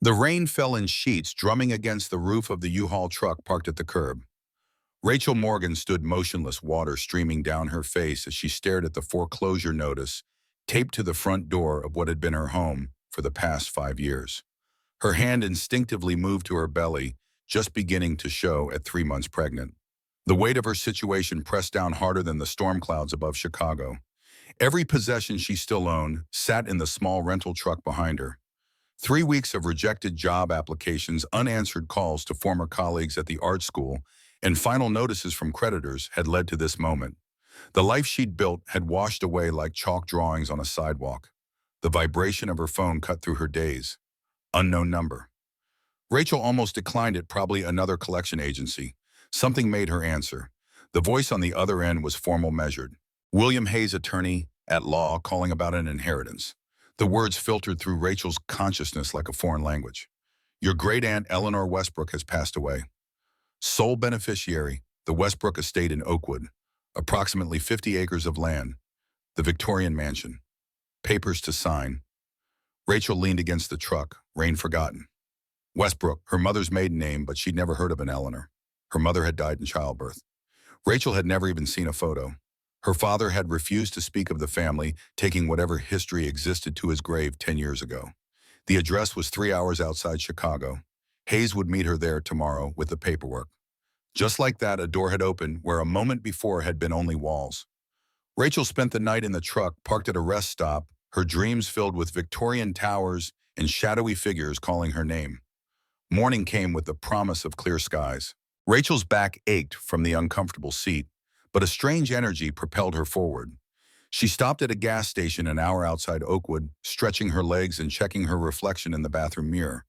The rain fell in sheets, drumming against the roof of the U-Haul truck parked at the curb. Rachel Morgan stood motionless, water streaming down her face as she stared at the foreclosure notice taped to the front door of what had been her home for the past 5 years. Her hand instinctively moved to her belly, just beginning to show at 3 months pregnant. The weight of her situation pressed down harder than the storm clouds above Chicago. Every possession she still owned sat in the small rental truck behind her. 3 weeks of rejected job applications, unanswered calls to former colleagues at the art school, and final notices from creditors had led to this moment. The life she'd built had washed away like chalk drawings on a sidewalk. The vibration of her phone cut through her days. Unknown number. Rachel almost declined it, probably another collection agency. Something made her answer. The voice on the other end was formal, measured. William Hayes, attorney at law, calling about an inheritance. The words filtered through Rachel's consciousness like a foreign language. Your great-aunt Eleanor Westbrook has passed away. Sole beneficiary, the Westbrook estate in Oakwood. Approximately 50 acres of land. The Victorian mansion. Papers to sign. Rachel leaned against the truck, rain forgotten. Westbrook, her mother's maiden name, but she'd never heard of an Eleanor. Her mother had died in childbirth. Rachel had never even seen a photo. Her father had refused to speak of the family, taking whatever history existed to his grave 10 years ago. The address was 3 hours outside Chicago. Hayes would meet her there tomorrow with the paperwork. Just like that, a door had opened where a moment before had been only walls. Rachel spent the night in the truck, parked at a rest stop, her dreams filled with Victorian towers and shadowy figures calling her name. Morning came with the promise of clear skies. Rachel's back ached from the uncomfortable seat, but a strange energy propelled her forward. She stopped at a gas station an hour outside Oakwood, stretching her legs and checking her reflection in the bathroom mirror.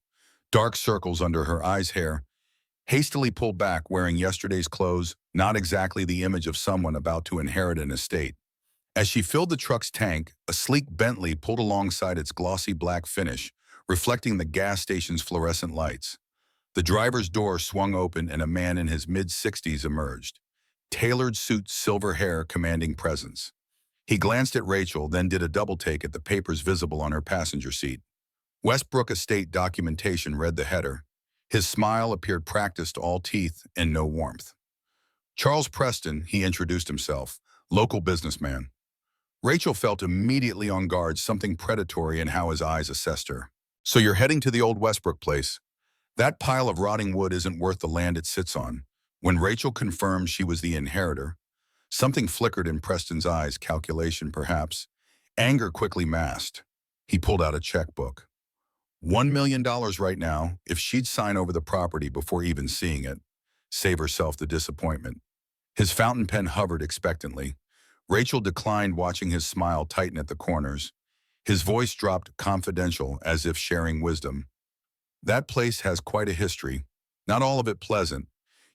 Dark circles under her eyes, hair hastily pulled back, wearing yesterday's clothes, not exactly the image of someone about to inherit an estate. As she filled the truck's tank, a sleek Bentley pulled alongside, its glossy black finish, reflecting the gas station's fluorescent lights. The driver's door swung open and a man in his mid-60s emerged. Tailored suit, silver hair, commanding presence. He glanced at Rachel, then did a double-take at the papers visible on her passenger seat. Westbrook Estate Documentation, read the header. His smile appeared practiced, all teeth and no warmth. Charles Preston, he introduced himself, local businessman. Rachel felt immediately on guard, something predatory in how his eyes assessed her. So you're heading to the old Westbrook place? That pile of rotting wood isn't worth the land it sits on. When Rachel confirmed she was the inheritor, something flickered in Preston's eyes, calculation perhaps. Anger quickly masked. He pulled out a checkbook. $1 million right now, if she'd sign over the property before even seeing it. Save herself the disappointment. His fountain pen hovered expectantly. Rachel declined, watching his smile tighten at the corners. His voice dropped, confidential, as if sharing wisdom. That place has quite a history, not all of it pleasant.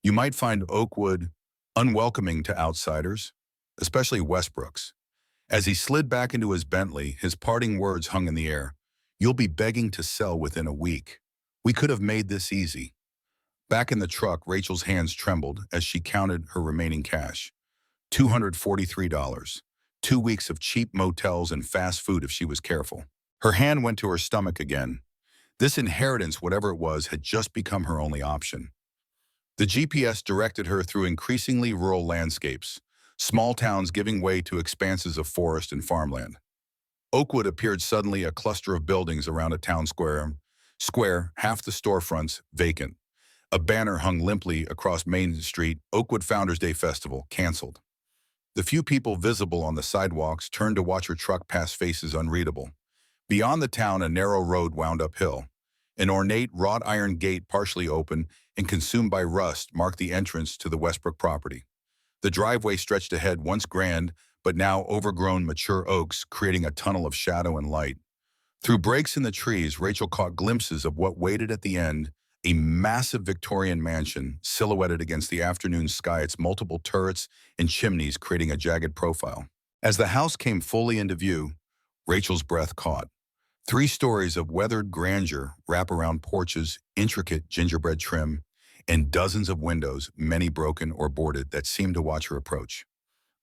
You might find Oakwood unwelcoming to outsiders, especially Westbrooks. As he slid back into his Bentley, his parting words hung in the air. You'll be begging to sell within a week. We could have made this easy. Back in the truck, Rachel's hands trembled as she counted her remaining cash. $243. 2 weeks of cheap motels and fast food if she was careful. Her hand went to her stomach again. This inheritance, whatever it was, had just become her only option. The GPS directed her through increasingly rural landscapes, small towns giving way to expanses of forest and farmland. Oakwood appeared suddenly, a cluster of buildings around a town square, half the storefronts vacant. A banner hung limply across Main Street, Oakwood Founders Day Festival, canceled. The few people visible on the sidewalks turned to watch her truck pass, faces unreadable. Beyond the town, a narrow road wound uphill. An ornate wrought iron gate, partially open and consumed by rust, marked the entrance to the Westbrook property. The driveway stretched ahead, once grand, but now overgrown mature oaks, creating a tunnel of shadow and light. Through breaks in the trees, Rachel caught glimpses of what waited at the end, a massive Victorian mansion silhouetted against the afternoon sky, its multiple turrets and chimneys creating a jagged profile. As the house came fully into view, Rachel's breath caught. 3 stories of weathered grandeur, wraparound porches, intricate gingerbread trim, and dozens of windows, many broken or boarded, that seemed to watch her approach.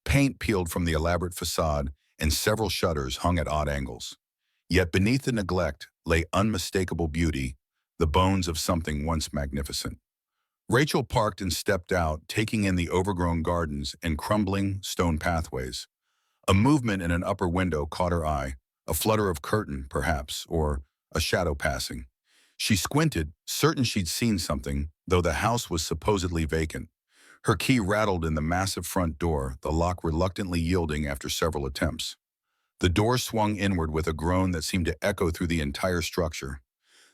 Paint peeled from the elaborate facade, and several shutters hung at odd angles. Yet beneath the neglect lay unmistakable beauty, the bones of something once magnificent. Rachel parked and stepped out, taking in the overgrown gardens and crumbling stone pathways. A movement in an upper window caught her eye, a flutter of curtain, perhaps, or a shadow passing. She squinted, certain she'd seen something, though the house was supposedly vacant. Her key rattled in the massive front door, the lock reluctantly yielding after several attempts. The door swung inward with a groan that seemed to echo through the entire structure.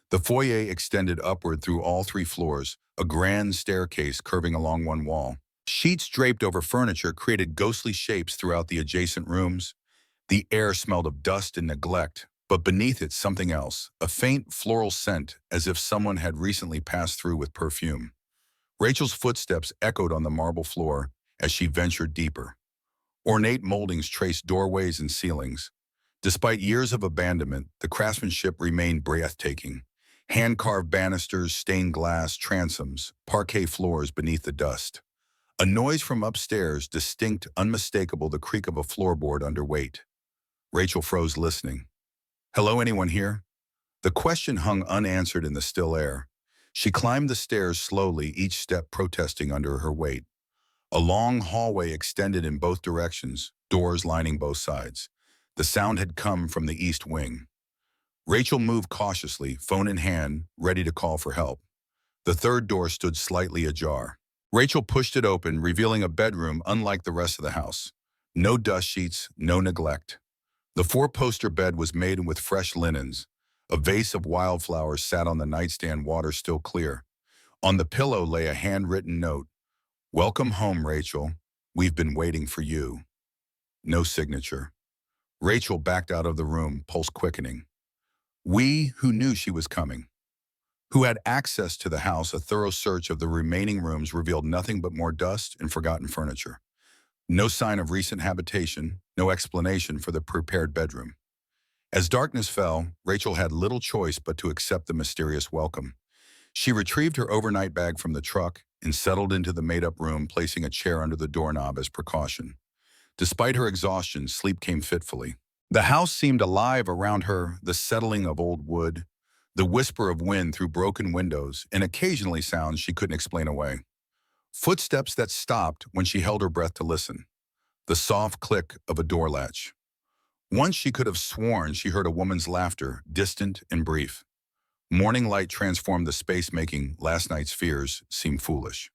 The foyer extended upward through all three floors, a grand staircase curving along one wall. Sheets draped over furniture created ghostly shapes throughout the adjacent rooms. The air smelled of dust and neglect, but beneath it something else, a faint floral scent as if someone had recently passed through with perfume. Rachel's footsteps echoed on the marble floor as she ventured deeper. Ornate moldings traced doorways and ceilings. Despite years of abandonment, the craftsmanship remained breathtaking. Hand-carved banisters, stained glass, transoms, parquet floors beneath the dust. A noise from upstairs, distinct, unmistakable, the creak of a floorboard under weight. Rachel froze, listening. "Hello, anyone here?" The question hung unanswered in the still air. She climbed the stairs slowly, each step protesting under her weight. A long hallway extended in both directions, doors lining both sides. The sound had come from the east wing. Rachel moved cautiously, phone in hand, ready to call for help. The third door stood slightly ajar. Rachel pushed it open, revealing a bedroom unlike the rest of the house. No dust sheets, no neglect. The four-poster bed was made with fresh linens. A vase of wildflowers sat on the nightstand, water still clear. On the pillow lay a handwritten note. "Welcome home, Rachel. We've been waiting for you." No signature. Rachel backed out of the room, pulse quickening. We, who knew she was coming, who had access to the house, a thorough search of the remaining rooms revealed nothing but more dust and forgotten furniture. No sign of recent habitation, no explanation for the prepared bedroom. As darkness fell, Rachel had little choice but to accept the mysterious welcome. She retrieved her overnight bag from the truck and settled into the made-up room, placing a chair under the doorknob as precaution. Despite her exhaustion, sleep came fitfully. The house seemed alive around her, the settling of old wood, the whisper of wind through broken windows, and occasionally sounds she couldn't explain away. Footsteps that stopped when she held her breath to listen. The soft click of a door latch. Once she could have sworn she heard a woman's laughter, distant and brief. Morning light transformed the space, making last night's fears seem foolish.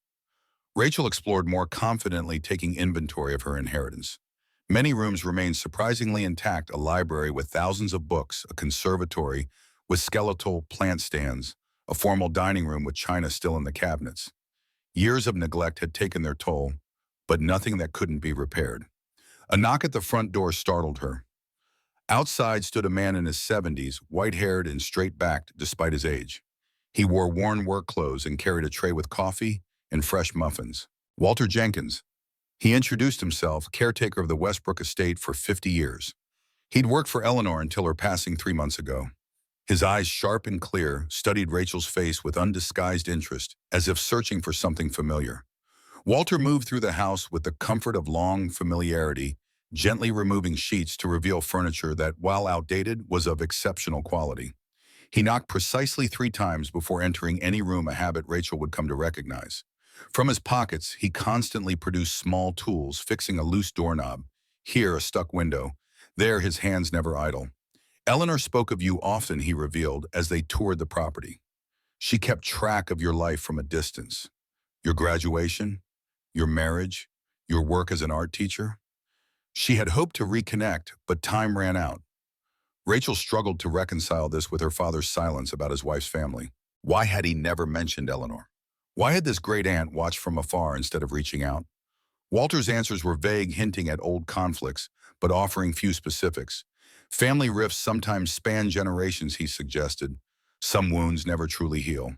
Rachel explored more confidently, taking inventory of her inheritance. Many rooms remained surprisingly intact, a library with thousands of books, a conservatory with skeletal plant stands, a formal dining room with china still in the cabinets. Years of neglect had taken their toll, but nothing that couldn't be repaired. A knock at the front door startled her. Outside stood a man in his 70s, white-haired and straight-backed despite his age. He wore worn work clothes and carried a tray with coffee and fresh muffins. "Walter Jenkins." He introduced himself, caretaker of the Westbrook estate for 50 years. He'd worked for Eleanor until her passing 3 months ago. His eyes, sharp and clear, studied Rachel's face with undisguised interest, as if searching for something familiar. Walter moved through the house with the comfort of long familiarity, gently removing sheets to reveal furniture that, while outdated, was of exceptional quality. He knocked precisely 3 times before entering any room, a habit Rachel would come to recognize. From his pockets, he constantly produced small tools, fixing a loose doorknob. Here, a stuck window. There, his hands never idle. "Eleanor spoke of you often," he revealed, as they toured the property. "She kept track of your life from a distance. Your graduation, your marriage, your work as an art teacher. She had hoped to reconnect, but time ran out." Rachel struggled to reconcile this with her father's silence about his wife's family. Why had he never mentioned Eleanor? Why had this great aunt watched from afar instead of reaching out? Walter's answers were vague, hinting at old conflicts, but offering few specifics. Family rifts sometimes span generations, he suggested. Some wounds never truly heal.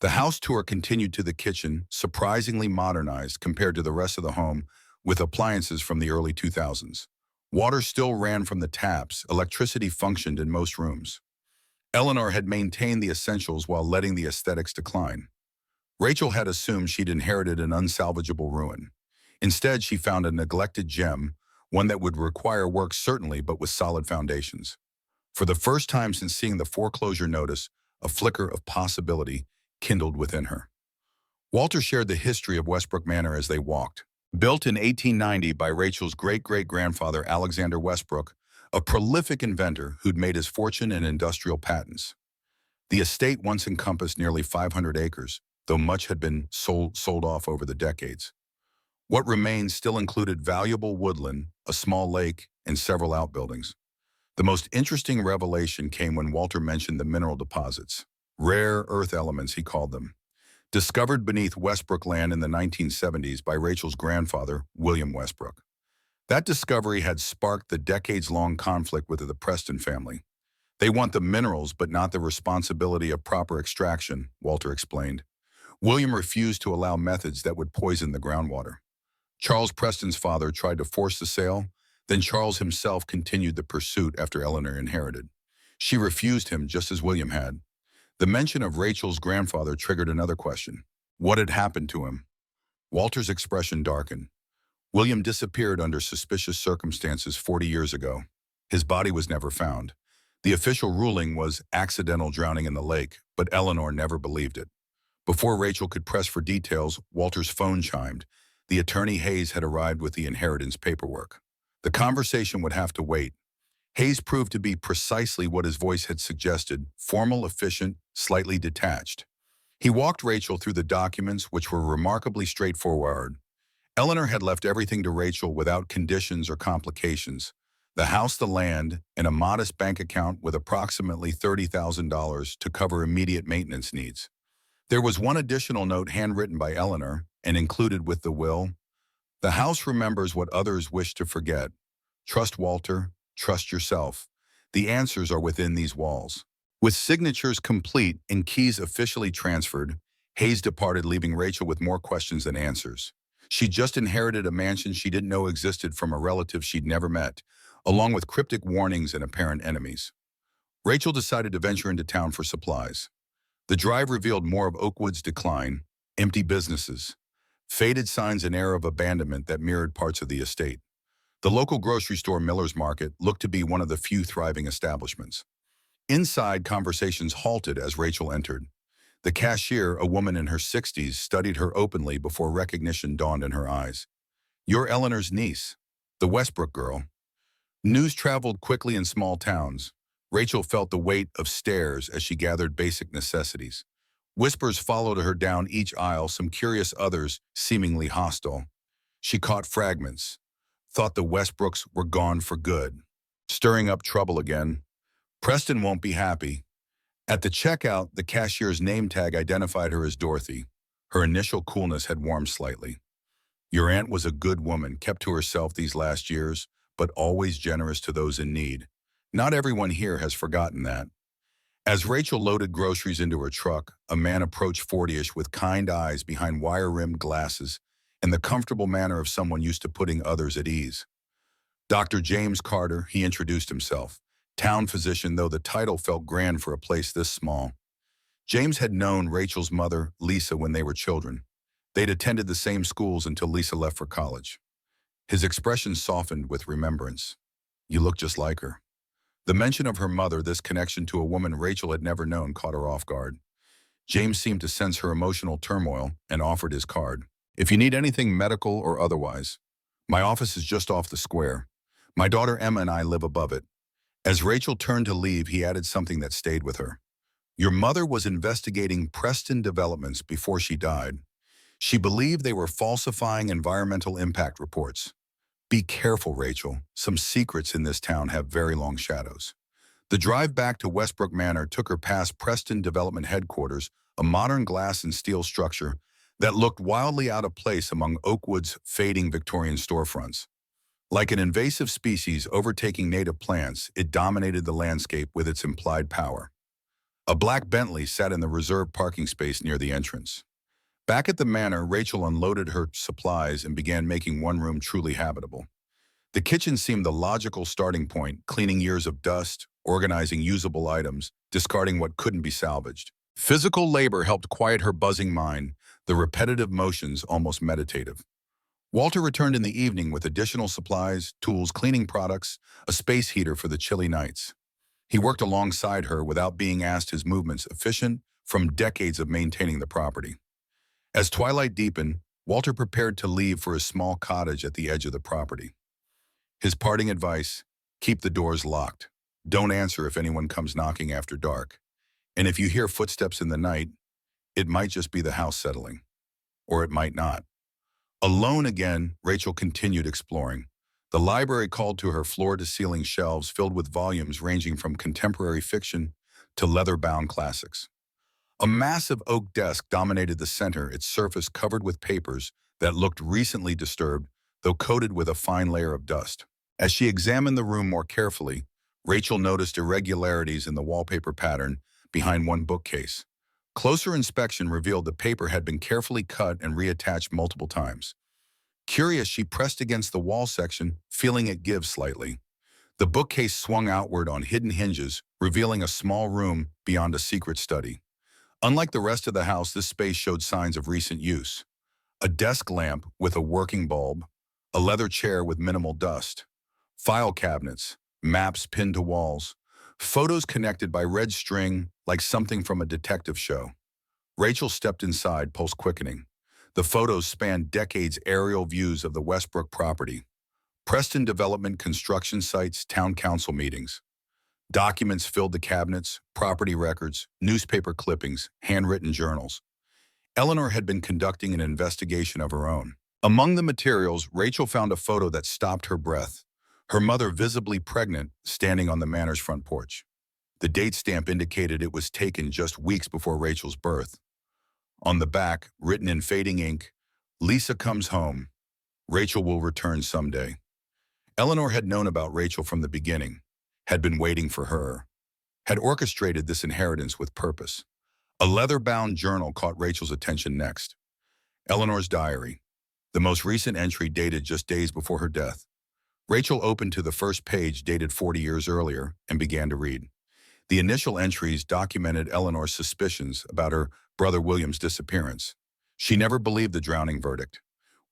The house tour continued to the kitchen, surprisingly modernized compared to the rest of the home, with appliances from the early 2000s. Water still ran from the taps, electricity functioned in most rooms. Eleanor had maintained the essentials while letting the aesthetics decline. Rachel had assumed she'd inherited an unsalvageable ruin. Instead, she found a neglected gem, one that would require work certainly, but with solid foundations. For the first time since seeing the foreclosure notice, a flicker of possibility kindled within her. Walter shared the history of Westbrook Manor as they walked. Built in 1890 by Rachel's great-great-grandfather Alexander Westbrook, a prolific inventor who'd made his fortune in industrial patents. The estate once encompassed nearly 500 acres, though much had been sold off over the decades. What remained still included valuable woodland, a small lake, and several outbuildings. The most interesting revelation came when Walter mentioned the mineral deposits. Rare earth elements, he called them, discovered beneath Westbrook land in the 1970s by Rachel's grandfather, William Westbrook. That discovery had sparked the decades-long conflict with the Preston family. They want the minerals, but not the responsibility of proper extraction, Walter explained. William refused to allow methods that would poison the groundwater. Charles Preston's father tried to force the sale, then Charles himself continued the pursuit after Eleanor inherited. She refused him just as William had. The mention of Rachel's grandfather triggered another question. What had happened to him? Walter's expression darkened. William disappeared under suspicious circumstances 40 years ago. His body was never found. The official ruling was accidental drowning in the lake, but Eleanor never believed it. Before Rachel could press for details, Walter's phone chimed. The attorney Hayes had arrived with the inheritance paperwork. The conversation would have to wait. Hayes proved to be precisely what his voice had suggested, formal, efficient, slightly detached. He walked Rachel through the documents, which were remarkably straightforward. Eleanor had left everything to Rachel without conditions or complications. The house, the land, and a modest bank account with approximately $30,000 to cover immediate maintenance needs. There was one additional note handwritten by Eleanor and included with the will. The house remembers what others wish to forget. Trust Walter, trust yourself. The answers are within these walls. With signatures complete and keys officially transferred, Hayes departed, leaving Rachel with more questions than answers. She just inherited a mansion she didn't know existed from a relative she'd never met, along with cryptic warnings and apparent enemies. Rachel decided to venture into town for supplies. The drive revealed more of Oakwood's decline, empty businesses, faded signs, and air of abandonment that mirrored parts of the estate. The local grocery store, Miller's Market, looked to be one of the few thriving establishments. Inside, conversations halted as Rachel entered. The cashier, a woman in her 60s, studied her openly before recognition dawned in her eyes. "You're Eleanor's niece, the Westbrook girl." News traveled quickly in small towns. Rachel felt the weight of stares as she gathered basic necessities. Whispers followed her down each aisle, some curious, others seemingly hostile. She caught fragments, thought the Westbrooks were gone for good, stirring up trouble again. Preston won't be happy. At the checkout, the cashier's name tag identified her as Dorothy. Her initial coolness had warmed slightly. "Your aunt was a good woman, kept to herself these last years, but always generous to those in need. Not everyone here has forgotten that." As Rachel loaded groceries into her truck, a man approached 40-ish with kind eyes behind wire-rimmed glasses and the comfortable manner of someone used to putting others at ease. "Dr. James Carter," he introduced himself. Town physician, though the title felt grand for a place this small. James had known Rachel's mother, Lisa, when they were children. They'd attended the same schools until Lisa left for college. His expression softened with remembrance. "You look just like her." The mention of her mother, this connection to a woman Rachel had never known, caught her off guard. James seemed to sense her emotional turmoil and offered his card. "If you need anything medical or otherwise, my office is just off the square. My daughter Emma and I live above it." As Rachel turned to leave, he added something that stayed with her. "Your mother was investigating Preston developments before she died. She believed they were falsifying environmental impact reports. Be careful, Rachel. Some secrets in this town have very long shadows." The drive back to Westbrook Manor took her past Preston Development Headquarters, a modern glass and steel structure that looked wildly out of place among Oakwood's fading Victorian storefronts. Like an invasive species overtaking native plants, it dominated the landscape with its implied power. A black Bentley sat in the reserved parking space near the entrance. Back at the manor, Rachel unloaded her supplies and began making one room truly habitable. The kitchen seemed the logical starting point, cleaning years of dust, organizing usable items, discarding what couldn't be salvaged. Physical labor helped quiet her buzzing mind, the repetitive motions almost meditative. Walter returned in the evening with additional supplies, tools, cleaning products, a space heater for the chilly nights. He worked alongside her without being asked, his movements efficient from decades of maintaining the property. As twilight deepened, Walter prepared to leave for his small cottage at the edge of the property. His parting advice: keep the doors locked. Don't answer if anyone comes knocking after dark. And if you hear footsteps in the night, it might just be the house settling. Or it might not. Alone again, Rachel continued exploring. The library called to her, floor-to-ceiling shelves filled with volumes ranging from contemporary fiction to leather-bound classics. A massive oak desk dominated the center, its surface covered with papers that looked recently disturbed, though coated with a fine layer of dust. As she examined the room more carefully, Rachel noticed irregularities in the wallpaper pattern behind one bookcase. Closer inspection revealed the paper had been carefully cut and reattached multiple times. Curious, she pressed against the wall section, feeling it give slightly. The bookcase swung outward on hidden hinges, revealing a small room beyond a secret study. Unlike the rest of the house, this space showed signs of recent use. A desk lamp with a working bulb, a leather chair with minimal dust, file cabinets, maps pinned to walls, photos connected by red string like something from a detective show. Rachel stepped inside, pulse quickening. The photos spanned decades, aerial views of the Westbrook property, Preston development construction sites, town council meetings. Documents filled the cabinets, property records, newspaper clippings, handwritten journals. Eleanor had been conducting an investigation of her own. Among the materials, Rachel found a photo that stopped her breath. Her mother, visibly pregnant, standing on the manor's front porch. The date stamp indicated it was taken just weeks before Rachel's birth. On the back, written in fading ink, "Lisa comes home. Rachel will return someday." Eleanor had known about Rachel from the beginning, had been waiting for her, had orchestrated this inheritance with purpose. A leather-bound journal caught Rachel's attention next. Eleanor's diary, the most recent entry dated just days before her death. Rachel opened to the first page, dated 40 years earlier, and began to read. The initial entries documented Eleanor's suspicions about her brother William's disappearance. She never believed the drowning verdict.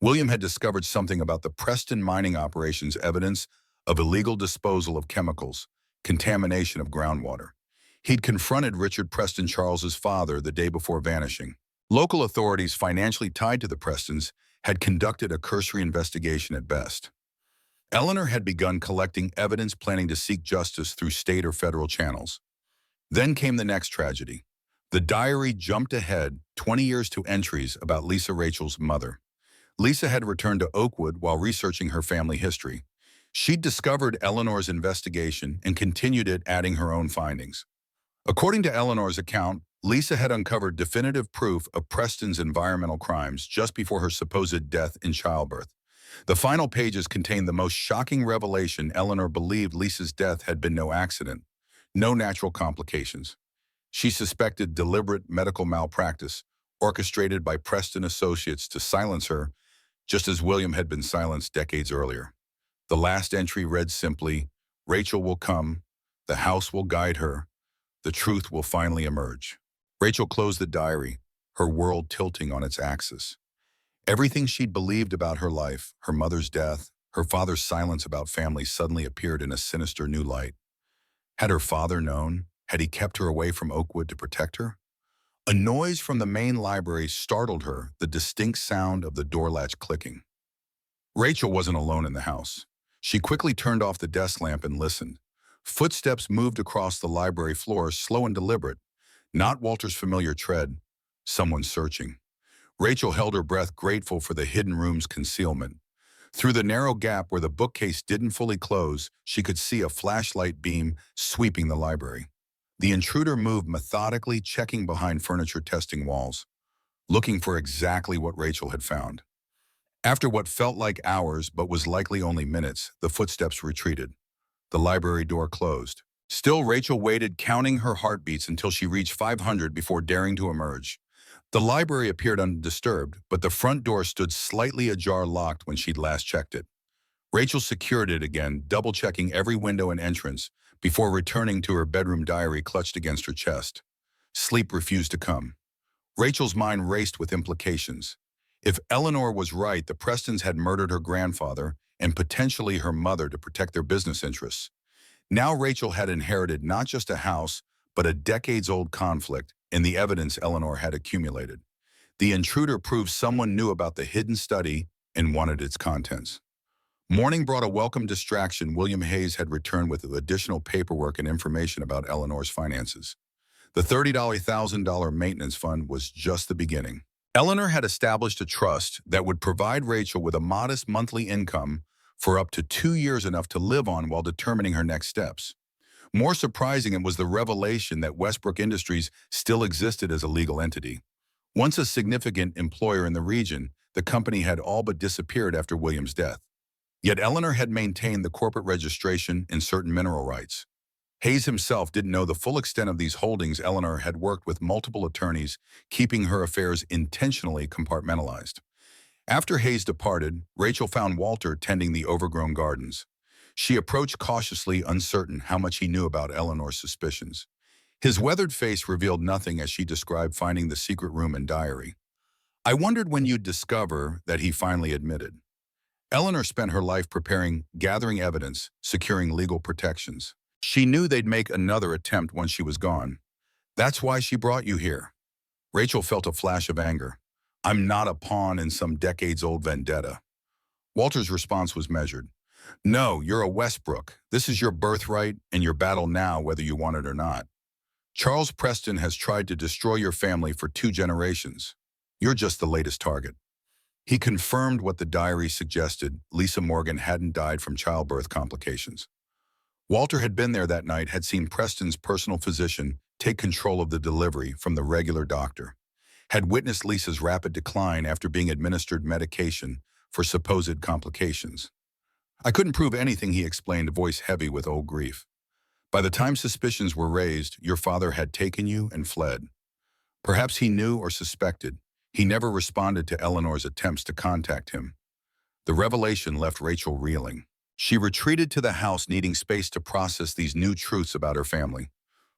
William had discovered something about the Preston mining operations, evidence of illegal disposal of chemicals, contamination of groundwater. He'd confronted Richard Preston, Charles's father, the day before vanishing. Local authorities financially tied to the Prestons had conducted a cursory investigation at best. Eleanor had begun collecting evidence, planning to seek justice through state or federal channels. Then came the next tragedy. The diary jumped ahead 20 years to entries about Lisa, Rachel's mother. Lisa had returned to Oakwood while researching her family history. She'd discovered Eleanor's investigation and continued it, adding her own findings. According to Eleanor's account, Lisa had uncovered definitive proof of Preston's environmental crimes just before her supposed death in childbirth. The final pages contained the most shocking revelation. Eleanor believed Lisa's death had been no accident, no natural complications. She suspected deliberate medical malpractice, orchestrated by Preston associates to silence her, just as William had been silenced decades earlier. The last entry read simply, "Rachel will come, the house will guide her, the truth will finally emerge." Rachel closed the diary, her world tilting on its axis. Everything she'd believed about her life, her mother's death, her father's silence about family, suddenly appeared in a sinister new light. Had her father known? Had he kept her away from Oakwood to protect her? A noise from the main library startled her, the distinct sound of the door latch clicking. Rachel wasn't alone in the house. She quickly turned off the desk lamp and listened. Footsteps moved across the library floor, slow and deliberate. Not Walter's familiar tread, someone searching. Rachel held her breath, grateful for the hidden room's concealment. Through the narrow gap where the bookcase didn't fully close, she could see a flashlight beam sweeping the library. The intruder moved methodically, checking behind furniture, testing walls, looking for exactly what Rachel had found. After what felt like hours but was likely only minutes, the footsteps retreated. The library door closed. Still, Rachel waited, counting her heartbeats until she reached 500 before daring to emerge. The library appeared undisturbed, but the front door stood slightly ajar, locked when she'd last checked it. Rachel secured it again, double-checking every window and entrance before returning to her bedroom, diary clutched against her chest. Sleep refused to come. Rachel's mind raced with implications. If Eleanor was right, the Prestons had murdered her grandfather and potentially her mother to protect their business interests. Now Rachel had inherited not just a house, but a decades-old conflict in the evidence Eleanor had accumulated. The intruder proved someone knew about the hidden study and wanted its contents. Morning brought a welcome distraction. William Hayes had returned with additional paperwork and information about Eleanor's finances. The $30,000 maintenance fund was just the beginning. Eleanor had established a trust that would provide Rachel with a modest monthly income for up to 2 years, enough to live on while determining her next steps. More surprising, it was the revelation that Westbrook Industries still existed as a legal entity. Once a significant employer in the region, the company had all but disappeared after William's death. Yet Eleanor had maintained the corporate registration and certain mineral rights. Hayes himself didn't know the full extent of these holdings. Eleanor had worked with multiple attorneys, keeping her affairs intentionally compartmentalized. After Hayes departed, Rachel found Walter tending the overgrown gardens. She approached cautiously, uncertain how much he knew about Eleanor's suspicions. His weathered face revealed nothing as she described finding the secret room and diary. "I wondered when you'd discover," that he finally admitted. Eleanor spent her life preparing, gathering evidence, securing legal protections. She knew they'd make another attempt once she was gone. "That's why she brought you here." Rachel felt a flash of anger. "I'm not a pawn in some decades-old vendetta." Walter's response was measured. "No, you're a Westbrook. This is your birthright and your battle now, whether you want it or not. Charles Preston has tried to destroy your family for 2 generations. You're just the latest target." He confirmed what the diary suggested. Lisa Morgan hadn't died from childbirth complications. Walter had been there that night, had seen Preston's personal physician take control of the delivery from the regular doctor, had witnessed Lisa's rapid decline after being administered medication for supposed complications. "I couldn't prove anything," he explained, voice heavy with old grief. "By the time suspicions were raised, your father had taken you and fled. Perhaps he knew or suspected. He never responded to Eleanor's attempts to contact him." The revelation left Rachel reeling. She retreated to the house, needing space to process these new truths about her family.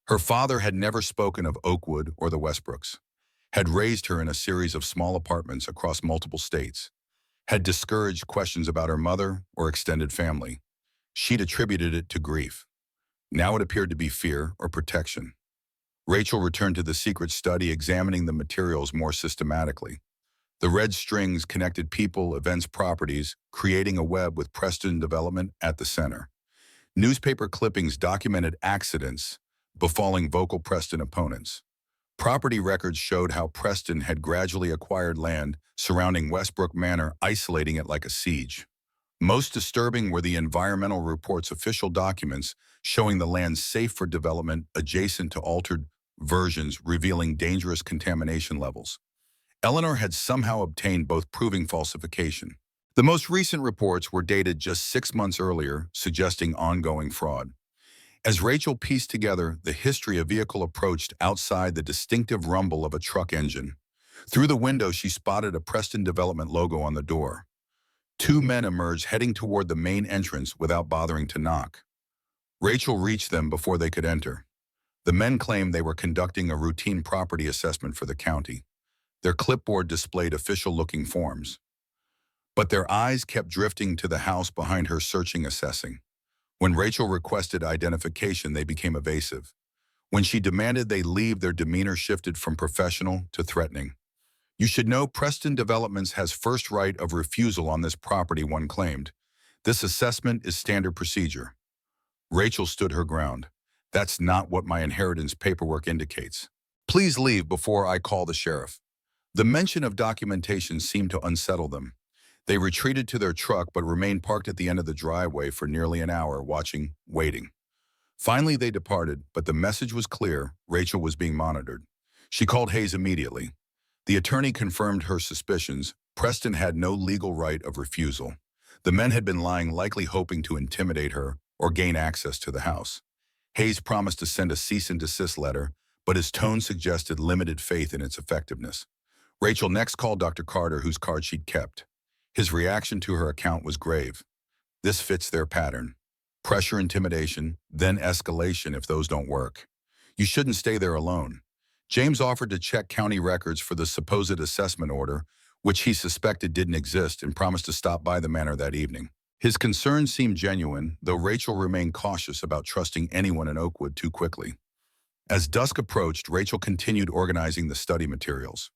Her father had never spoken of Oakwood or the Westbrooks, had raised her in a series of small apartments across multiple states, had discouraged questions about her mother or extended family. She'd attributed it to grief. Now it appeared to be fear or protection. Rachel returned to the secret study, examining the materials more systematically. The red strings connected people, events, properties, creating a web with Preston Development at the center. Newspaper clippings documented accidents befalling vocal Preston opponents. Property records showed how Preston had gradually acquired land surrounding Westbrook Manor, isolating it like a siege. Most disturbing were the environmental reports, official documents showing the land safe for development, adjacent to altered versions revealing dangerous contamination levels. Eleanor had somehow obtained both, proving falsification. The most recent reports were dated just 6 months earlier, suggesting ongoing fraud. As Rachel pieced together the history, a vehicle approached outside, the distinctive rumble of a truck engine. Through the window, she spotted a Preston Development logo on the door. 2 men emerged, heading toward the main entrance without bothering to knock. Rachel reached them before they could enter. The men claimed they were conducting a routine property assessment for the county. Their clipboard displayed official-looking forms. But their eyes kept drifting to the house behind her, searching, assessing. When Rachel requested identification, they became evasive. When she demanded they leave, their demeanor shifted from professional to threatening. "You should know Preston Developments has first right of refusal on this property," one claimed. "This assessment is standard procedure." Rachel stood her ground. "That's not what my inheritance paperwork indicates. Please leave before I call the sheriff." The mention of documentation seemed to unsettle them. They retreated to their truck but remained parked at the end of the driveway for nearly an hour, watching, waiting. Finally, they departed, but the message was clear: Rachel was being monitored. She called Hayes immediately. The attorney confirmed her suspicions. Preston had no legal right of refusal. The men had been lying, likely hoping to intimidate her or gain access to the house. Hayes promised to send a cease and desist letter, but his tone suggested limited faith in its effectiveness. Rachel next called Dr. Carter, whose card she'd kept. His reaction to her account was grave. "This fits their pattern. Pressure, intimidation, then escalation if those don't work. You shouldn't stay there alone." James offered to check county records for the supposed assessment order, which he suspected didn't exist, and promised to stop by the manor that evening. His concerns seemed genuine, though Rachel remained cautious about trusting anyone in Oakwood too quickly. As dusk approached, Rachel continued organizing the study materials.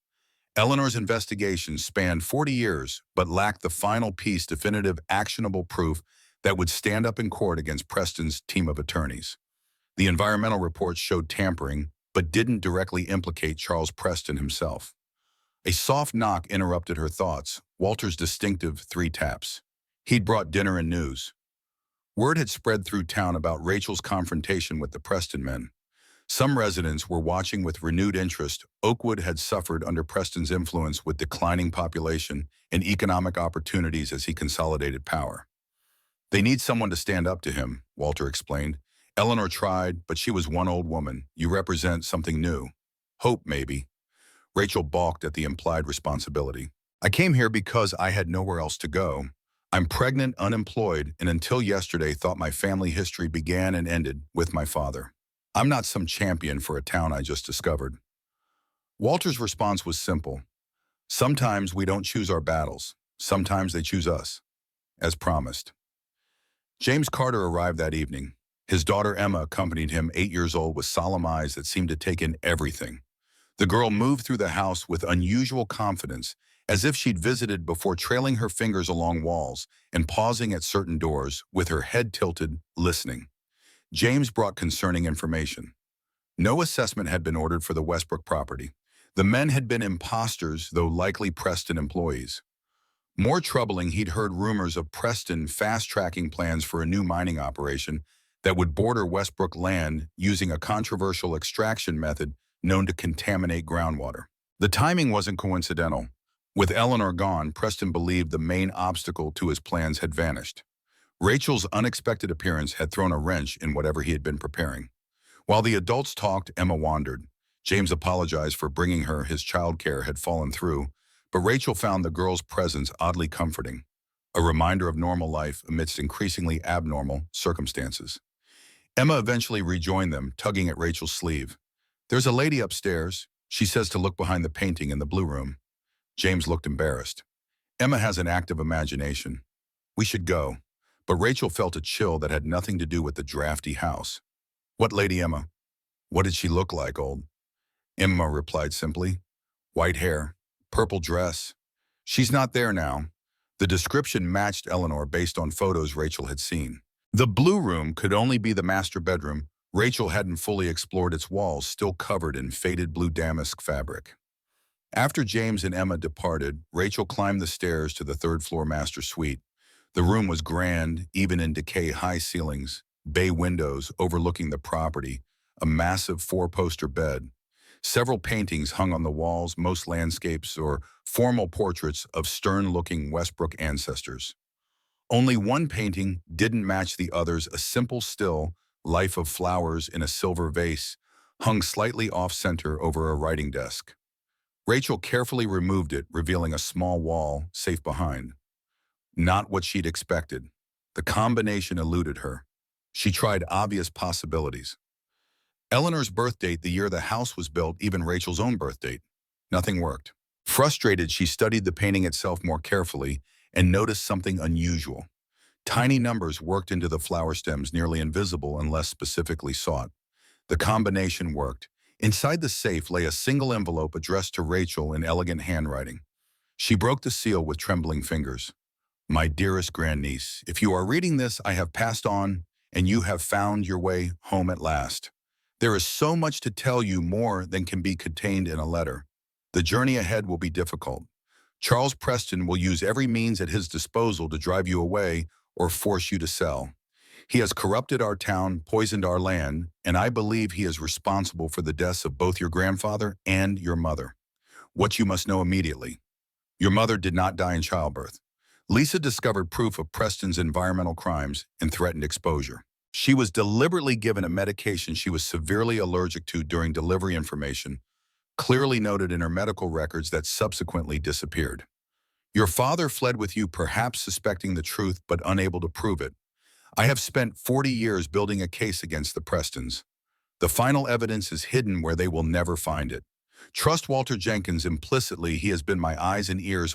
Eleanor's investigation spanned 40 years, but lacked the final piece: definitive, actionable proof that would stand up in court against Preston's team of attorneys. The environmental reports showed tampering, but didn't directly implicate Charles Preston himself. A soft knock interrupted her thoughts, Walter's distinctive 3 taps. He'd brought dinner and news. Word had spread through town about Rachel's confrontation with the Preston men. Some residents were watching with renewed interest. Oakwood had suffered under Preston's influence, with declining population and economic opportunities as he consolidated power. "They need someone to stand up to him," Walter explained. "Eleanor tried, but she was one old woman. You represent something new. Hope, maybe." Rachel balked at the implied responsibility. "I came here because I had nowhere else to go. I'm pregnant, unemployed, and until yesterday thought my family history began and ended with my father. I'm not some champion for a town I just discovered." Walter's response was simple. "Sometimes we don't choose our battles. Sometimes they choose us." As promised. James Carter arrived that evening. His daughter Emma accompanied him, 8 years old, with solemn eyes that seemed to take in everything. The girl moved through the house with unusual confidence, as if she'd visited before, trailing her fingers along walls and pausing at certain doors, with her head tilted, listening. James brought concerning information. No assessment had been ordered for the Westbrook property. The men had been imposters, though likely Preston employees. More troubling, he'd heard rumors of Preston fast-tracking plans for a new mining operation that would border Westbrook land using a controversial extraction method known to contaminate groundwater. The timing wasn't coincidental. With Eleanor gone, Preston believed the main obstacle to his plans had vanished. Rachel's unexpected appearance had thrown a wrench in whatever he had been preparing. While the adults talked, Emma wandered. James apologized for bringing her. His childcare had fallen through, but Rachel found the girl's presence oddly comforting, a reminder of normal life amidst increasingly abnormal circumstances. Emma eventually rejoined them, tugging at Rachel's sleeve. "There's a lady upstairs. She says to look behind the painting in the blue room." James looked embarrassed. "Emma has an active imagination. We should go." But Rachel felt a chill that had nothing to do with the drafty house. "What lady, Emma? What did she look like, old?" Emma replied simply. "White hair, purple dress. She's not there now." The description matched Eleanor based on photos Rachel had seen. The blue room could only be the master bedroom. Rachel hadn't fully explored its walls, still covered in faded blue damask fabric. After James and Emma departed, Rachel climbed the stairs to the third-floor master suite. The room was grand, even in decay: high ceilings, bay windows overlooking the property, a massive 4-poster bed. Several paintings hung on the walls, most landscapes or formal portraits of stern-looking Westbrook ancestors. Only one painting didn't match the others: a simple still life of flowers in a silver vase, hung slightly off-center over a writing desk. Rachel carefully removed it, revealing a small wall safe behind. Not what she'd expected. The combination eluded her. She tried obvious possibilities. Eleanor's birth date, the year the house was built, even Rachel's own birth date. Nothing worked. Frustrated, she studied the painting itself more carefully and noticed something unusual. Tiny numbers worked into the flower stems, nearly invisible unless specifically sought. The combination worked. Inside the safe lay a single envelope addressed to Rachel in elegant handwriting. She broke the seal with trembling fingers. "My dearest grandniece, if you are reading this, I have passed on, and you have found your way home at last. There is so much to tell you, more than can be contained in a letter. The journey ahead will be difficult. Charles Preston will use every means at his disposal to drive you away or force you to sell. He has corrupted our town, poisoned our land, and I believe he is responsible for the deaths of both your grandfather and your mother. What you must know immediately: your mother did not die in childbirth. Lisa discovered proof of Preston's environmental crimes and threatened exposure. She was deliberately given a medication she was severely allergic to during delivery, information clearly noted in her medical records that subsequently disappeared. Your father fled with you, perhaps suspecting the truth but unable to prove it. I have spent 40 years building a case against the Prestons. The final evidence is hidden where they will never find it. Trust Walter Jenkins implicitly. He has been my eyes and ears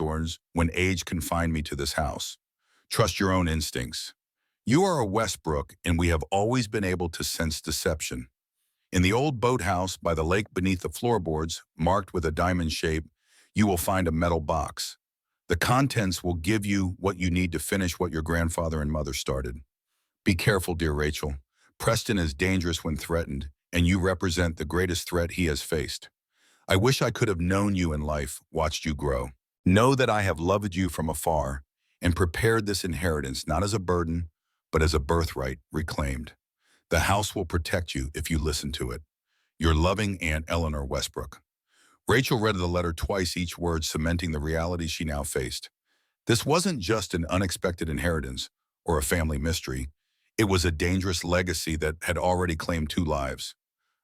when age confined me to this house. Trust your own instincts. You are a Westbrook, and we have always been able to sense deception. In the old boathouse by the lake beneath the floorboards, marked with a diamond shape, you will find a metal box. The contents will give you what you need to finish what your grandfather and mother started. Be careful, dear Rachel. Preston is dangerous when threatened, and you represent the greatest threat he has faced. I wish I could have known you in life, watched you grow. Know that I have loved you from afar and prepared this inheritance not as a burden, but as a birthright reclaimed. The house will protect you if you listen to it. Your loving Aunt Eleanor Westbrook. Rachel read the letter twice, each word cementing the reality she now faced. This wasn't just an unexpected inheritance or a family mystery. It was a dangerous legacy that had already claimed two lives.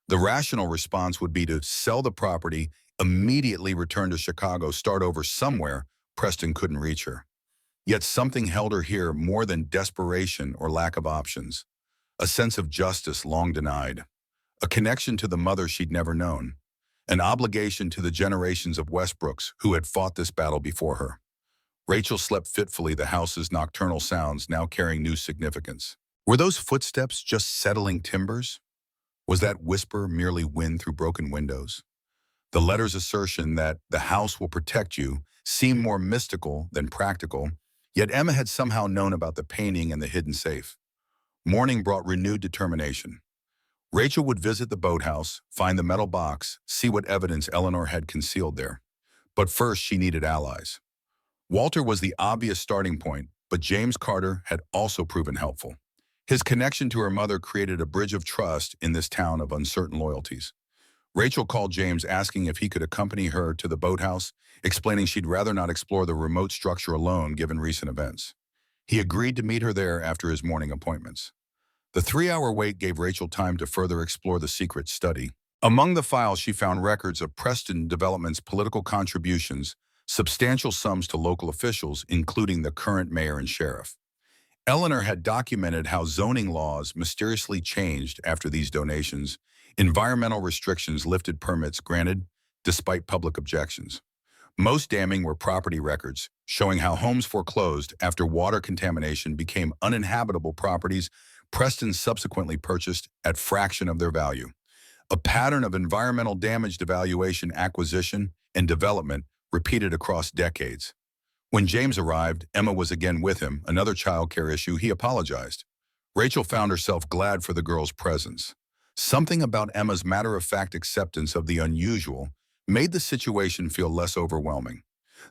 The rational response would be to sell the property, immediately return to Chicago, start over somewhere Preston couldn't reach her. Yet something held her here more than desperation or lack of options. A sense of justice long denied. A connection to the mother she'd never known. An obligation to the generations of Westbrooks who had fought this battle before her. Rachel slept fitfully, the house's nocturnal sounds now carrying new significance. Were those footsteps just settling timbers? Was that whisper merely wind through broken windows? The letter's assertion that the house will protect you seemed more mystical than practical, yet Emma had somehow known about the painting and the hidden safe. Morning brought renewed determination. Rachel would visit the boathouse, find the metal box, see what evidence Eleanor had concealed there. But first, she needed allies. Walter was the obvious starting point, but James Carter had also proven helpful. His connection to her mother created a bridge of trust in this town of uncertain loyalties. Rachel called James asking if he could accompany her to the boathouse, explaining she'd rather not explore the remote structure alone given recent events. He agreed to meet her there after his morning appointments. The 3-hour wait gave Rachel time to further explore the secret study. Among the files, she found records of Preston Development's political contributions, substantial sums to local officials, including the current mayor and sheriff. Eleanor had documented how zoning laws mysteriously changed after these donations, environmental restrictions lifted, permits granted despite public objections. Most damning were property records, showing how homes foreclosed after water contamination became uninhabitable properties Preston subsequently purchased at fraction of their value. A pattern of environmental damage devaluation, acquisition, and development repeated across decades. When James arrived, Emma was again with him, another childcare issue. He apologized. Rachel found herself glad for the girl's presence. Something about Emma's matter-of-fact acceptance of the unusual made the situation feel less overwhelming.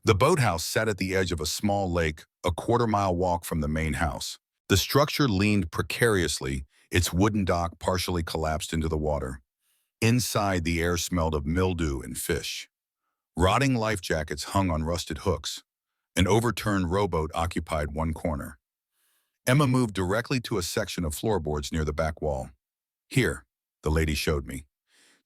The boathouse sat at the edge of a small lake, a quarter-mile walk from the main house. The structure leaned precariously, its wooden dock partially collapsed into the water. Inside, the air smelled of mildew and fish. Rotting life jackets hung on rusted hooks. An overturned rowboat occupied one corner. Emma moved directly to a section of floorboards near the back wall. "Here," the lady showed me.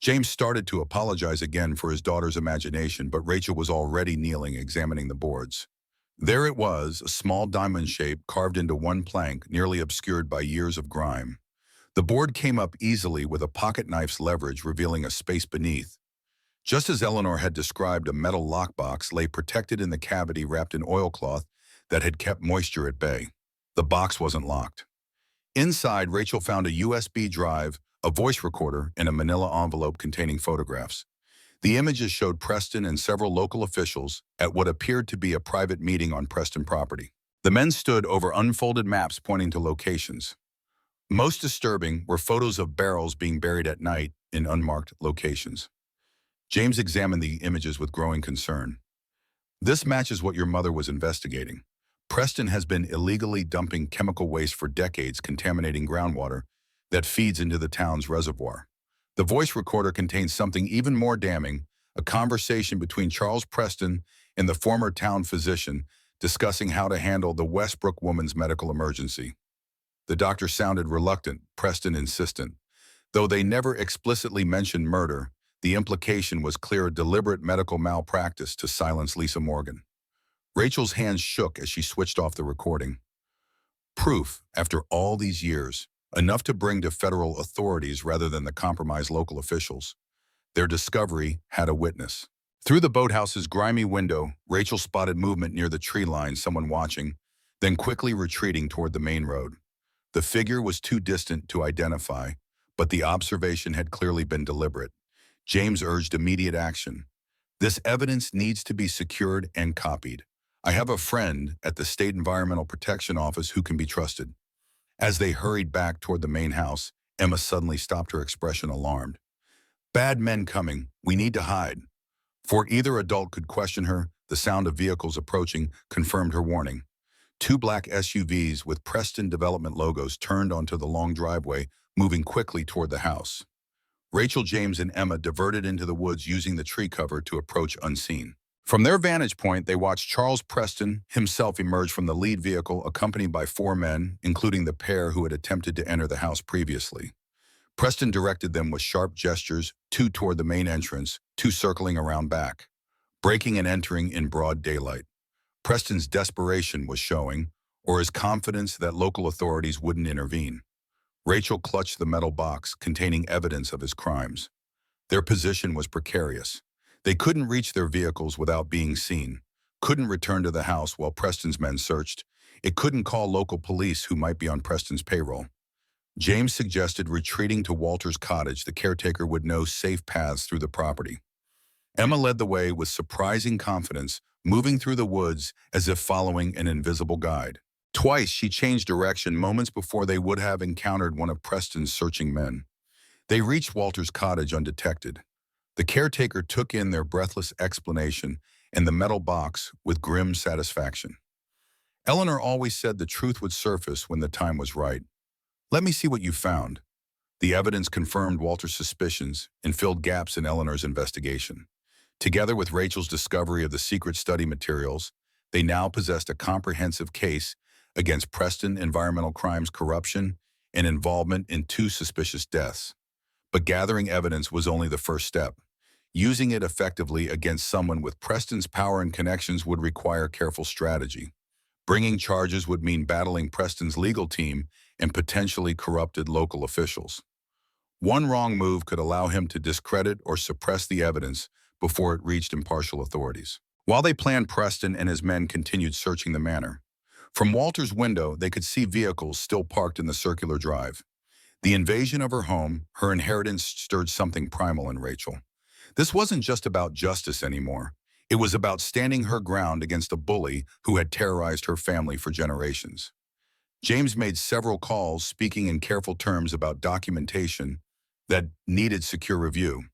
James started to apologize again for his daughter's imagination, but Rachel was already kneeling, examining the boards. There it was, a small diamond shape carved into one plank, nearly obscured by years of grime. The board came up easily with a pocket knife's leverage, revealing a space beneath. Just as Eleanor had described, a metal lockbox lay protected in the cavity, wrapped in oilcloth that had kept moisture at bay. The box wasn't locked. Inside, Rachel found a USB drive, a voice recorder, and a manila envelope containing photographs. The images showed Preston and several local officials at what appeared to be a private meeting on Preston property. The men stood over unfolded maps pointing to locations. Most disturbing were photos of barrels being buried at night in unmarked locations. James examined the images with growing concern. "This matches what your mother was investigating. Preston has been illegally dumping chemical waste for decades, contaminating groundwater that feeds into the town's reservoir." The voice recorder contains something even more damning, a conversation between Charles Preston and the former town physician discussing how to handle the Westbrook woman's medical emergency. The doctor sounded reluctant, Preston insistent. Though they never explicitly mentioned murder, the implication was clear: a deliberate medical malpractice to silence Lisa Morgan. Rachel's hands shook as she switched off the recording. Proof, after all these years, enough to bring to federal authorities rather than the compromised local officials. Their discovery had a witness. Through the boathouse's grimy window, Rachel spotted movement near the tree line, someone watching, then quickly retreating toward the main road. The figure was too distant to identify, but the observation had clearly been deliberate. James urged immediate action. This evidence needs to be secured and copied. I have a friend at the State Environmental Protection Office who can be trusted. As they hurried back toward the main house, Emma suddenly stopped, her expression alarmed. Bad men coming. We need to hide. For either adult could question her, the sound of vehicles approaching confirmed her warning. Two black SUVs with Preston Development logos turned onto the long driveway, moving quickly toward the house. Rachel, James, and Emma diverted into the woods using the tree cover to approach unseen. From their vantage point, they watched Charles Preston himself emerge from the lead vehicle, accompanied by four men, including the pair who had attempted to enter the house previously. Preston directed them with sharp gestures, two toward the main entrance, two circling around back, breaking and entering in broad daylight. Preston's desperation was showing, or his confidence that local authorities wouldn't intervene. Rachel clutched the metal box containing evidence of his crimes. Their position was precarious. They couldn't reach their vehicles without being seen, couldn't return to the house while Preston's men searched. It couldn't call local police who might be on Preston's payroll. James suggested retreating to Walter's cottage. The caretaker would know safe paths through the property. Emma led the way with surprising confidence, moving through the woods as if following an invisible guide. Twice she changed direction moments before they would have encountered one of Preston's searching men. They reached Walter's cottage undetected. The caretaker took in their breathless explanation and the metal box with grim satisfaction. Eleanor always said the truth would surface when the time was right. Let me see what you found. The evidence confirmed Walter's suspicions and filled gaps in Eleanor's investigation. Together with Rachel's discovery of the secret study materials, they now possessed a comprehensive case against Preston environmental crimes, corruption, and involvement in two suspicious deaths. But gathering evidence was only the first step. Using it effectively against someone with Preston's power and connections would require careful strategy. Bringing charges would mean battling Preston's legal team and potentially corrupted local officials. One wrong move could allow him to discredit or suppress the evidence before it reached impartial authorities. While they planned, Preston and his men continued searching the manor. From Walter's window, they could see vehicles still parked in the circular drive. The invasion of her home, her inheritance, stirred something primal in Rachel. This wasn't just about justice anymore. It was about standing her ground against a bully who had terrorized her family for generations. James made several calls, speaking in careful terms about documentation that needed secure review.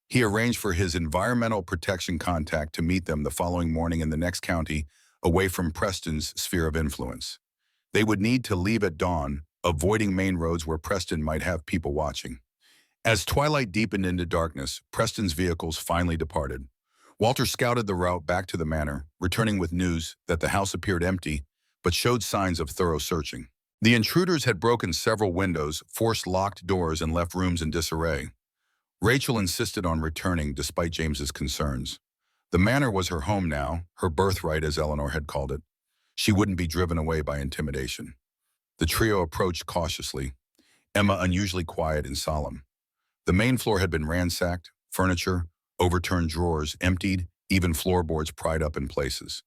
He arranged for his environmental protection contact to meet them the following morning in the next county, away from Preston's sphere of influence. They would need to leave at dawn, avoiding main roads where Preston might have people watching. As twilight deepened into darkness, Preston's vehicles finally departed. Walter scouted the route back to the manor, returning with news that the house appeared empty, but showed signs of thorough searching. The intruders had broken several windows, forced locked doors, and left rooms in disarray. Rachel insisted on returning despite James's concerns. The manor was her home now, her birthright as Eleanor had called it. She wouldn't be driven away by intimidation. The trio approached cautiously, Emma unusually quiet and solemn. The main floor had been ransacked, furniture, overturned drawers emptied, even floorboards pried up in places.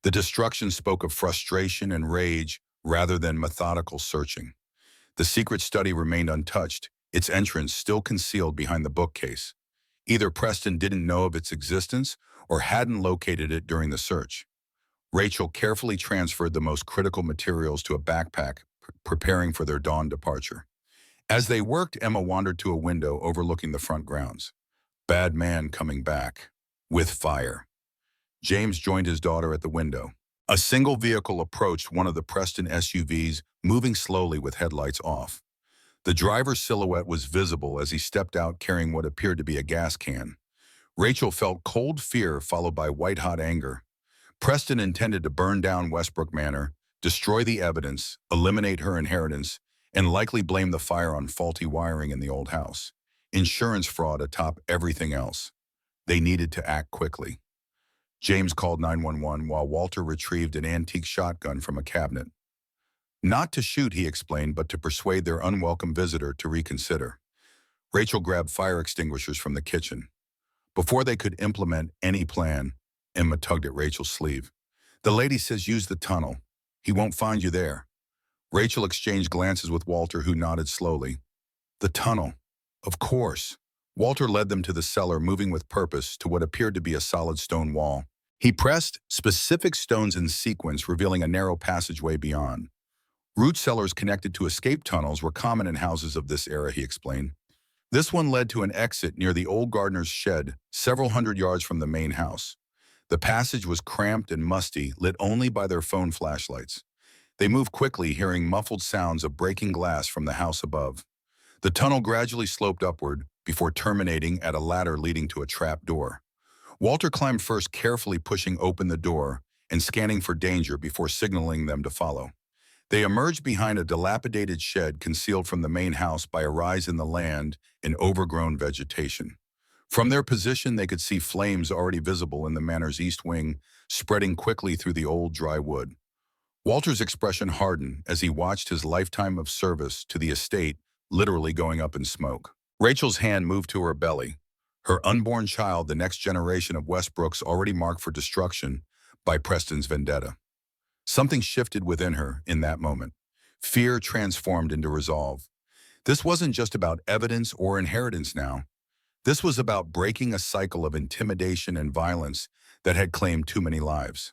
The destruction spoke of frustration and rage rather than methodical searching. The secret study remained untouched, its entrance still concealed behind the bookcase. Either Preston didn't know of its existence or hadn't located it during the search. Rachel carefully transferred the most critical materials to a backpack, preparing for their dawn departure. As they worked, Emma wandered to a window overlooking the front grounds. Bad man coming back. With fire. James joined his daughter at the window. A single vehicle approached one of the Preston SUVs, moving slowly with headlights off. The driver's silhouette was visible as he stepped out carrying what appeared to be a gas can. Rachel felt cold fear followed by white-hot anger. Preston intended to burn down Westbrook Manor, destroy the evidence, eliminate her inheritance, and likely blame the fire on faulty wiring in the old house. Insurance fraud atop everything else. They needed to act quickly. James called 911 while Walter retrieved an antique shotgun from a cabinet. Not to shoot, he explained, but to persuade their unwelcome visitor to reconsider. Rachel grabbed fire extinguishers from the kitchen. Before they could implement any plan, Emma tugged at Rachel's sleeve. The lady says use the tunnel. He won't find you there. Rachel exchanged glances with Walter, who nodded slowly. The tunnel. Of course. Walter led them to the cellar, moving with purpose to what appeared to be a solid stone wall. He pressed specific stones in sequence, revealing a narrow passageway beyond. Root cellars connected to escape tunnels were common in houses of this era, he explained. This one led to an exit near the old gardener's shed, several hundred yards from the main house. The passage was cramped and musty, lit only by their phone flashlights. They moved quickly, hearing muffled sounds of breaking glass from the house above. The tunnel gradually sloped upward before terminating at a ladder leading to a trap door. Walter climbed first, carefully pushing open the door and scanning for danger before signaling them to follow. They emerged behind a dilapidated shed concealed from the main house by a rise in the land and overgrown vegetation. From their position, they could see flames already visible in the manor's east wing, spreading quickly through the old dry wood. Walter's expression hardened as he watched his lifetime of service to the estate literally going up in smoke. Rachel's hand moved to her belly. Her unborn child, the next generation of Westbrooks, already marked for destruction by Preston's vendetta. Something shifted within her in that moment. Fear transformed into resolve. This wasn't just about evidence or inheritance now. This was about breaking a cycle of intimidation and violence that had claimed too many lives.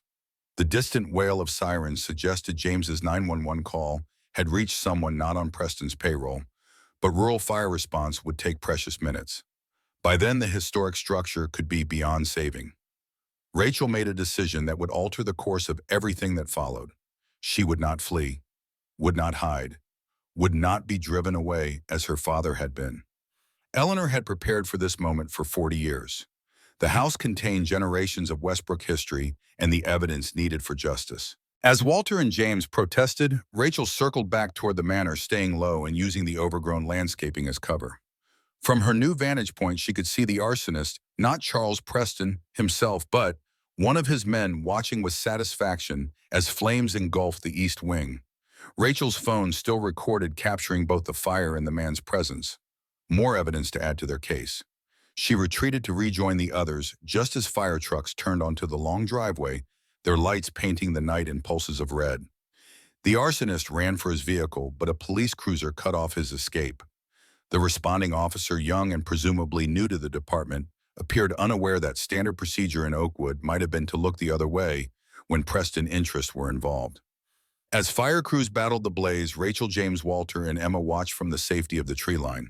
The distant wail of sirens suggested James's 911 call had reached someone not on Preston's payroll, but rural fire response would take precious minutes. By then, the historic structure could be beyond saving. Rachel made a decision that would alter the course of everything that followed. She would not flee, would not hide, would not be driven away as her father had been. Eleanor had prepared for this moment for 40 years. The house contained generations of Westbrook history and the evidence needed for justice. As Walter and James protested, Rachel circled back toward the manor, staying low and using the overgrown landscaping as cover. From her new vantage point, she could see the arsonist, not Charles Preston himself, but one of his men, watching with satisfaction as flames engulfed the east wing. Rachel's phone still recorded, capturing both the fire and the man's presence. More evidence to add to their case. She retreated to rejoin the others just as fire trucks turned onto the long driveway, their lights painting the night in pulses of red. The arsonist ran for his vehicle, but a police cruiser cut off his escape. The responding officer, young and presumably new to the department, appeared unaware that standard procedure in Oakwood might have been to look the other way when Preston interests were involved. As fire crews battled the blaze, Rachel, James, Walter, and Emma watched from the safety of the tree line.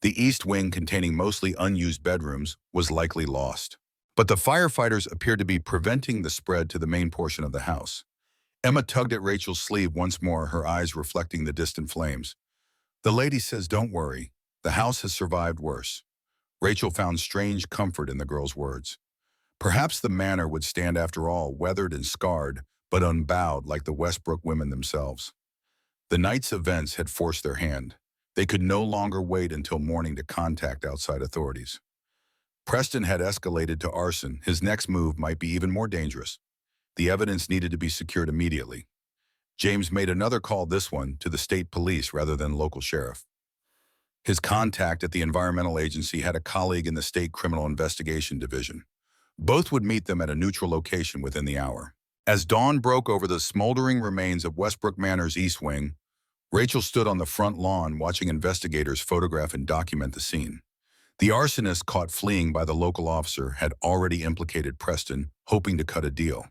The east wing, containing mostly unused bedrooms, was likely lost. But the firefighters appeared to be preventing the spread to the main portion of the house. Emma tugged at Rachel's sleeve once more, her eyes reflecting the distant flames. The lady says, "Don't worry. The house has survived worse." Rachel found strange comfort in the girl's words. Perhaps the manor would stand after all, weathered and scarred, but unbowed like the Westbrook women themselves. The night's events had forced their hand. They could no longer wait until morning to contact outside authorities. Preston had escalated to arson. His next move might be even more dangerous. The evidence needed to be secured immediately. James made another call, this one to the state police rather than local sheriff. His contact at the environmental agency had a colleague in the state criminal investigation division. Both would meet them at a neutral location within the hour. As dawn broke over the smoldering remains of Westbrook Manor's east wing, Rachel stood on the front lawn watching investigators photograph and document the scene. The arsonist, caught fleeing by the local officer, had already implicated Preston, hoping to cut a deal.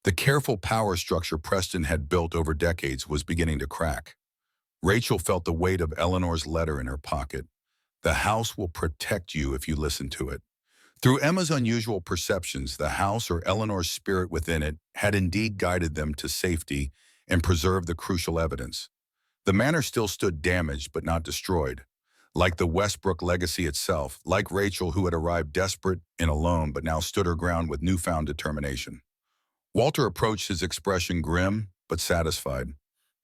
The careful power structure Preston had built over decades was beginning to crack. Rachel felt the weight of Eleanor's letter in her pocket. The house will protect you if you listen to it. Through Emma's unusual perceptions, the house, or Eleanor's spirit within it, had indeed guided them to safety and preserved the crucial evidence. The manor still stood damaged but not destroyed. Like the Westbrook legacy itself, like Rachel, who had arrived desperate and alone but now stood her ground with newfound determination. Walter approached, his expression grim but satisfied.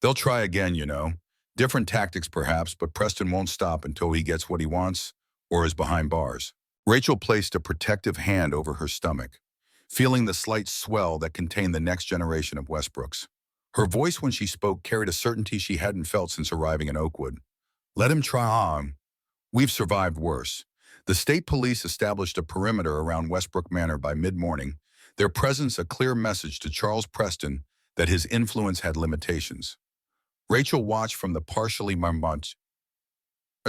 They'll try again, you know. Different tactics perhaps, but Preston won't stop until he gets what he wants or is behind bars. Rachel placed a protective hand over her stomach, feeling the slight swell that contained the next generation of Westbrooks. Her voice when she spoke carried a certainty she hadn't felt since arriving in Oakwood. Let him try on. We've survived worse. The state police established a perimeter around Westbrook Manor by mid-morning, their presence a clear message to Charles Preston that his influence had limitations. Rachel watched from the partially marmotte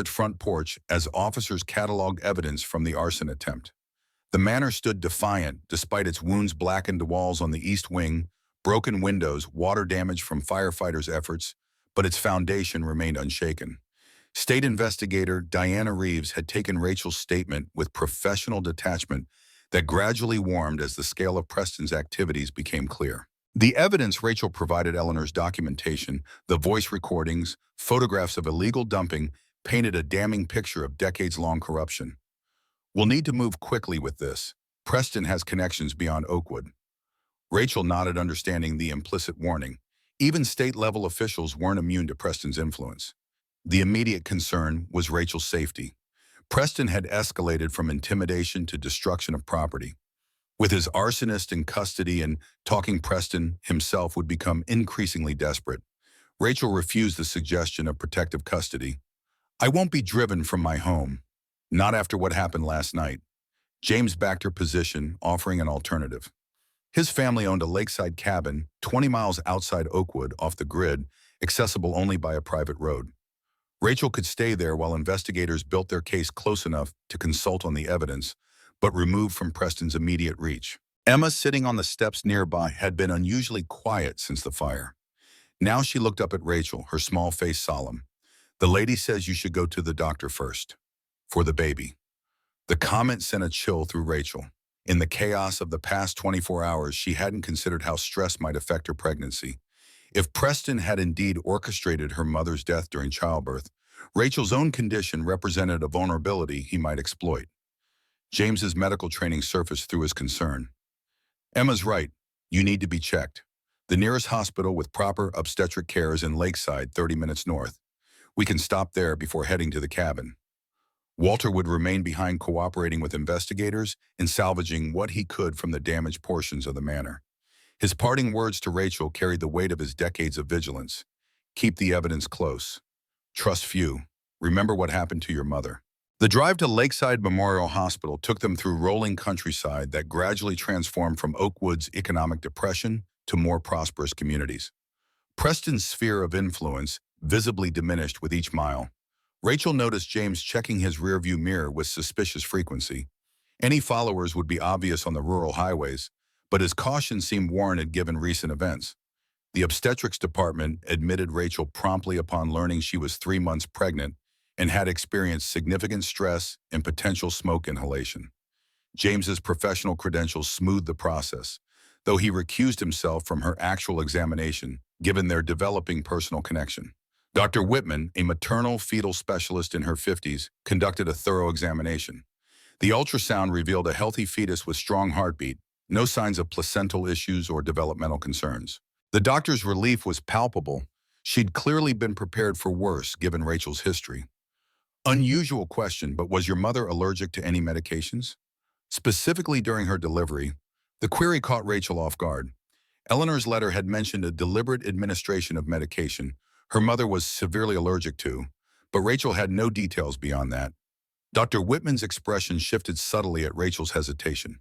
front porch as officers cataloged evidence from the arson attempt. The manor stood defiant despite its wounds-blackened walls on the east wing, broken windows, water damage from firefighters' efforts, but its foundation remained unshaken. State investigator Diana Reeves had taken Rachel's statement with professional detachment that gradually warmed as the scale of Preston's activities became clear. The evidence Rachel provided, Eleanor's documentation, the voice recordings, photographs of illegal dumping, painted a damning picture of decades-long corruption. "We'll need to move quickly with this. Preston has connections beyond Oakwood." Rachel nodded, understanding the implicit warning. Even state-level officials weren't immune to Preston's influence. The immediate concern was Rachel's safety. Preston had escalated from intimidation to destruction of property. With his arsonist in custody and Talking Preston himself would become increasingly desperate, Rachel refused the suggestion of protective custody. "I won't be driven from my home. Not after what happened last night." James backed her position, offering an alternative. His family owned a lakeside cabin 20 miles outside Oakwood, off the grid, accessible only by a private road. Rachel could stay there while investigators built their case close enough to consult on the evidence, but removed from Preston's immediate reach. Emma, sitting on the steps nearby, had been unusually quiet since the fire. Now she looked up at Rachel, her small face solemn. "The lady says you should go to the doctor first. For the baby." The comment sent a chill through Rachel. In the chaos of the past 24 hours, she hadn't considered how stress might affect her pregnancy. If Preston had indeed orchestrated her mother's death during childbirth, Rachel's own condition represented a vulnerability he might exploit. James's medical training surfaced through his concern. "Emma's right. You need to be checked. The nearest hospital with proper obstetric care is in Lakeside, 30 minutes north. We can stop there before heading to the cabin." Walter would remain behind, cooperating with investigators and salvaging what he could from the damaged portions of the manor. His parting words to Rachel carried the weight of his decades of vigilance. "Keep the evidence close. Trust few. Remember what happened to your mother." The drive to Lakeside Memorial Hospital took them through rolling countryside that gradually transformed from Oakwood's economic depression to more prosperous communities. Preston's sphere of influence visibly diminished with each mile. Rachel noticed James checking his rearview mirror with suspicious frequency. Any followers would be obvious on the rural highways, but his caution seemed warranted given recent events. The obstetrics department admitted Rachel promptly upon learning she was 3 months pregnant and had experienced significant stress and potential smoke inhalation. James's professional credentials smoothed the process, though he recused himself from her actual examination, given their developing personal connection. Dr. Whitman, a maternal fetal specialist in her 50s, conducted a thorough examination. The ultrasound revealed a healthy fetus with strong heartbeat, no signs of placental issues or developmental concerns. The doctor's relief was palpable. She'd clearly been prepared for worse, given Rachel's history. "Unusual question, but was your mother allergic to any medications?" Specifically during her delivery, the query caught Rachel off guard. Eleanor's letter had mentioned a deliberate administration of medication her mother was severely allergic to, but Rachel had no details beyond that. Dr. Whitman's expression shifted subtly at Rachel's hesitation.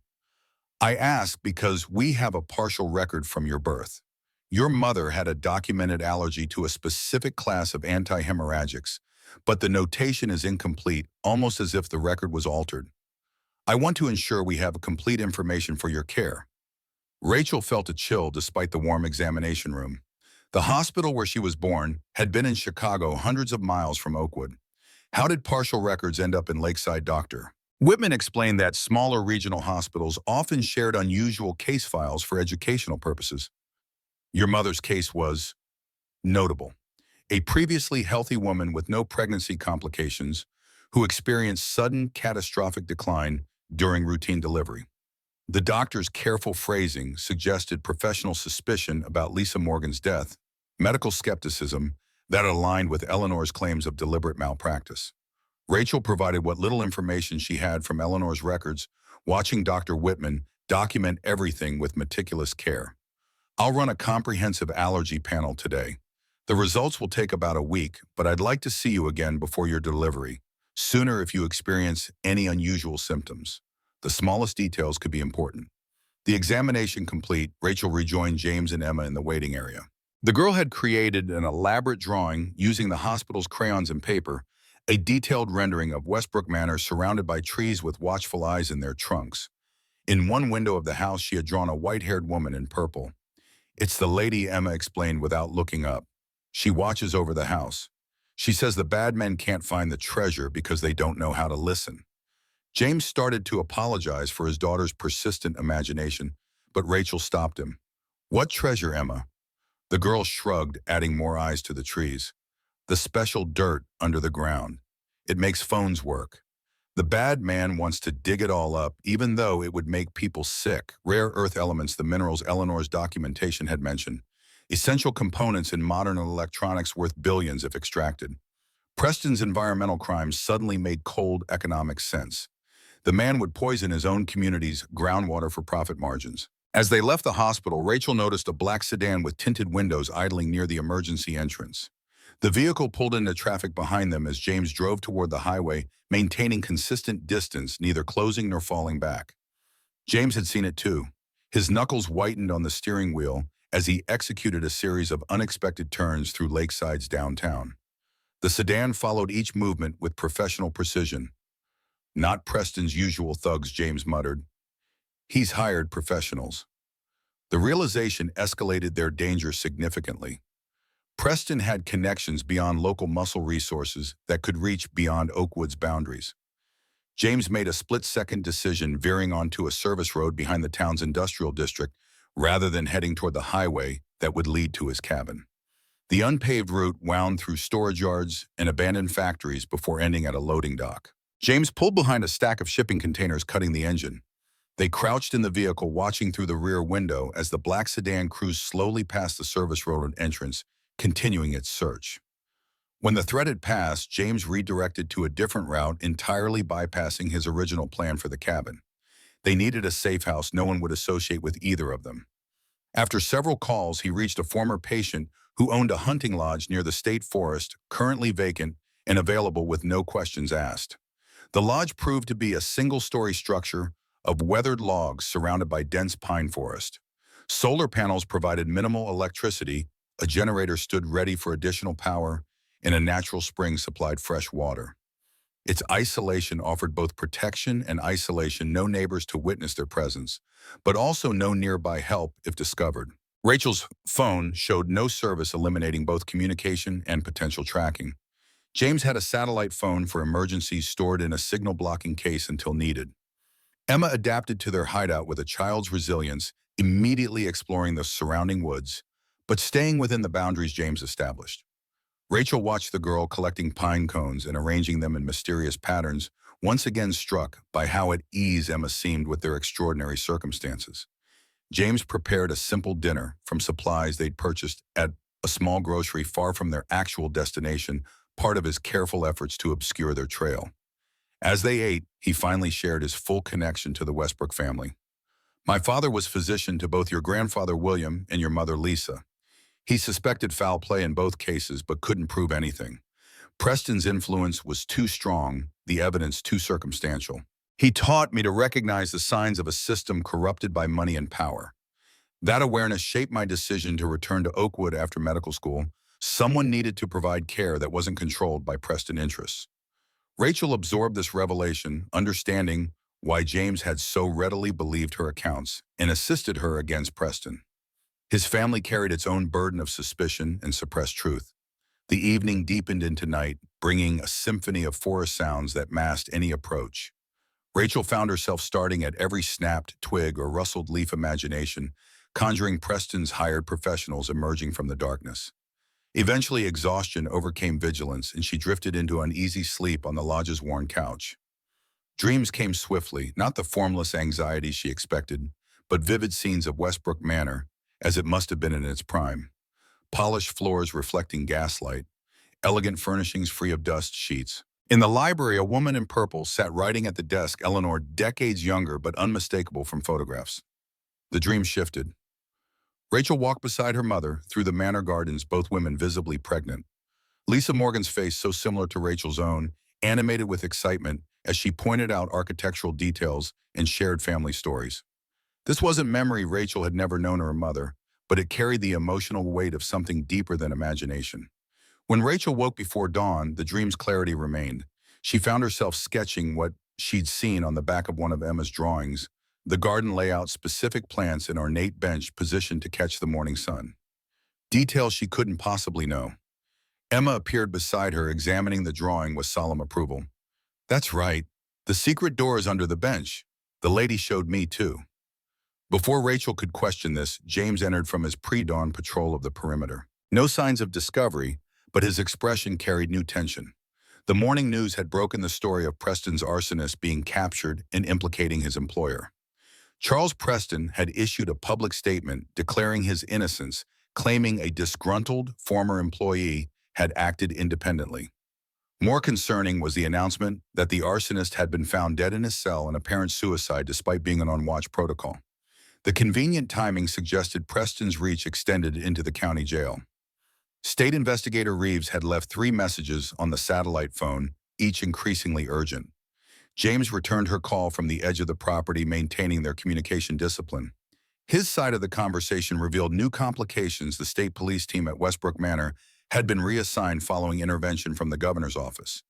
"I ask because we have a partial record from your birth. Your mother had a documented allergy to a specific class of antihemorrhagics, but the notation is incomplete, almost as if the record was altered. I want to ensure we have complete information for your care." Rachel felt a chill despite the warm examination room. The hospital where she was born had been in Chicago, hundreds of miles from Oakwood. How did partial records end up in Lakeside, Dr. Whitman explained that smaller regional hospitals often shared unusual case files for educational purposes. Your mother's case was notable. A previously healthy woman with no pregnancy complications who experienced sudden catastrophic decline during routine delivery. The doctor's careful phrasing suggested professional suspicion about Lisa Morgan's death, medical skepticism that aligned with Eleanor's claims of deliberate malpractice. Rachel provided what little information she had from Eleanor's records, watching Dr. Whitman document everything with meticulous care. "I'll run a comprehensive allergy panel today. The results will take about a week, but I'd like to see you again before your delivery, sooner if you experience any unusual symptoms. The smallest details could be important." The examination complete, Rachel rejoined James and Emma in the waiting area. The girl had created an elaborate drawing using the hospital's crayons and paper, a detailed rendering of Westbrook Manor surrounded by trees with watchful eyes in their trunks. In one window of the house, she had drawn a white-haired woman in purple. "It's the lady," Emma explained without looking up. "She watches over the house. She says the bad men can't find the treasure because they don't know how to listen." James started to apologize for his daughter's persistent imagination, but Rachel stopped him. "What treasure, Emma?" The girl shrugged, adding more eyes to the trees. "The special dirt under the ground. It makes phones work. The bad man wants to dig it all up, even though it would make people sick. Rare earth elements, the minerals Eleanor's documentation had mentioned. Essential components in modern electronics worth billions if extracted." Preston's environmental crimes suddenly made cold economic sense. The man would poison his own community's groundwater for profit margins. As they left the hospital, Rachel noticed a black sedan with tinted windows idling near the emergency entrance. The vehicle pulled into traffic behind them as James drove toward the highway, maintaining consistent distance, neither closing nor falling back. James had seen it too. His knuckles whitened on the steering wheel as he executed a series of unexpected turns through Lakeside's downtown. The sedan followed each movement with professional precision. "Not Preston's usual thugs," James muttered. "He's hired professionals." The realization escalated their danger significantly. Preston had connections beyond local muscle resources that could reach beyond Oakwood's boundaries. James made a split-second decision, veering onto a service road behind the town's industrial district rather than heading toward the highway that would lead to his cabin. The unpaved route wound through storage yards and abandoned factories before ending at a loading dock. James pulled behind a stack of shipping containers, cutting the engine. They crouched in the vehicle, watching through the rear window as the black sedan cruised slowly past the service road entrance, continuing its search. When the threat had passed, James redirected to a different route, entirely bypassing his original plan for the cabin. They needed a safe house no one would associate with either of them. After several calls, he reached a former patient who owned a hunting lodge near the state forest, currently vacant and available with no questions asked. The lodge proved to be a single-story structure of weathered logs surrounded by dense pine forest. Solar panels provided minimal electricity, a generator stood ready for additional power, and a natural spring supplied fresh water. Its isolation offered both protection and isolation, no neighbors to witness their presence, but also no nearby help if discovered. Rachel's phone showed no service, eliminating both communication and potential tracking. James had a satellite phone for emergencies stored in a signal-blocking case until needed. Emma adapted to their hideout with a child's resilience, immediately exploring the surrounding woods, but staying within the boundaries James established. Rachel watched the girl collecting pine cones and arranging them in mysterious patterns, once again struck by how at ease Emma seemed with their extraordinary circumstances. James prepared a simple dinner from supplies they'd purchased at a small grocery far from their actual destination, part of his careful efforts to obscure their trail. As they ate, he finally shared his full connection to the Westbrook family. "My father was physician to both your grandfather William and your mother Lisa. He suspected foul play in both cases but couldn't prove anything. Preston's influence was too strong, the evidence too circumstantial. He taught me to recognize the signs of a system corrupted by money and power. That awareness shaped my decision to return to Oakwood after medical school. Someone needed to provide care that wasn't controlled by Preston interests." Rachel absorbed this revelation, understanding why James had so readily believed her accounts and assisted her against Preston. His family carried its own burden of suspicion and suppressed truth. The evening deepened into night, bringing a symphony of forest sounds that masked any approach. Rachel found herself starting at every snapped twig or rustled leaf, imagination, conjuring Preston's hired professionals emerging from the darkness. Eventually, exhaustion overcame vigilance, and she drifted into uneasy sleep on the lodge's worn couch. Dreams came swiftly, not the formless anxiety she expected, but vivid scenes of Westbrook Manor, as it must have been in its prime. Polished floors reflecting gaslight, elegant furnishings free of dust sheets. In the library, a woman in purple sat writing at the desk, Eleanor, decades younger but unmistakable from photographs. The dream shifted. Rachel walked beside her mother through the manor gardens, both women visibly pregnant. Lisa Morgan's face, so similar to Rachel's own, animated with excitement as she pointed out architectural details and shared family stories. This wasn't memory Rachel had never known her mother, but it carried the emotional weight of something deeper than imagination. When Rachel woke before dawn, the dream's clarity remained. She found herself sketching what she'd seen on the back of one of Emma's drawings, the garden layout, specific plants, an ornate bench positioned to catch the morning sun. Details she couldn't possibly know. Emma appeared beside her, examining the drawing with solemn approval. That's right. The secret door is under the bench. The lady showed me too. Before Rachel could question this, James entered from his pre-dawn patrol of the perimeter. No signs of discovery, but his expression carried new tension. The morning news had broken the story of Preston's arsonist being captured and implicating his employer. Charles Preston had issued a public statement declaring his innocence, claiming a disgruntled former employee had acted independently. More concerning was the announcement that the arsonist had been found dead in his cell, an apparent suicide despite being an on-watch protocol. The convenient timing suggested Preston's reach extended into the county jail. State Investigator Reeves had left 3 messages on the satellite phone, each increasingly urgent. James returned her call from the edge of the property, maintaining their communication discipline. His side of the conversation revealed new complications. The state police team at Westbrook Manor had been reassigned following intervention from the governor's office.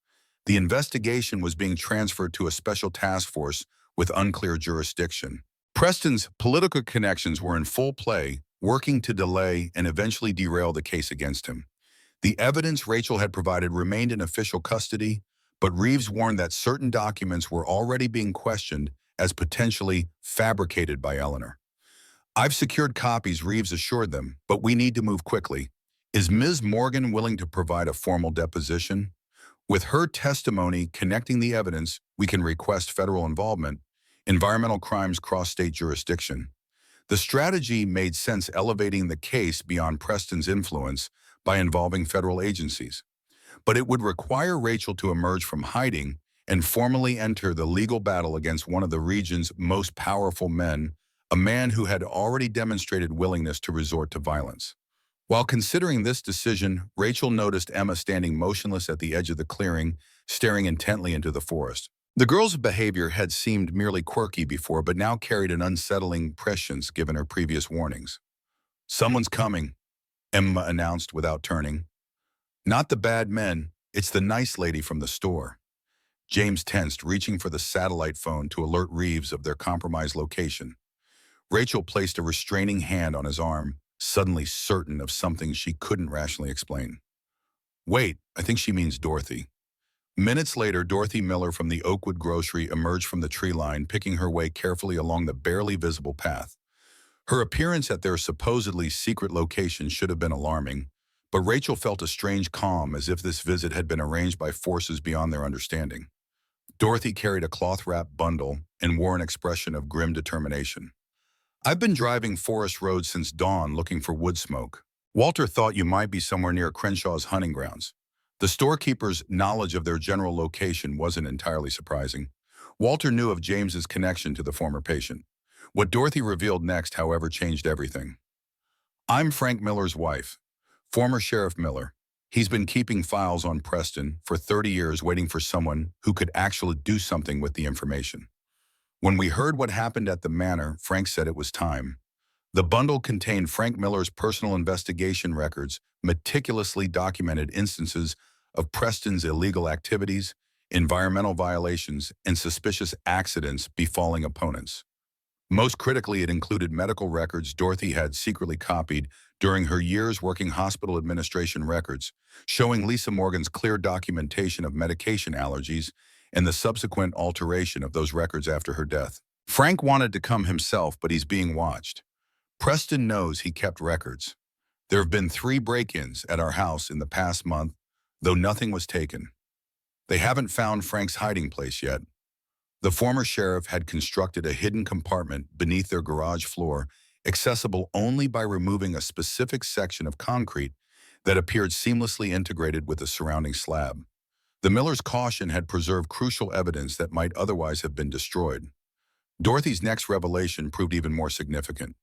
The investigation was being transferred to a special task force with unclear jurisdiction. Preston's political connections were in full play, working to delay and eventually derail the case against him. The evidence Rachel had provided remained in official custody, but Reeves warned that certain documents were already being questioned as potentially fabricated by Eleanor. I've secured copies, Reeves assured them, but we need to move quickly. Is Ms. Morgan willing to provide a formal deposition? With her testimony connecting the evidence, we can request federal involvement. Environmental crimes cross state jurisdiction. The strategy made sense, elevating the case beyond Preston's influence by involving federal agencies. But it would require Rachel to emerge from hiding and formally enter the legal battle against one of the region's most powerful men, a man who had already demonstrated willingness to resort to violence. While considering this decision, Rachel noticed Emma standing motionless at the edge of the clearing, staring intently into the forest. The girl's behavior had seemed merely quirky before, but now carried an unsettling prescience given her previous warnings. Someone's coming, Emma announced without turning. Not the bad men, it's the nice lady from the store. James tensed, reaching for the satellite phone to alert Reeves of their compromised location. Rachel placed a restraining hand on his arm, suddenly certain of something she couldn't rationally explain. Wait, I think she means Dorothy. Minutes later, Dorothy Miller from the Oakwood grocery emerged from the tree line, picking her way carefully along the barely visible path. Her appearance at their supposedly secret location should have been alarming, but Rachel felt a strange calm, as if this visit had been arranged by forces beyond their understanding. Dorothy carried a cloth-wrapped bundle and wore an expression of grim determination. I've been driving Forest Road since dawn looking for wood smoke. Walter thought you might be somewhere near Crenshaw's hunting grounds. The storekeeper's knowledge of their general location wasn't entirely surprising. Walter knew of James's connection to the former patient. What Dorothy revealed next, however, changed everything. I'm Frank Miller's wife, former Sheriff Miller. He's been keeping files on Preston for 30 years, waiting for someone who could actually do something with the information. When we heard what happened at the manor, Frank said it was time. The bundle contained Frank Miller's personal investigation records, meticulously documented instances of Preston's illegal activities, environmental violations, and suspicious accidents befalling opponents. Most critically, it included medical records Dorothy had secretly copied during her years working hospital administration records, showing Lisa Morgan's clear documentation of medication allergies and the subsequent alteration of those records after her death. Frank wanted to come himself, but he's being watched. Preston knows he kept records. There have been 3 break-ins at our house in the past month, though nothing was taken. They haven't found Frank's hiding place yet. The former sheriff had constructed a hidden compartment beneath their garage floor, accessible only by removing a specific section of concrete that appeared seamlessly integrated with the surrounding slab. The Miller's caution had preserved crucial evidence that might otherwise have been destroyed. Dorothy's next revelation proved even more significant.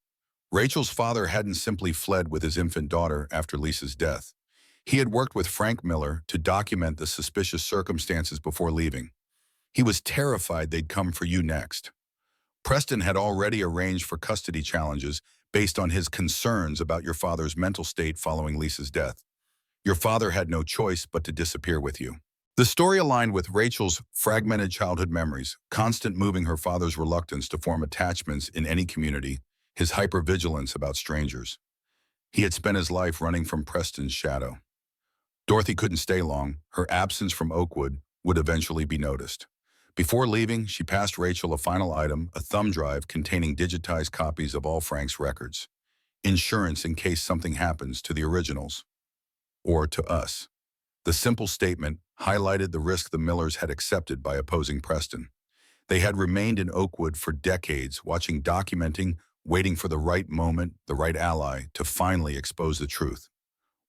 Rachel's father hadn't simply fled with his infant daughter after Lisa's death. He had worked with Frank Miller to document the suspicious circumstances before leaving. He was terrified they'd come for you next. Preston had already arranged for custody challenges based on his concerns about your father's mental state following Lisa's death. Your father had no choice but to disappear with you. The story aligned with Rachel's fragmented childhood memories, constant moving her father's reluctance to form attachments in any community, his hypervigilance about strangers. He had spent his life running from Preston's shadow. Dorothy couldn't stay long. Her absence from Oakwood would eventually be noticed. Before leaving, she passed Rachel a final item, a thumb drive containing digitized copies of all Frank's records. Insurance in case something happens to the originals. Or to us. The simple statement highlighted the risk the Millers had accepted by opposing Preston. They had remained in Oakwood for decades, watching, documenting, waiting for the right moment, the right ally, to finally expose the truth.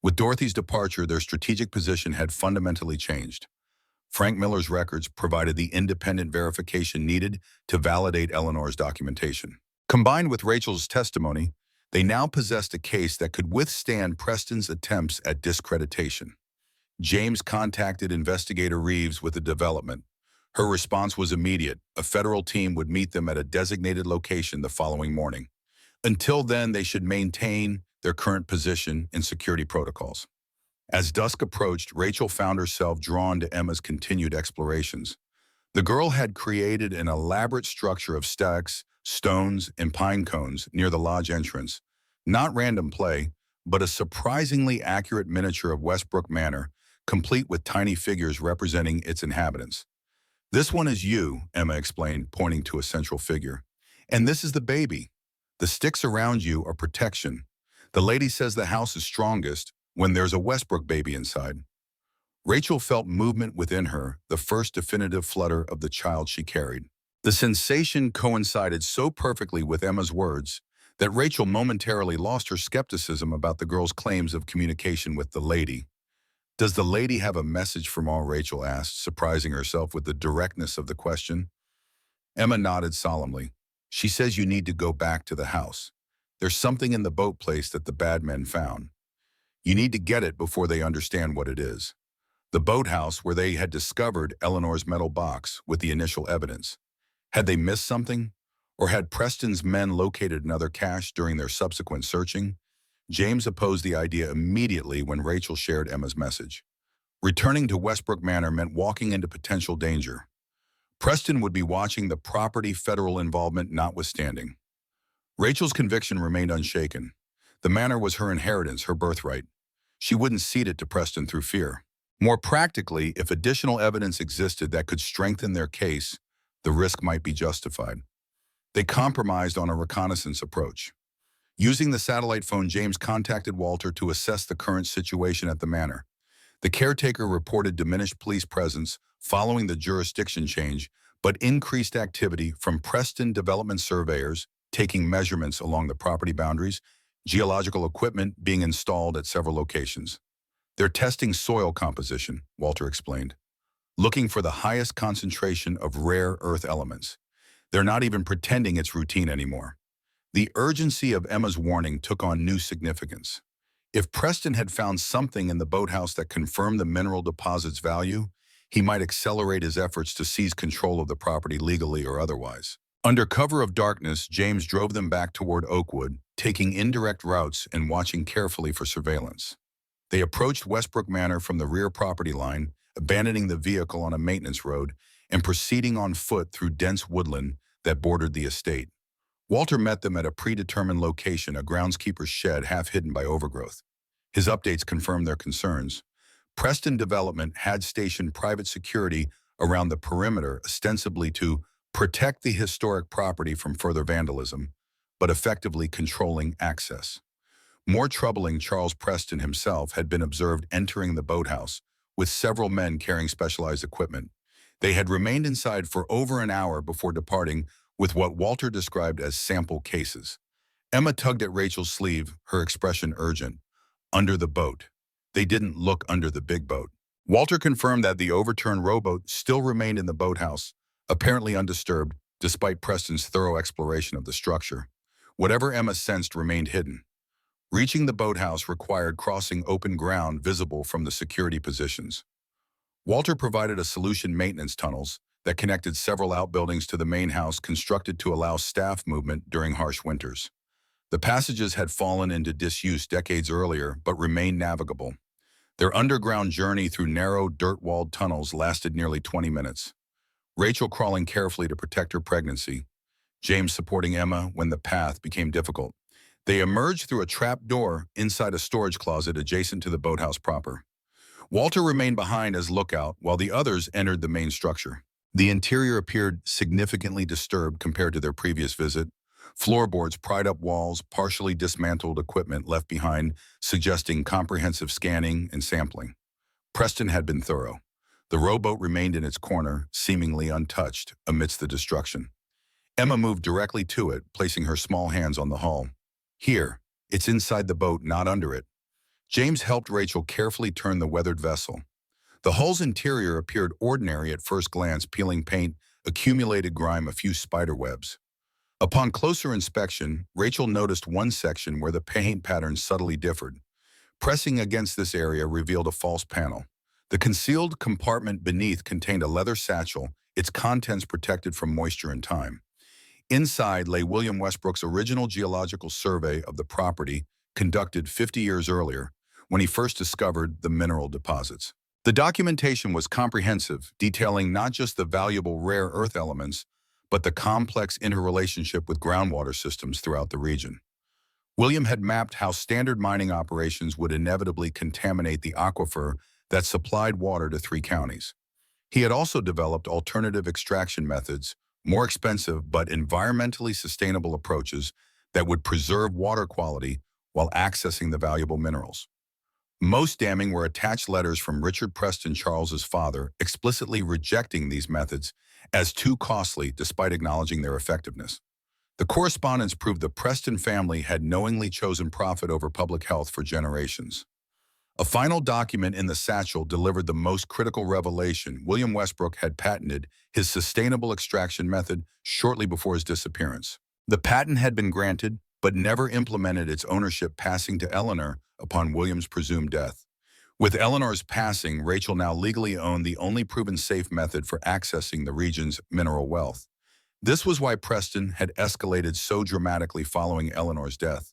With Dorothy's departure, their strategic position had fundamentally changed. Frank Miller's records provided the independent verification needed to validate Eleanor's documentation. Combined with Rachel's testimony, they now possessed a case that could withstand Preston's attempts at discreditation. James contacted investigator Reeves with a development. Her response was immediate. A federal team would meet them at a designated location the following morning. Until then, they should maintain their current position in security protocols. As dusk approached, Rachel found herself drawn to Emma's continued explorations. The girl had created an elaborate structure of stacks, stones, and pine cones near the lodge entrance. Not random play, but a surprisingly accurate miniature of Westbrook Manor, complete with tiny figures representing its inhabitants. "This one is you," Emma explained, pointing to a central figure. "And this is the baby. The sticks around you are protection. The lady says the house is strongest when there's a Westbrook baby inside." Rachel felt movement within her, the first definitive flutter of the child she carried. The sensation coincided so perfectly with Emma's words that Rachel momentarily lost her skepticism about the girl's claims of communication with the lady. "Does the lady have a message from all?" Rachel asked, surprising herself with the directness of the question. Emma nodded solemnly. "She says you need to go back to the house. There's something in the boat place that the bad men found. You need to get it before they understand what it is." The boathouse where they had discovered Eleanor's metal box with the initial evidence. Had they missed something? Or had Preston's men located another cache during their subsequent searching? James opposed the idea immediately when Rachel shared Emma's message. Returning to Westbrook Manor meant walking into potential danger. Preston would be watching, the property, federal involvement notwithstanding. Rachel's conviction remained unshaken. The manor was her inheritance, her birthright. She wouldn't cede it to Preston through fear. More practically, if additional evidence existed that could strengthen their case, the risk might be justified. They compromised on a reconnaissance approach. Using the satellite phone, James contacted Walter to assess the current situation at the manor. The caretaker reported diminished police presence following the jurisdiction change, but increased activity from Preston development surveyors taking measurements along the property boundaries, geological equipment being installed at several locations. "They're testing soil composition," Walter explained, "looking for the highest concentration of rare earth elements. They're not even pretending it's routine anymore." The urgency of Emma's warning took on new significance. If Preston had found something in the boathouse that confirmed the mineral deposit's value, he might accelerate his efforts to seize control of the property legally or otherwise. Under cover of darkness, James drove them back toward Oakwood, taking indirect routes and watching carefully for surveillance. They approached Westbrook Manor from the rear property line, abandoning the vehicle on a maintenance road and proceeding on foot through dense woodland that bordered the estate. Walter met them at a predetermined location, a groundskeeper's shed half hidden by overgrowth. His updates confirmed their concerns. Preston Development had stationed private security around the perimeter, ostensibly to protect the historic property from further vandalism, but effectively controlling access. More troubling, Charles Preston himself had been observed entering the boathouse with several men carrying specialized equipment. They had remained inside for over an hour before departing with what Walter described as sample cases. Emma tugged at Rachel's sleeve, her expression urgent. "Under the boat." They didn't look under the big boat. Walter confirmed that the overturned rowboat still remained in the boathouse, apparently undisturbed, despite Preston's thorough exploration of the structure. Whatever Emma sensed remained hidden. Reaching the boathouse required crossing open ground visible from the security positions. Walter provided a solution: maintenance tunnels that connected several outbuildings to the main house constructed to allow staff movement during harsh winters. The passages had fallen into disuse decades earlier but remained navigable. Their underground journey through narrow, dirt-walled tunnels lasted nearly 20 minutes. Rachel crawling carefully to protect her pregnancy, James supporting Emma when the path became difficult. They emerged through a trap door inside a storage closet adjacent to the boathouse proper. Walter remained behind as lookout while the others entered the main structure. The interior appeared significantly disturbed compared to their previous visit. Floorboards pried up walls, partially dismantled equipment left behind, suggesting comprehensive scanning and sampling. Preston had been thorough. The rowboat remained in its corner, seemingly untouched, amidst the destruction. Emma moved directly to it, placing her small hands on the hull. Here, it's inside the boat, not under it. James helped Rachel carefully turn the weathered vessel. The hull's interior appeared ordinary at first glance, peeling paint, accumulated grime, a few spider webs. Upon closer inspection, Rachel noticed one section where the paint pattern subtly differed. Pressing against this area revealed a false panel. The concealed compartment beneath contained a leather satchel, its contents protected from moisture and time. Inside lay William Westbrook's original geological survey of the property, conducted 50 years earlier, when he first discovered the mineral deposits. The documentation was comprehensive, detailing not just the valuable rare earth elements, but the complex interrelationship with groundwater systems throughout the region. William had mapped how standard mining operations would inevitably contaminate the aquifer that supplied water to 3 counties. He had also developed alternative extraction methods, more expensive but environmentally sustainable approaches that would preserve water quality while accessing the valuable minerals. Most damning were attached letters from Richard Preston Charles's father explicitly rejecting these methods as too costly despite acknowledging their effectiveness. The correspondence proved the Preston family had knowingly chosen profit over public health for generations. A final document in the satchel delivered the most critical revelation. William Westbrook had patented his sustainable extraction method shortly before his disappearance. The patent had been granted, but never implemented, its ownership passing to Eleanor upon William's presumed death. With Eleanor's passing, Rachel now legally owned the only proven safe method for accessing the region's mineral wealth. This was why Preston had escalated so dramatically following Eleanor's death.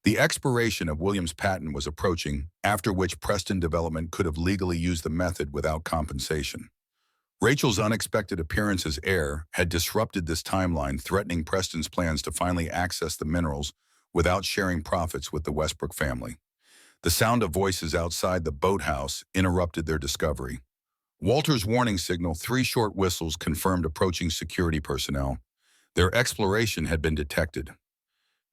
The expiration of William's patent was approaching, after which Preston Development could have legally used the method without compensation. Rachel's unexpected appearance as heir had disrupted this timeline, threatening Preston's plans to finally access the minerals without sharing profits with the Westbrook family. The sound of voices outside the boathouse interrupted their discovery. Walter's warning signal, 3 short whistles, confirmed approaching security personnel. Their exploration had been detected.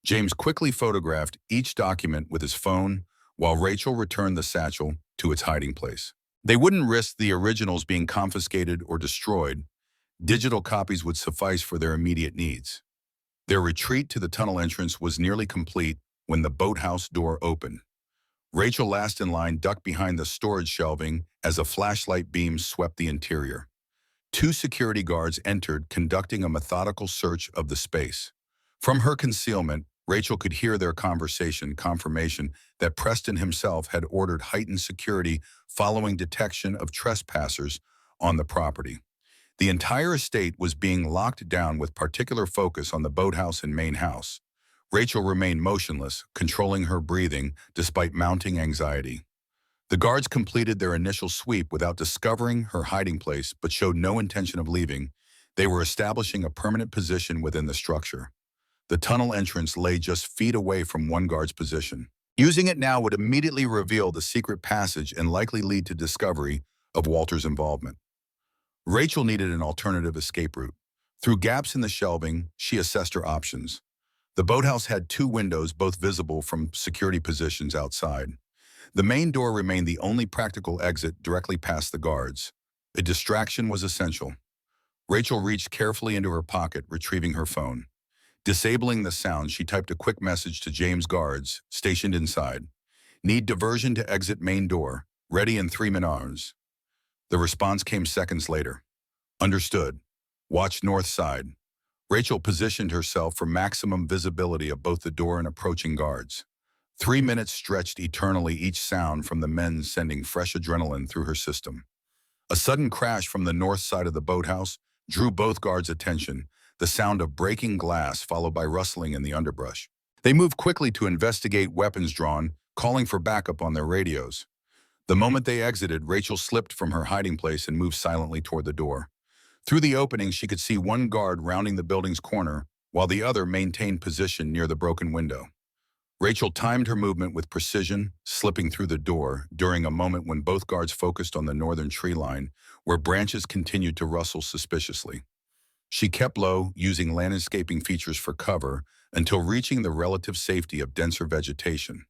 James quickly photographed each document with his phone, while Rachel returned the satchel to its hiding place. They wouldn't risk the originals being confiscated or destroyed. Digital copies would suffice for their immediate needs. Their retreat to the tunnel entrance was nearly complete when the boathouse door opened. Rachel, last in line, ducked behind the storage shelving as a flashlight beam swept the interior. 2 security guards entered, conducting a methodical search of the space. From her concealment, Rachel could hear their conversation, confirmation that Preston himself had ordered heightened security following detection of trespassers on the property. The entire estate was being locked down with particular focus on the boathouse and main house. Rachel remained motionless, controlling her breathing despite mounting anxiety. The guards completed their initial sweep without discovering her hiding place, but showed no intention of leaving. They were establishing a permanent position within the structure. The tunnel entrance lay just feet away from one guard's position. Using it now would immediately reveal the secret passage and likely lead to discovery of Walter's involvement. Rachel needed an alternative escape route. Through gaps in the shelving, she assessed her options. The boathouse had 2 windows, both visible from security positions outside. The main door remained the only practical exit directly past the guards. A distraction was essential. Rachel reached carefully into her pocket, retrieving her phone. Disabling the sound, she typed a quick message to James' guards stationed inside. Need diversion to exit main door. Ready in 3 minutes. The response came seconds later. Understood. Watch north side. Rachel positioned herself for maximum visibility of both the door and approaching guards. 3 minutes stretched eternally, each sound from the men sending fresh adrenaline through her system. A sudden crash from the north side of the boathouse drew both guards' attention, the sound of breaking glass followed by rustling in the underbrush. They moved quickly to investigate, weapons drawn, calling for backup on their radios. The moment they exited, Rachel slipped from her hiding place and moved silently toward the door. Through the opening, she could see one guard rounding the building's corner, while the other maintained position near the broken window. Rachel timed her movement with precision, slipping through the door during a moment when both guards focused on the northern tree line, where branches continued to rustle suspiciously. She kept low, using landscaping features for cover, until reaching the relative safety of denser vegetation.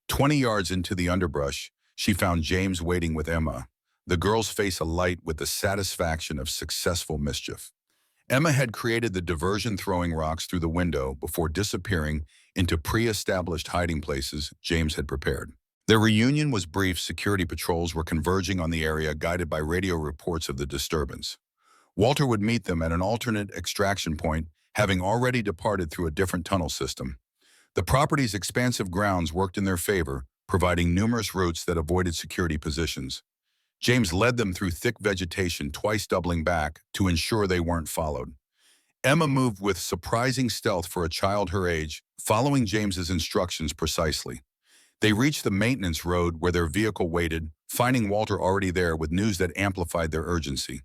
20 yards into the underbrush, she found James waiting with Emma, the girl's face alight with the satisfaction of successful mischief. Emma had created the diversion, throwing rocks through the window before disappearing into pre-established hiding places James had prepared. Their reunion was brief. Security patrols were converging on the area, guided by radio reports of the disturbance. Walter would meet them at an alternate extraction point, having already departed through a different tunnel system. The property's expansive grounds worked in their favor, providing numerous routes that avoided security positions. James led them through thick vegetation, twice doubling back to ensure they weren't followed. Emma moved with surprising stealth for a child her age, following James's instructions precisely. They reached the maintenance road where their vehicle waited, finding Walter already there with news that amplified their urgency.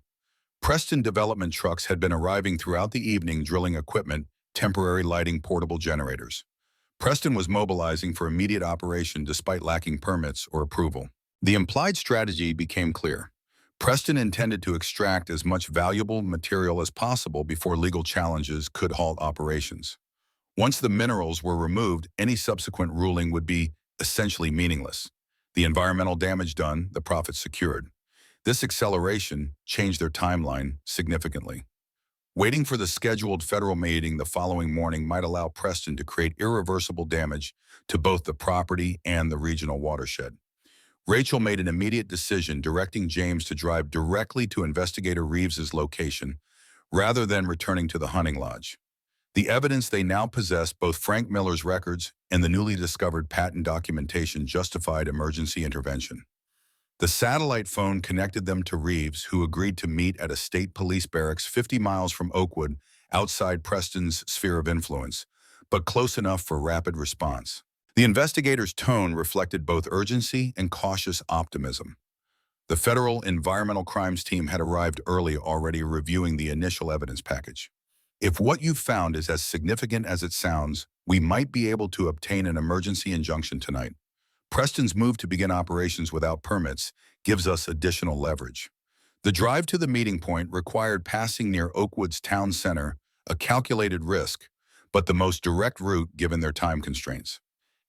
Preston development trucks had been arriving throughout the evening, drilling equipment, temporary lighting, portable generators. Preston was mobilizing for immediate operation despite lacking permits or approval. The implied strategy became clear. Preston intended to extract as much valuable material as possible before legal challenges could halt operations. Once the minerals were removed, any subsequent ruling would be essentially meaningless. The environmental damage done, the profits secured. This acceleration changed their timeline significantly. Waiting for the scheduled federal meeting the following morning might allow Preston to create irreversible damage to both the property and the regional watershed. Rachel made an immediate decision, directing James to drive directly to Investigator Reeves's location, rather than returning to the hunting lodge. The evidence they now possessed, both Frank Miller's records and the newly discovered patent documentation, justified emergency intervention. The satellite phone connected them to Reeves, who agreed to meet at a state police barracks 50 miles from Oakwood, outside Preston's sphere of influence, but close enough for rapid response. The investigator's tone reflected both urgency and cautious optimism. The federal environmental crimes team had arrived early, already reviewing the initial evidence package. If what you've found is as significant as it sounds, we might be able to obtain an emergency injunction tonight. Preston's move to begin operations without permits gives us additional leverage. The drive to the meeting point required passing near Oakwood's town center, a calculated risk, but the most direct route given their time constraints.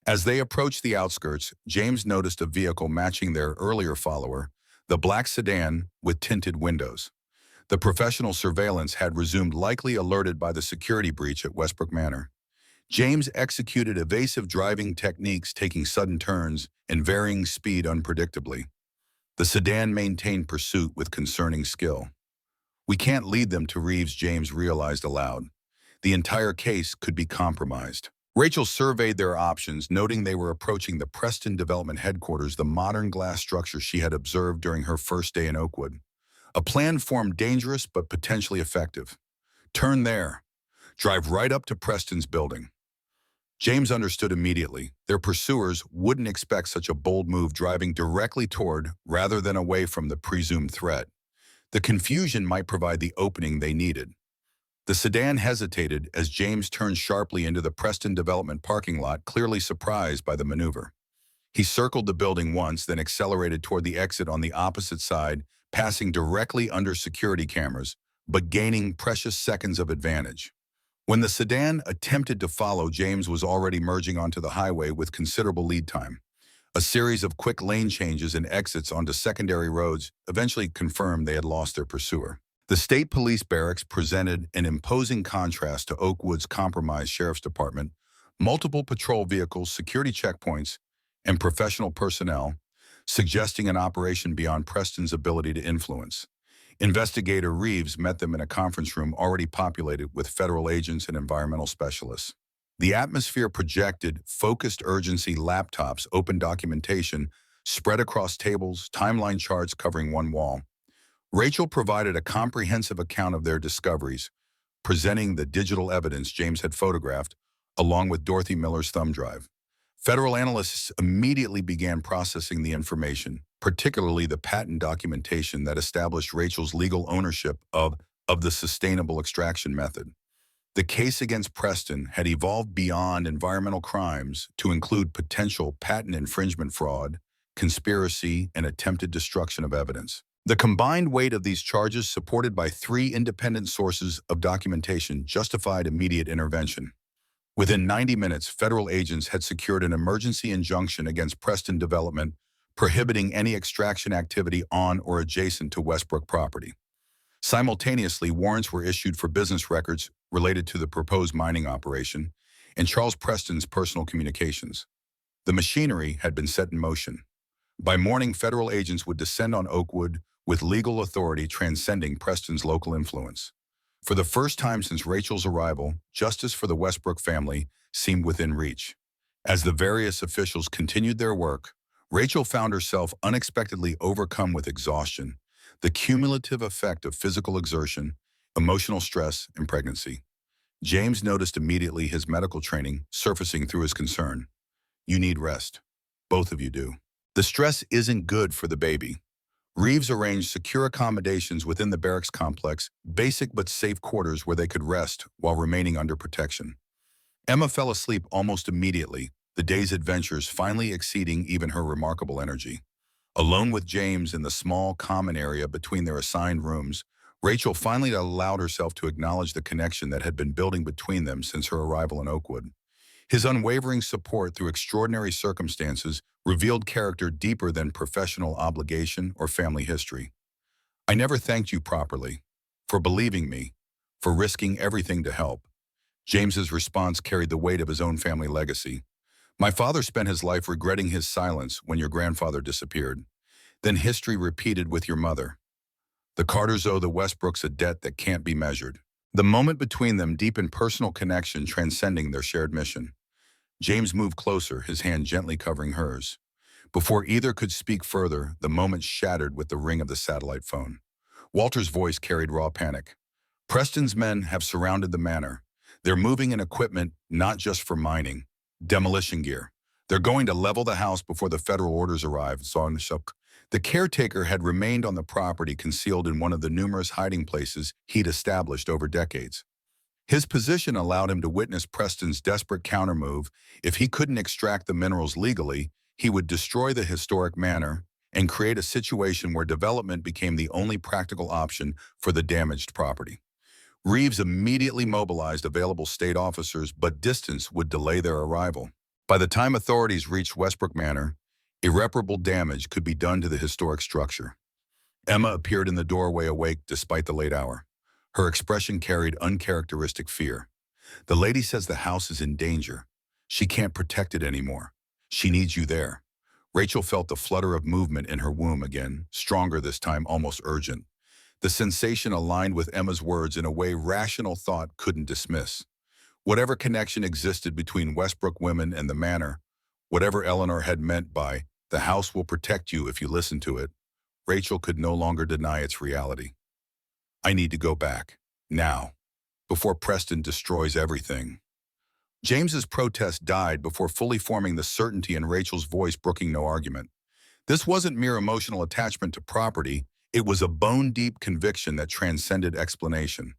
As they approached the outskirts, James noticed a vehicle matching their earlier follower, the black sedan with tinted windows. The professional surveillance had resumed, likely alerted by the security breach at Westbrook Manor. James executed evasive driving techniques, taking sudden turns and varying speed unpredictably. The sedan maintained pursuit with concerning skill. "We can't lead them to Reeves," James realized aloud. The entire case could be compromised. Rachel surveyed their options, noting they were approaching the Preston Development Headquarters, the modern glass structure she had observed during her first day in Oakwood. A plan formed, dangerous but potentially effective. Turn there. Drive right up to Preston's building. James understood immediately. Their pursuers wouldn't expect such a bold move, driving directly toward rather than away from the presumed threat. The confusion might provide the opening they needed. The sedan hesitated as James turned sharply into the Preston Development parking lot, clearly surprised by the maneuver. He circled the building once, then accelerated toward the exit on the opposite side, passing directly under security cameras, but gaining precious seconds of advantage. When the sedan attempted to follow, James was already merging onto the highway with considerable lead time. A series of quick lane changes and exits onto secondary roads eventually confirmed they had lost their pursuer. The state police barracks presented an imposing contrast to Oakwood's compromised sheriff's department. Multiple patrol vehicles, security checkpoints, and professional personnel, suggesting an operation beyond Preston's ability to influence. Investigator Reeves met them in a conference room already populated with federal agents and environmental specialists. The atmosphere projected focused urgency. Laptops, open documentation, spread across tables, timeline charts covering one wall. Rachel provided a comprehensive account of their discoveries, presenting the digital evidence James had photographed, along with Dorothy Miller's thumb drive. Federal analysts immediately began processing the information, particularly the patent documentation that established Rachel's legal ownership of the sustainable extraction method. The case against Preston had evolved beyond environmental crimes to include potential patent infringement fraud, conspiracy, and attempted destruction of evidence. The combined weight of these charges, supported by three independent sources of documentation, justified immediate intervention. Within 90 minutes, federal agents had secured an emergency injunction against Preston Development, prohibiting any extraction activity on or adjacent to Westbrook property. Simultaneously, warrants were issued for business records related to the proposed mining operation and Charles Preston's personal communications. The machinery had been set in motion. By morning, federal agents would descend on Oakwood with legal authority transcending Preston's local influence. For the first time since Rachel's arrival, justice for the Westbrook family seemed within reach. As the various officials continued their work, Rachel found herself unexpectedly overcome with exhaustion, the cumulative effect of physical exertion, emotional stress, and pregnancy. James noticed immediately his medical training surfacing through his concern. You need rest. Both of you do. The stress isn't good for the baby. Reeves arranged secure accommodations within the barracks complex, basic but safe quarters where they could rest while remaining under protection. Emma fell asleep almost immediately, the day's adventures finally exceeding even her remarkable energy. Alone with James in the small common area between their assigned rooms, Rachel finally allowed herself to acknowledge the connection that had been building between them since her arrival in Oakwood. His unwavering support through extraordinary circumstances revealed character deeper than professional obligation or family history. I never thanked you properly, for believing me, for risking everything to help. James's response carried the weight of his own family legacy. My father spent his life regretting his silence when your grandfather disappeared. Then history repeated with your mother. The Carters owe the Westbrooks a debt that can't be measured. The moment between them deepened personal connection transcending their shared mission. James moved closer, his hand gently covering hers. Before either could speak further, the moment shattered with the ring of the satellite phone. Walter's voice carried raw panic. Preston's men have surrounded the manor. They're moving in equipment not just for mining, demolition gear. They're going to level the house before the federal orders arrive, The caretaker had remained on the property concealed in one of the numerous hiding places he'd established over decades. His position allowed him to witness Preston's desperate countermove. If he couldn't extract the minerals legally, he would destroy the historic manor and create a situation where development became the only practical option for the damaged property. Reeves immediately mobilized available state officers, but distance would delay their arrival. By the time authorities reached Westbrook Manor, irreparable damage could be done to the historic structure. Emma appeared in the doorway awake despite the late hour. Her expression carried uncharacteristic fear. The lady says the house is in danger. She can't protect it anymore. She needs you there. Rachel felt the flutter of movement in her womb again, stronger this time, almost urgent. The sensation aligned with Emma's words in a way rational thought couldn't dismiss. Whatever connection existed between Westbrook women and the manor, whatever Eleanor had meant by, the house will protect you if you listen to it, Rachel could no longer deny its reality. I need to go back, now, before Preston destroys everything. James's protest died before fully forming the certainty in Rachel's voice, brooking no argument. This wasn't mere emotional attachment to property, it was a bone-deep conviction that transcended explanation.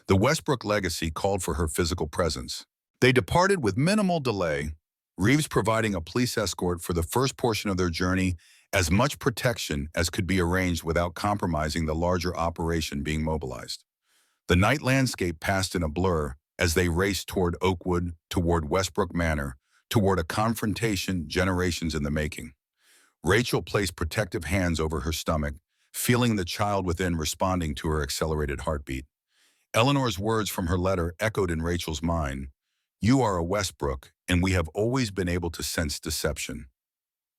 The Westbrook legacy called for her physical presence. They departed with minimal delay, Reeves providing a police escort for the first portion of their journey, as much protection as could be arranged without compromising the larger operation being mobilized. The night landscape passed in a blur as they raced toward Oakwood, toward Westbrook Manor, toward a confrontation generations in the making. Rachel placed protective hands over her stomach, feeling the child within responding to her accelerated heartbeat. Eleanor's words from her letter echoed in Rachel's mind. You are a Westbrook, and we have always been able to sense deception.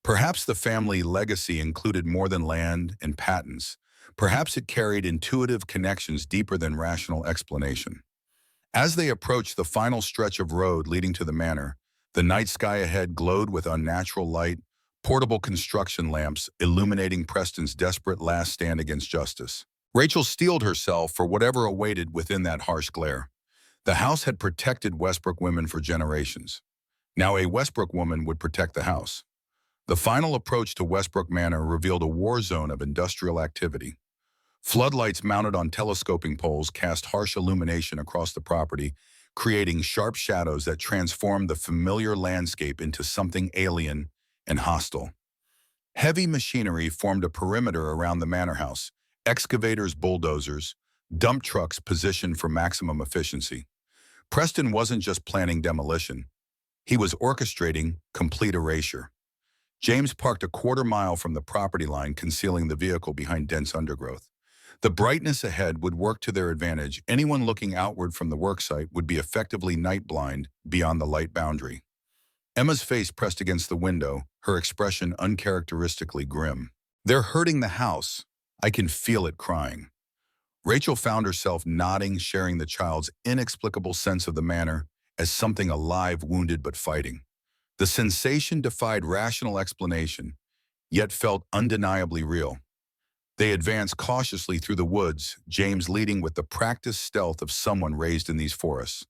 Perhaps the family legacy included more than land and patents. Perhaps it carried intuitive connections deeper than rational explanation. As they approached the final stretch of road leading to the manor, the night sky ahead glowed with unnatural light, portable construction lamps illuminating Preston's desperate last stand against justice. Rachel steeled herself for whatever awaited within that harsh glare. The house had protected Westbrook women for generations. Now a Westbrook woman would protect the house. The final approach to Westbrook Manor revealed a war zone of industrial activity. Floodlights mounted on telescoping poles cast harsh illumination across the property, creating sharp shadows that transformed the familiar landscape into something alien and hostile. Heavy machinery formed a perimeter around the manor house, excavators, bulldozers, dump trucks positioned for maximum efficiency. Preston wasn't just planning demolition. He was orchestrating complete erasure. James parked a quarter-mile from the property line, concealing the vehicle behind dense undergrowth. The brightness ahead would work to their advantage. Anyone looking outward from the worksite would be effectively night-blind beyond the light boundary. Emma's face pressed against the window, her expression uncharacteristically grim. "They're hurting the house. I can feel it crying." Rachel found herself nodding, sharing the child's inexplicable sense of the manor as something alive, wounded but fighting. The sensation defied rational explanation, yet felt undeniably real. They advanced cautiously through the woods, James leading with the practiced stealth of someone raised in these forests.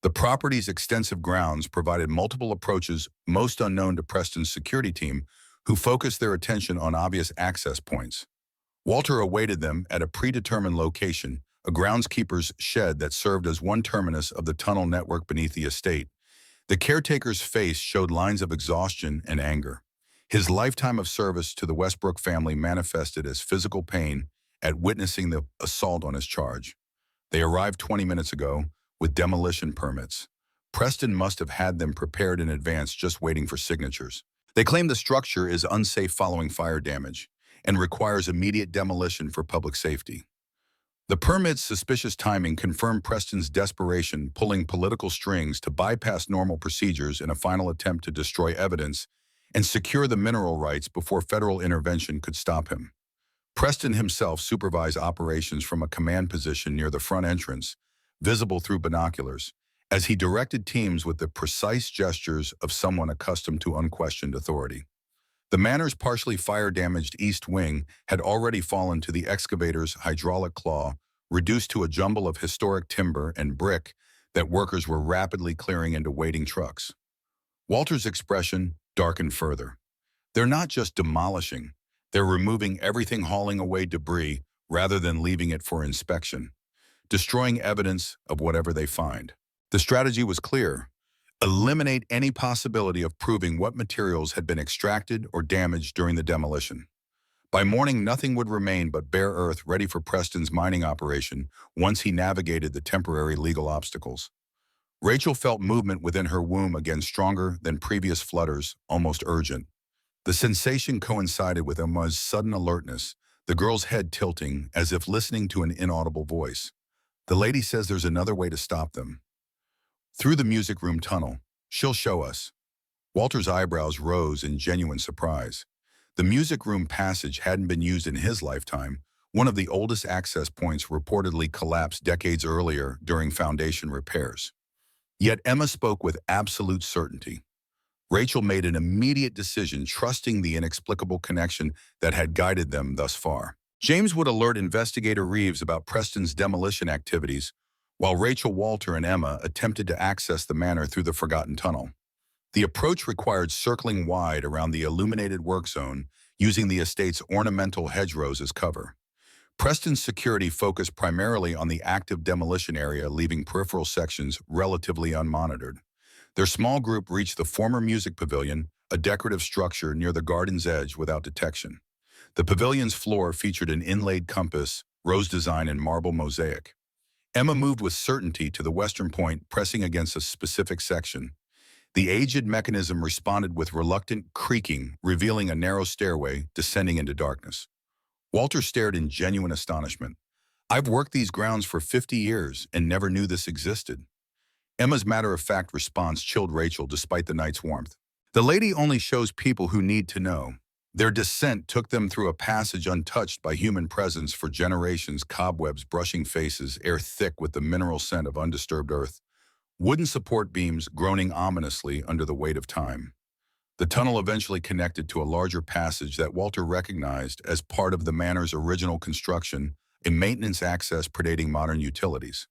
The property's extensive grounds provided multiple approaches, most unknown to Preston's security team, who focused their attention on obvious access points. Walter awaited them at a predetermined location, a groundskeeper's shed that served as one terminus of the tunnel network beneath the estate. The caretaker's face showed lines of exhaustion and anger. His lifetime of service to the Westbrook family manifested as physical pain at witnessing the assault on his charge. They arrived 20 minutes ago with demolition permits. Preston must have had them prepared in advance, just waiting for signatures. They claim the structure is unsafe following fire damage and requires immediate demolition for public safety. The permit's suspicious timing confirmed Preston's desperation, pulling political strings to bypass normal procedures in a final attempt to destroy evidence and secure the mineral rights before federal intervention could stop him. Preston himself supervised operations from a command position near the front entrance, visible through binoculars, as he directed teams with the precise gestures of someone accustomed to unquestioned authority. The manor's partially fire-damaged east wing had already fallen to the excavator's hydraulic claw, reduced to a jumble of historic timber and brick that workers were rapidly clearing into waiting trucks. Walter's expression darkened further. They're not just demolishing, they're removing everything, hauling away debris rather than leaving it for inspection, destroying evidence of whatever they find. The strategy was clear: eliminate any possibility of proving what materials had been extracted or damaged during the demolition. By morning, nothing would remain but bare earth ready for Preston's mining operation once he navigated the temporary legal obstacles. Rachel felt movement within her womb again, stronger than previous flutters, almost urgent. The sensation coincided with Emma's sudden alertness, the girl's head tilting as if listening to an inaudible voice. "The lady says there's another way to stop them. Through the music room tunnel. She'll show us." Walter's eyebrows rose in genuine surprise. The music room passage hadn't been used in his lifetime. One of the oldest access points reportedly collapsed decades earlier during foundation repairs. Yet Emma spoke with absolute certainty. Rachel made an immediate decision, trusting the inexplicable connection that had guided them thus far. James would alert Investigator Reeves about Preston's demolition activities, while Rachel, Walter, and Emma attempted to access the manor through the forgotten tunnel. The approach required circling wide around the illuminated work zone, using the estate's ornamental hedgerows as cover. Preston's security focused primarily on the active demolition area, leaving peripheral sections relatively unmonitored. Their small group reached the former music pavilion, a decorative structure near the garden's edge, without detection. The pavilion's floor featured an inlaid compass, rose design, and marble mosaic. Emma moved with certainty to the western point, pressing against a specific section. The aged mechanism responded with reluctant creaking, revealing a narrow stairway descending into darkness. Walter stared in genuine astonishment. "I've worked these grounds for 50 years and never knew this existed." Emma's matter-of-fact response chilled Rachel despite the night's warmth. "The lady only shows people who need to know." Their descent took them through a passage untouched by human presence for generations, cobwebs brushing faces, air thick with the mineral scent of undisturbed earth, wooden support beams groaning ominously under the weight of time. The tunnel eventually connected to a larger passage that Walter recognized as part of the manor's original construction, a maintenance access predating modern utilities.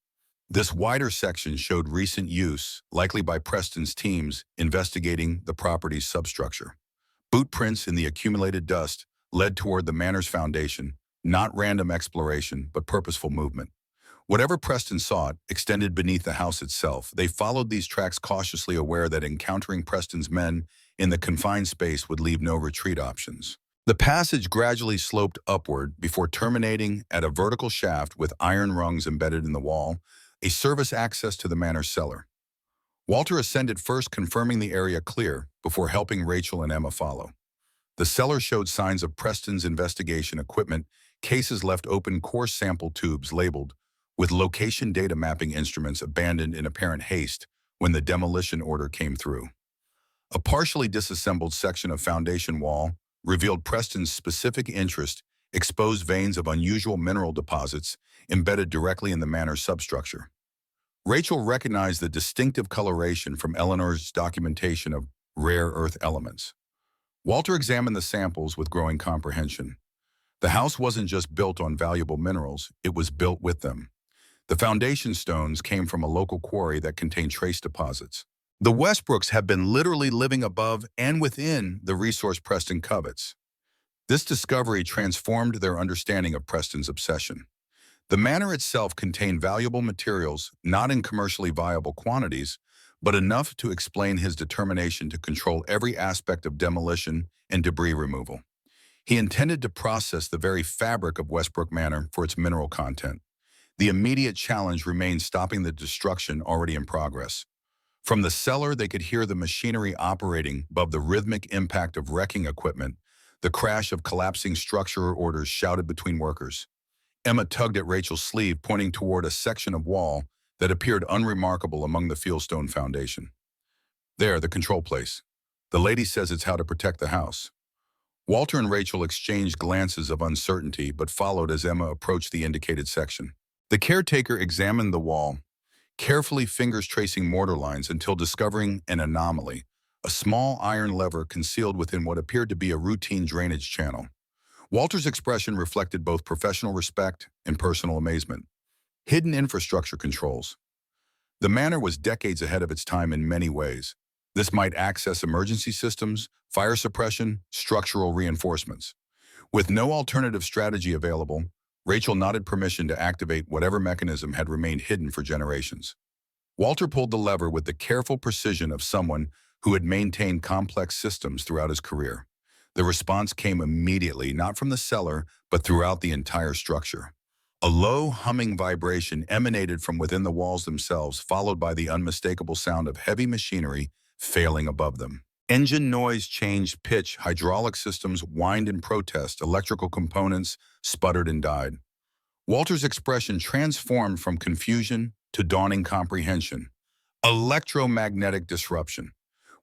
This wider section showed recent use, likely by Preston's teams investigating the property's substructure. Boot prints in the accumulated dust led toward the manor's foundation, not random exploration, but purposeful movement. Whatever Preston sought extended beneath the house itself. They followed these tracks cautiously, aware that encountering Preston's men in the confined space would leave no retreat options. The passage gradually sloped upward before terminating at a vertical shaft with iron rungs embedded in the wall, a service access to the manor's cellar. Walter ascended first, confirming the area clear, before helping Rachel and Emma follow. The cellar showed signs of Preston's investigation equipment, cases left open, coarse sample tubes labeled, with location data mapping instruments abandoned in apparent haste when the demolition order came through. A partially disassembled section of foundation wall revealed Preston's specific interest, exposed veins of unusual mineral deposits embedded directly in the manor's substructure. Rachel recognized the distinctive coloration from Eleanor's documentation of rare earth elements. Walter examined the samples with growing comprehension. The house wasn't just built on valuable minerals, it was built with them. The foundation stones came from a local quarry that contained trace deposits. The Westbrooks have been literally living above and within the resource Preston covets. This discovery transformed their understanding of Preston's obsession. The manor itself contained valuable materials, not in commercially viable quantities, but enough to explain his determination to control every aspect of demolition and debris removal. He intended to process the very fabric of Westbrook Manor for its mineral content. The immediate challenge remained stopping the destruction already in progress. From the cellar, they could hear the machinery operating above the rhythmic impact of wrecking equipment, the crash of collapsing structure orders shouted between workers. Emma tugged at Rachel's sleeve, pointing toward a section of wall that appeared unremarkable among the fieldstone foundation. There, the control place. The lady says it's how to protect the house. Walter and Rachel exchanged glances of uncertainty, but followed as Emma approached the indicated section. The caretaker examined the wall, carefully fingers tracing mortar lines until discovering an anomaly, a small iron lever concealed within what appeared to be a routine drainage channel. Walter's expression reflected both professional respect and personal amazement. Hidden infrastructure controls. The manor was decades ahead of its time in many ways. This might access emergency systems, fire suppression, structural reinforcements. With no alternative strategy available, Rachel nodded permission to activate whatever mechanism had remained hidden for generations. Walter pulled the lever with the careful precision of someone who had maintained complex systems throughout his career. The response came immediately, not from the cellar, but throughout the entire structure. A low, humming vibration emanated from within the walls themselves, followed by the unmistakable sound of heavy machinery failing above them. Engine noise changed pitch, hydraulic systems whined in protest, electrical components sputtered and died. Walter's expression transformed from confusion to dawning comprehension. Electromagnetic disruption.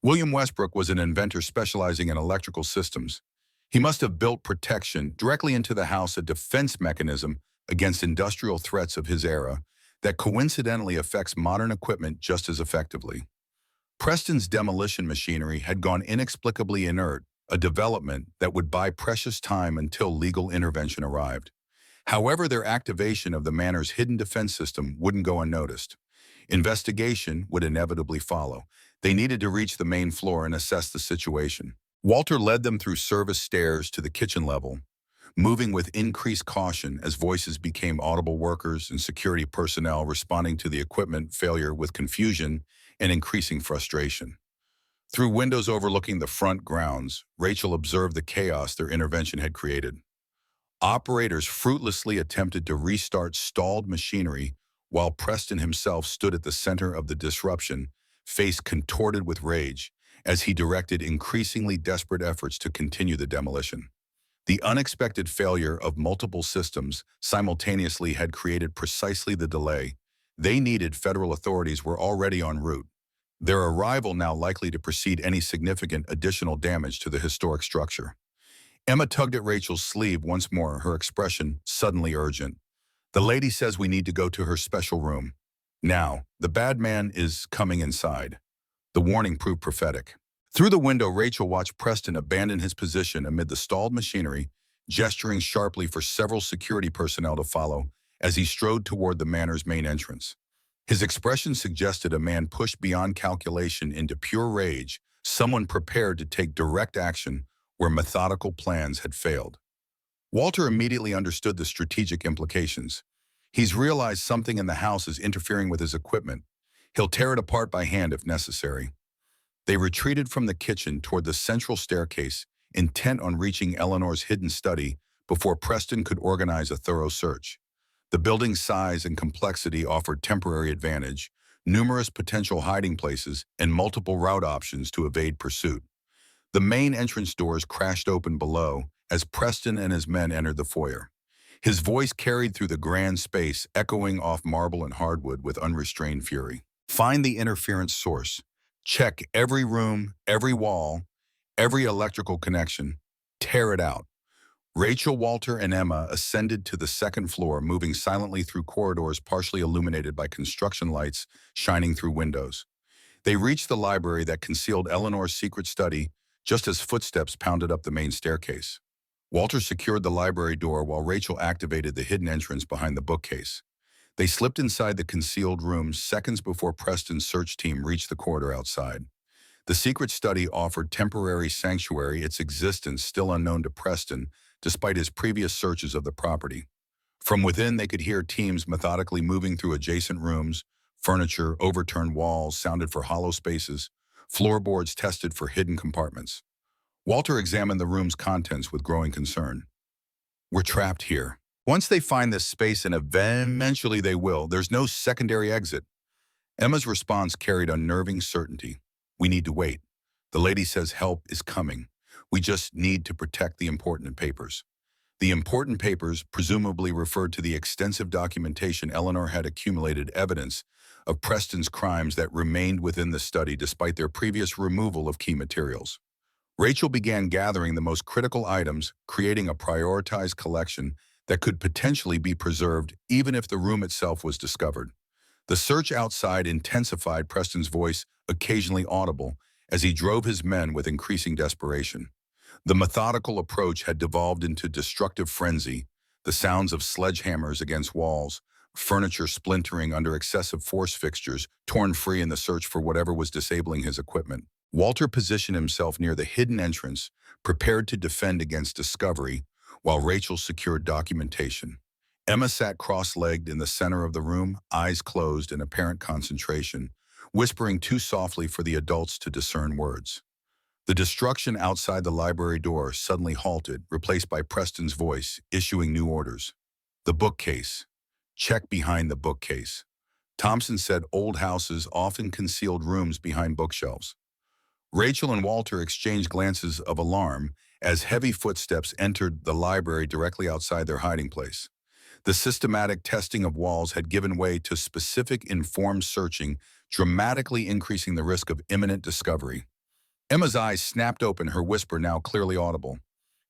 William Westbrook was an inventor specializing in electrical systems. He must have built protection directly into the house, a defense mechanism against industrial threats of his era that coincidentally affects modern equipment just as effectively. Preston's demolition machinery had gone inexplicably inert, a development that would buy precious time until legal intervention arrived. However, their activation of the manor's hidden defense system wouldn't go unnoticed. Investigation would inevitably follow. They needed to reach the main floor and assess the situation. Walter led them through service stairs to the kitchen level, moving with increased caution as voices became audible, workers and security personnel responding to the equipment failure with confusion and increasing frustration. Through windows overlooking the front grounds, Rachel observed the chaos their intervention had created. Operators fruitlessly attempted to restart stalled machinery, while Preston himself stood at the center of the disruption, face contorted with rage, as he directed increasingly desperate efforts to continue the demolition. The unexpected failure of multiple systems simultaneously had created precisely the delay they needed. Federal authorities were already en route, their arrival now likely to precede any significant additional damage to the historic structure. Emma tugged at Rachel's sleeve once more, her expression suddenly urgent. The lady says we need to go to her special room. Now, the bad man is coming inside. The warning proved prophetic. Through the window, Rachel watched Preston abandon his position amid the stalled machinery, gesturing sharply for several security personnel to follow as he strode toward the manor's main entrance. His expression suggested a man pushed beyond calculation into pure rage, someone prepared to take direct action where methodical plans had failed. Walter immediately understood the strategic implications. He's realized something in the house is interfering with his equipment. He'll tear it apart by hand if necessary. They retreated from the kitchen toward the central staircase, intent on reaching Eleanor's hidden study before Preston could organize a thorough search. The building's size and complexity offered temporary advantage, numerous potential hiding places, and multiple route options to evade pursuit. The main entrance doors crashed open below as Preston and his men entered the foyer. His voice carried through the grand space, echoing off marble and hardwood with unrestrained fury. Find the interference source. Check every room, every wall, every electrical connection. Tear it out. Rachel, Walter, and Emma ascended to the second floor, moving silently through corridors partially illuminated by construction lights shining through windows. They reached the library that concealed Eleanor's secret study just as footsteps pounded up the main staircase. Walter secured the library door while Rachel activated the hidden entrance behind the bookcase. They slipped inside the concealed room seconds before Preston's search team reached the corridor outside. The secret study offered temporary sanctuary, its existence still unknown to Preston, despite his previous searches of the property. From within, they could hear teams methodically moving through adjacent rooms. Furniture, overturned walls sounded for hollow spaces. Floorboards tested for hidden compartments. Walter examined the room's contents with growing concern. We're trapped here. Once they find this space, and eventually they will, there's no secondary exit. Emma's response carried unnerving certainty. We need to wait. The lady says help is coming. We just need to protect the important papers. The important papers presumably referred to the extensive documentation Eleanor had accumulated evidence of Preston's crimes that remained within the study despite their previous removal of key materials. Rachel began gathering the most critical items, creating a prioritized collection that could potentially be preserved even if the room itself was discovered. The search outside intensified, Preston's voice occasionally audible as he drove his men with increasing desperation. The methodical approach had devolved into destructive frenzy, the sounds of sledgehammers against walls, furniture splintering under excessive force fixtures, torn free in the search for whatever was disabling his equipment. Walter positioned himself near the hidden entrance, prepared to defend against discovery, while Rachel secured documentation. Emma sat cross-legged in the center of the room, eyes closed in apparent concentration, whispering too softly for the adults to discern words. The destruction outside the library door suddenly halted, replaced by Preston's voice, issuing new orders. The bookcase. Check behind the bookcase. Thompson said old houses often concealed rooms behind bookshelves. Rachel and Walter exchanged glances of alarm as heavy footsteps entered the library directly outside their hiding place. The systematic testing of walls had given way to specific informed searching, dramatically increasing the risk of imminent discovery. Emma's eyes snapped open, her whisper now clearly audible.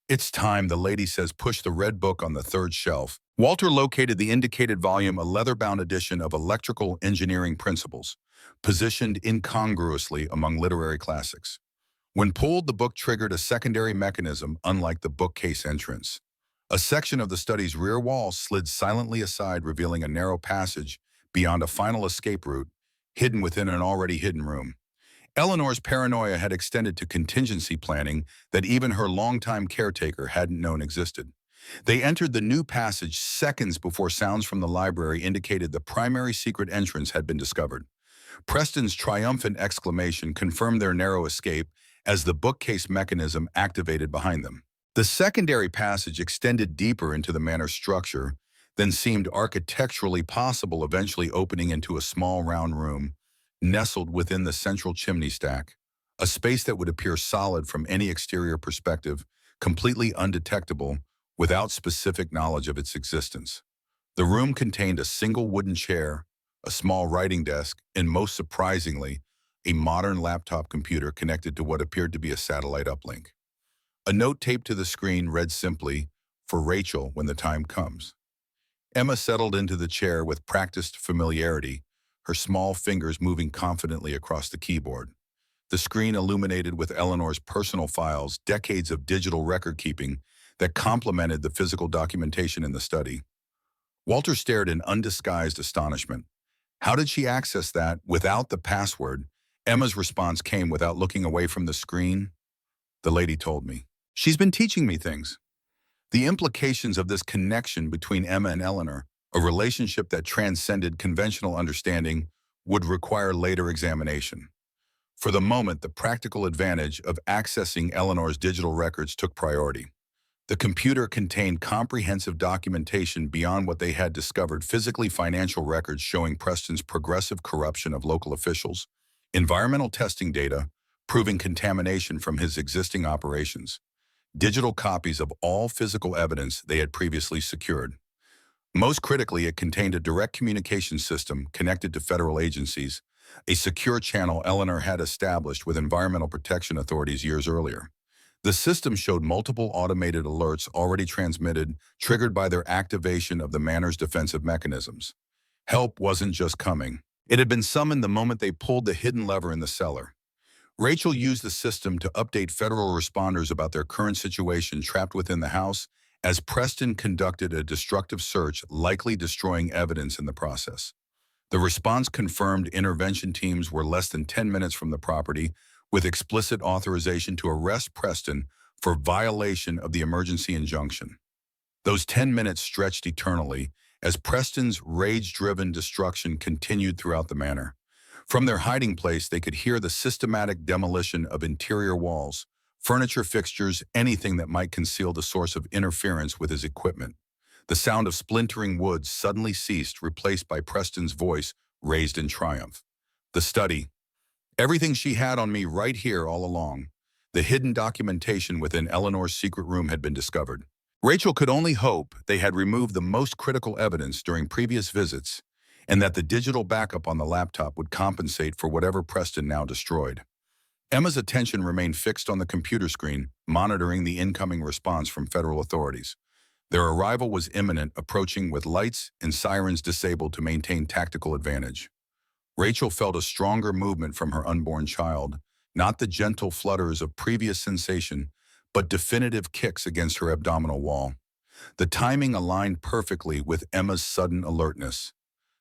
It's time, the lady says. Push the red book on the third shelf. Walter located the indicated volume, a leather-bound edition of Electrical Engineering Principles, positioned incongruously among literary classics. When pulled, the book triggered a secondary mechanism unlike the bookcase entrance. A section of the study's rear wall slid silently aside, revealing a narrow passage beyond a final escape route, hidden within an already hidden room. Eleanor's paranoia had extended to contingency planning that even her longtime caretaker hadn't known existed. They entered the new passage seconds before sounds from the library indicated the primary secret entrance had been discovered. Preston's triumphant exclamation confirmed their narrow escape as the bookcase mechanism activated behind them. The secondary passage extended deeper into the manor's structure, then seemed architecturally possible, eventually opening into a small round room nestled within the central chimney stack, a space that would appear solid from any exterior perspective, completely undetectable without specific knowledge of its existence. The room contained a single wooden chair, a small writing desk, and most surprisingly, a modern laptop computer connected to what appeared to be a satellite uplink. A note taped to the screen read simply, "For Rachel when the time comes." Emma settled into the chair with practiced familiarity, her small fingers moving confidently across the keyboard. The screen illuminated with Eleanor's personal files, decades of digital record-keeping that complemented the physical documentation in the study. Walter stared in undisguised astonishment. How did she access that without the password? Emma's response came without looking away from the screen. The lady told me. She's been teaching me things. The implications of this connection between Emma and Eleanor, a relationship that transcended conventional understanding, would require later examination. For the moment, the practical advantage of accessing Eleanor's digital records took priority. The computer contained comprehensive documentation beyond what they had discovered: physically financial records showing Preston's progressive corruption of local officials, environmental testing data proving contamination from his existing operations, digital copies of all physical evidence they had previously secured. Most critically, it contained a direct communication system connected to federal agencies, a secure channel Eleanor had established with environmental protection authorities years earlier. The system showed multiple automated alerts already transmitted, triggered by their activation of the Manor's defensive mechanisms. Help wasn't just coming. It had been summoned the moment they pulled the hidden lever in the cellar. Rachel used the system to update federal responders about their current situation trapped within the house, as Preston conducted a destructive search, likely destroying evidence in the process. The response confirmed intervention teams were less than 10 minutes from the property, with explicit authorization to arrest Preston for violation of the emergency injunction. Those 10 minutes stretched eternally, as Preston's rage-driven destruction continued throughout the manor. From their hiding place, they could hear the systematic demolition of interior walls, furniture, fixtures, anything that might conceal the source of interference with his equipment. The sound of splintering wood suddenly ceased, replaced by Preston's voice, raised in triumph. The study. Everything she had on me right here all along. The hidden documentation within Eleanor's secret room had been discovered. Rachel could only hope they had removed the most critical evidence during previous visits, and that the digital backup on the laptop would compensate for whatever Preston now destroyed. Emma's attention remained fixed on the computer screen, monitoring the incoming response from federal authorities. Their arrival was imminent, approaching with lights and sirens disabled to maintain tactical advantage. Rachel felt a stronger movement from her unborn child, not the gentle flutters of previous sensation, but definitive kicks against her abdominal wall. The timing aligned perfectly with Emma's sudden alertness.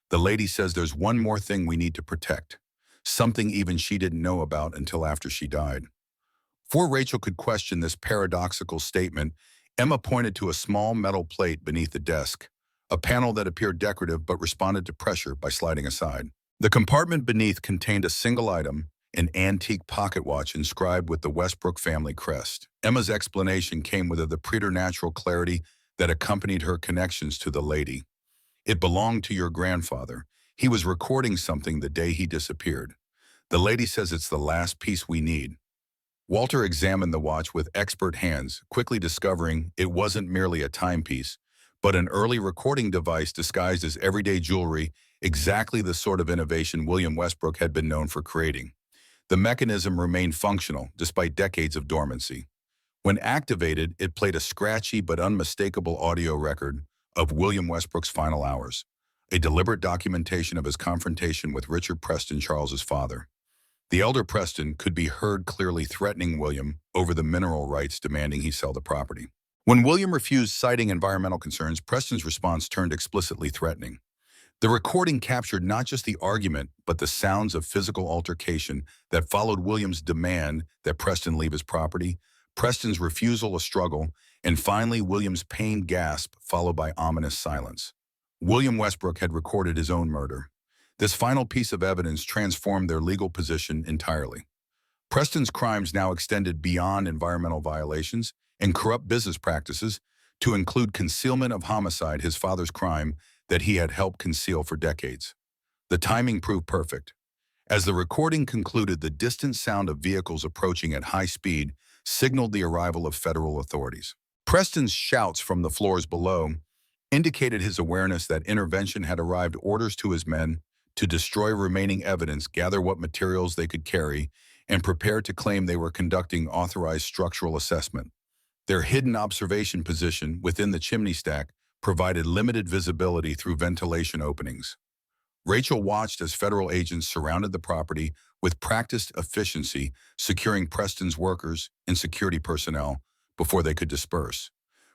The lady says there's one more thing we need to protect, something even she didn't know about until after she died. Before Rachel could question this paradoxical statement, Emma pointed to a small metal plate beneath the desk, a panel that appeared decorative but responded to pressure by sliding aside. The compartment beneath contained a single item, an antique pocket watch inscribed with the Westbrook family crest. Emma's explanation came with the preternatural clarity that accompanied her connections to the lady. It belonged to your grandfather. He was recording something the day he disappeared. The lady says it's the last piece we need. Walter examined the watch with expert hands, quickly discovering it wasn't merely a timepiece, but an early recording device disguised as everyday jewelry, exactly the sort of innovation William Westbrook had been known for creating. The mechanism remained functional, despite decades of dormancy. When activated, it played a scratchy but unmistakable audio record of William Westbrook's final hours, a deliberate documentation of his confrontation with Richard Preston, Charles's father. The elder Preston could be heard clearly threatening William over the mineral rights, demanding he sell the property. When William refused, citing environmental concerns, Preston's response turned explicitly threatening. The recording captured not just the argument, but the sounds of physical altercation that followed William's demand that Preston leave his property, Preston's refusal, a struggle, and finally William's pained gasp, followed by ominous silence. William Westbrook had recorded his own murder. This final piece of evidence transformed their legal position entirely. Preston's crimes now extended beyond environmental violations and corrupt business practices to include concealment of homicide, his father's crime that he had helped conceal for decades. The timing proved perfect. As the recording concluded, the distant sound of vehicles approaching at high speed signaled the arrival of federal authorities. Preston's shouts from the floors below indicated his awareness that intervention had arrived, orders to his men to destroy remaining evidence, gather what materials they could carry, and prepare to claim they were conducting authorized structural assessment. Their hidden observation position within the chimney stack provided limited visibility through ventilation openings. Rachel watched as federal agents surrounded the property with practiced efficiency, securing Preston's workers and security personnel before they could disperse.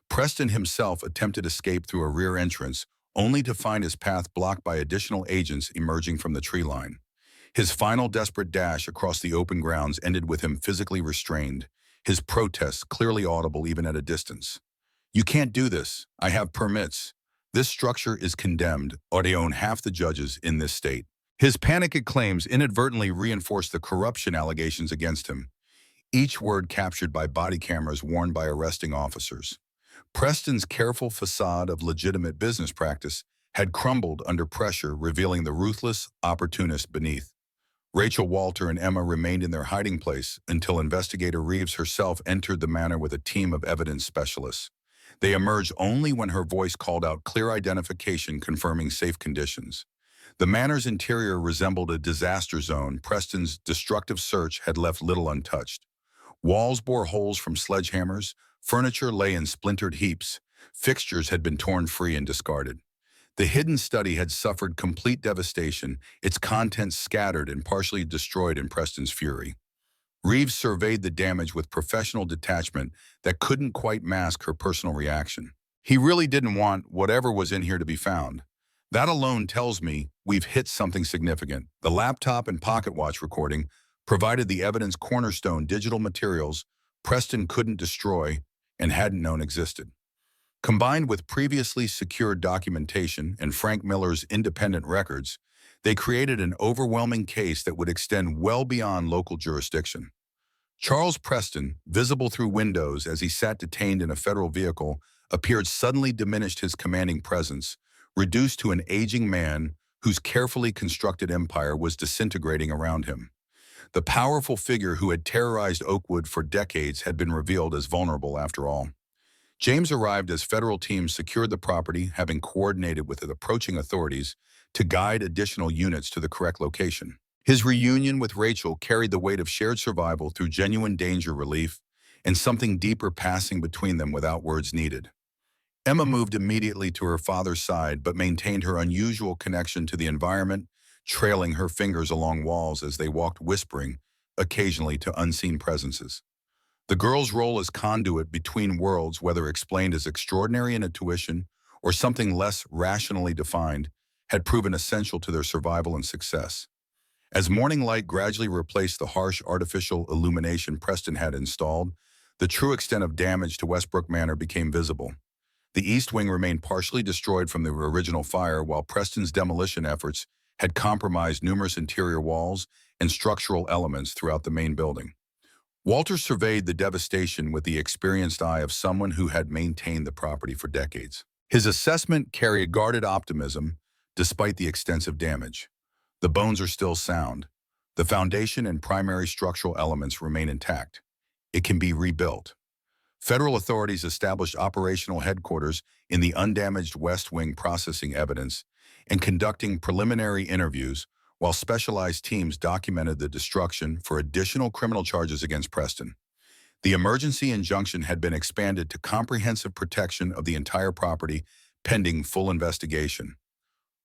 Preston himself attempted escape through a rear entrance, only to find his path blocked by additional agents emerging from the tree line. His final desperate dash across the open grounds ended with him physically restrained, his protests clearly audible even at a distance. "You can't do this. I have permits. This structure is condemned, or they own half the judges in this state." His panicked claims inadvertently reinforced the corruption allegations against him, each word captured by body cameras worn by arresting officers. Preston's careful facade of legitimate business practice had crumbled under pressure, revealing the ruthless opportunist beneath. Rachel, Walter, and Emma remained in their hiding place until investigator Reeves herself entered the manor with a team of evidence specialists. They emerged only when her voice called out clear identification confirming safe conditions. The manor's interior resembled a disaster zone. Preston's destructive search had left little untouched. Walls bore holes from sledgehammers, furniture lay in splintered heaps, fixtures had been torn free and discarded. The hidden study had suffered complete devastation, its contents scattered and partially destroyed in Preston's fury. Reeves surveyed the damage with professional detachment that couldn't quite mask her personal reaction. He really didn't want whatever was in here to be found. That alone tells me we've hit something significant. The laptop and pocket watch recording provided the evidence cornerstone digital materials Preston couldn't destroy and hadn't known existed. Combined with previously secured documentation and Frank Miller's independent records, they created an overwhelming case that would extend well beyond local jurisdiction. Charles Preston, visible through windows as he sat detained in a federal vehicle, appeared suddenly diminished, his commanding presence, reduced to an aging man whose carefully constructed empire was disintegrating around him. The powerful figure who had terrorized Oakwood for decades had been revealed as vulnerable after all. James arrived as federal teams secured the property, having coordinated with the approaching authorities to guide additional units to the correct location. His reunion with Rachel carried the weight of shared survival through genuine danger relief and something deeper passing between them without words needed. Emma moved immediately to her father's side but maintained her unusual connection to the environment, trailing her fingers along walls as they walked, whispering occasionally to unseen presences. The girl's role as conduit between worlds, whether explained as extraordinary in intuition or something less rationally defined, had proven essential to their survival and success. As morning light gradually replaced the harsh artificial illumination Preston had installed, the true extent of damage to Westbrook Manor became visible. The east wing remained partially destroyed from the original fire, while Preston's demolition efforts had compromised numerous interior walls and structural elements throughout the main building. Walter surveyed the devastation with the experienced eye of someone who had maintained the property for decades. His assessment carried guarded optimism despite the extensive damage. The bones are still sound. The foundation and primary structural elements remain intact. It can be rebuilt. Federal authorities established operational headquarters in the undamaged West Wing, processing evidence and conducting preliminary interviews, while specialized teams documented the destruction for additional criminal charges against Preston. The emergency injunction had been expanded to comprehensive protection of the entire property, pending full investigation.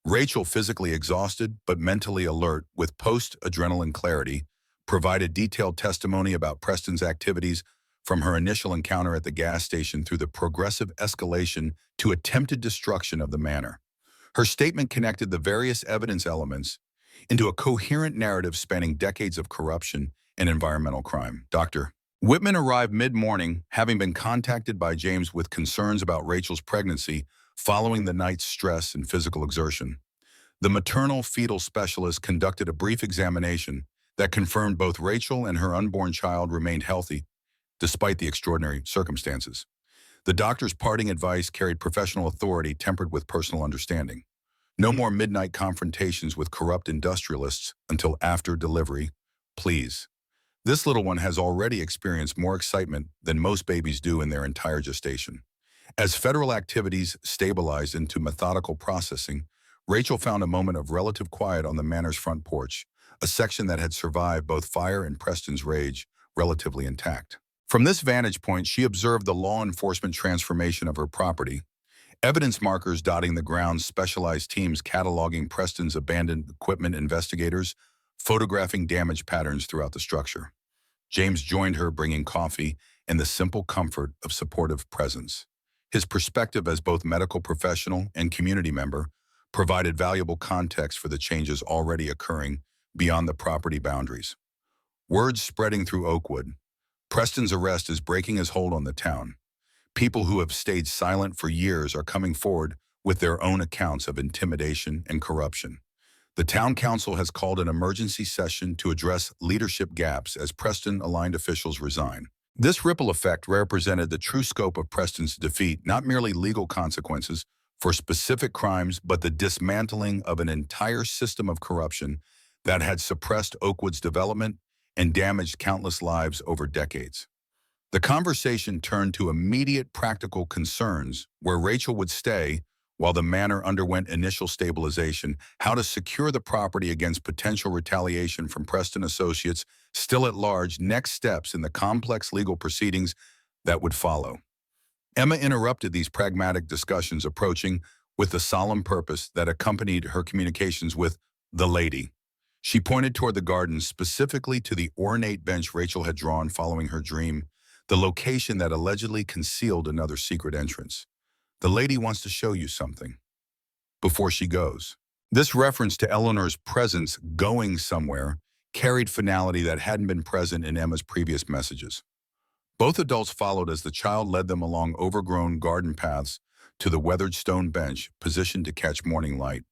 Rachel, physically exhausted but mentally alert with post-adrenaline clarity, provided detailed testimony about Preston's activities from her initial encounter at the gas station through the progressive escalation to attempted destruction of the manor. Her statement connected the various evidence elements into a coherent narrative spanning decades of corruption and environmental crime. Dr. Whitman arrived mid-morning, having been contacted by James with concerns about Rachel's pregnancy following the night's stress and physical exertion. The maternal-fetal specialist conducted a brief examination that confirmed both Rachel and her unborn child remained healthy, despite the extraordinary circumstances. The doctor's parting advice carried professional authority tempered with personal understanding. No more midnight confrontations with corrupt industrialists until after delivery, please. This little one has already experienced more excitement than most babies do in their entire gestation. As federal activities stabilized into methodical processing, Rachel found a moment of relative quiet on the manor's front porch, a section that had survived both fire and Preston's rage, relatively intact. From this vantage point, she observed the law enforcement transformation of her property. Evidence markers dotting the ground, specialized teams cataloging Preston's abandoned equipment, investigators photographing damage patterns throughout the structure. James joined her, bringing coffee and the simple comfort of supportive presence. His perspective as both medical professional and community member provided valuable context for the changes already occurring beyond the property boundaries. Words spreading through Oakwood. Preston's arrest is breaking his hold on the town. People who have stayed silent for years are coming forward with their own accounts of intimidation and corruption. The town council has called an emergency session to address leadership gaps as Preston-aligned officials resign. This ripple effect represented the true scope of Preston's defeat, not merely legal consequences for specific crimes, but the dismantling of an entire system of corruption that had suppressed Oakwood's development and damaged countless lives over decades. The conversation turned to immediate practical concerns: where Rachel would stay while the manor underwent initial stabilization, how to secure the property against potential retaliation from Preston associates still at large, next steps in the complex legal proceedings that would follow. Emma interrupted these pragmatic discussions, approaching with the solemn purpose that accompanied her communications with the lady. She pointed toward the garden, specifically to the ornate bench Rachel had drawn following her dream, the location that allegedly concealed another secret entrance. The lady wants to show you something before she goes. This reference to Eleanor's presence going somewhere carried finality that hadn't been present in Emma's previous messages. Both adults followed as the child led them along overgrown garden paths to the weathered stone bench positioned to catch morning light.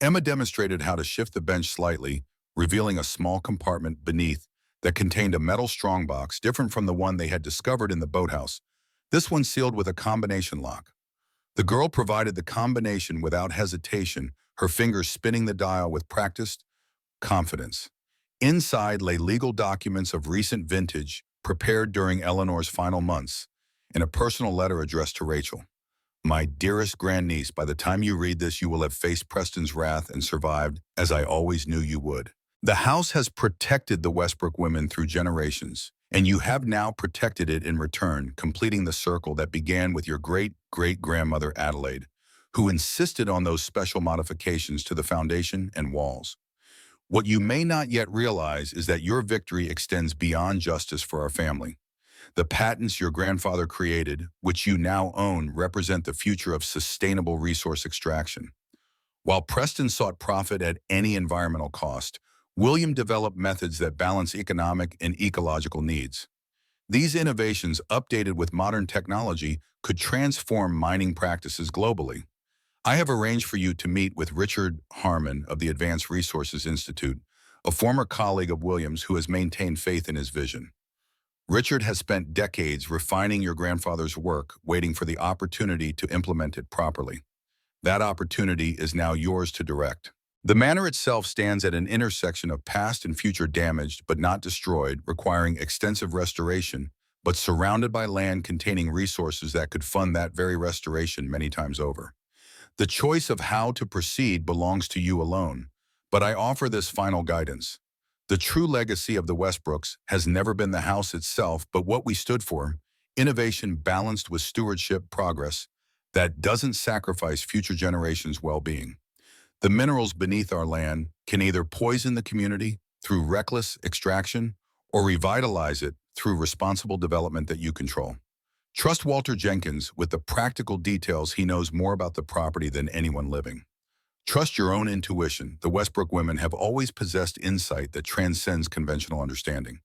Emma demonstrated how to shift the bench slightly, revealing a small compartment beneath that contained a metal strongbox different from the one they had discovered in the boathouse, this one sealed with a combination lock. The girl provided the combination without hesitation, her fingers spinning the dial with practiced confidence. Inside lay legal documents of recent vintage, prepared during Eleanor's final months, and a personal letter addressed to Rachel. My dearest grandniece, by the time you read this, you will have faced Preston's wrath and survived, as I always knew you would. The house has protected the Westbrook women through generations, and you have now protected it in return, completing the circle that began with your great-great-grandmother Adelaide, who insisted on those special modifications to the foundation and walls. What you may not yet realize is that your victory extends beyond justice for our family. The patents your grandfather created, which you now own, represent the future of sustainable resource extraction. While Preston sought profit at any environmental cost, William developed methods that balance economic and ecological needs. These innovations, updated with modern technology, could transform mining practices globally. I have arranged for you to meet with Richard Harmon of the Advanced Resources Institute, a former colleague of William's who has maintained faith in his vision. Richard has spent decades refining your grandfather's work, waiting for the opportunity to implement it properly. That opportunity is now yours to direct. The manor itself stands at an intersection of past and future damaged but not destroyed, requiring extensive restoration, but surrounded by land containing resources that could fund that very restoration many times over. The choice of how to proceed belongs to you alone, but I offer this final guidance. The true legacy of the Westbrooks has never been the house itself, but what we stood for: innovation balanced with stewardship, progress that doesn't sacrifice future generations' well-being. The minerals beneath our land can either poison the community through reckless extraction or revitalize it through responsible development that you control. Trust Walter Jenkins with the practical details. He knows more about the property than anyone living. Trust your own intuition. The Westbrook women have always possessed insight that transcends conventional understanding.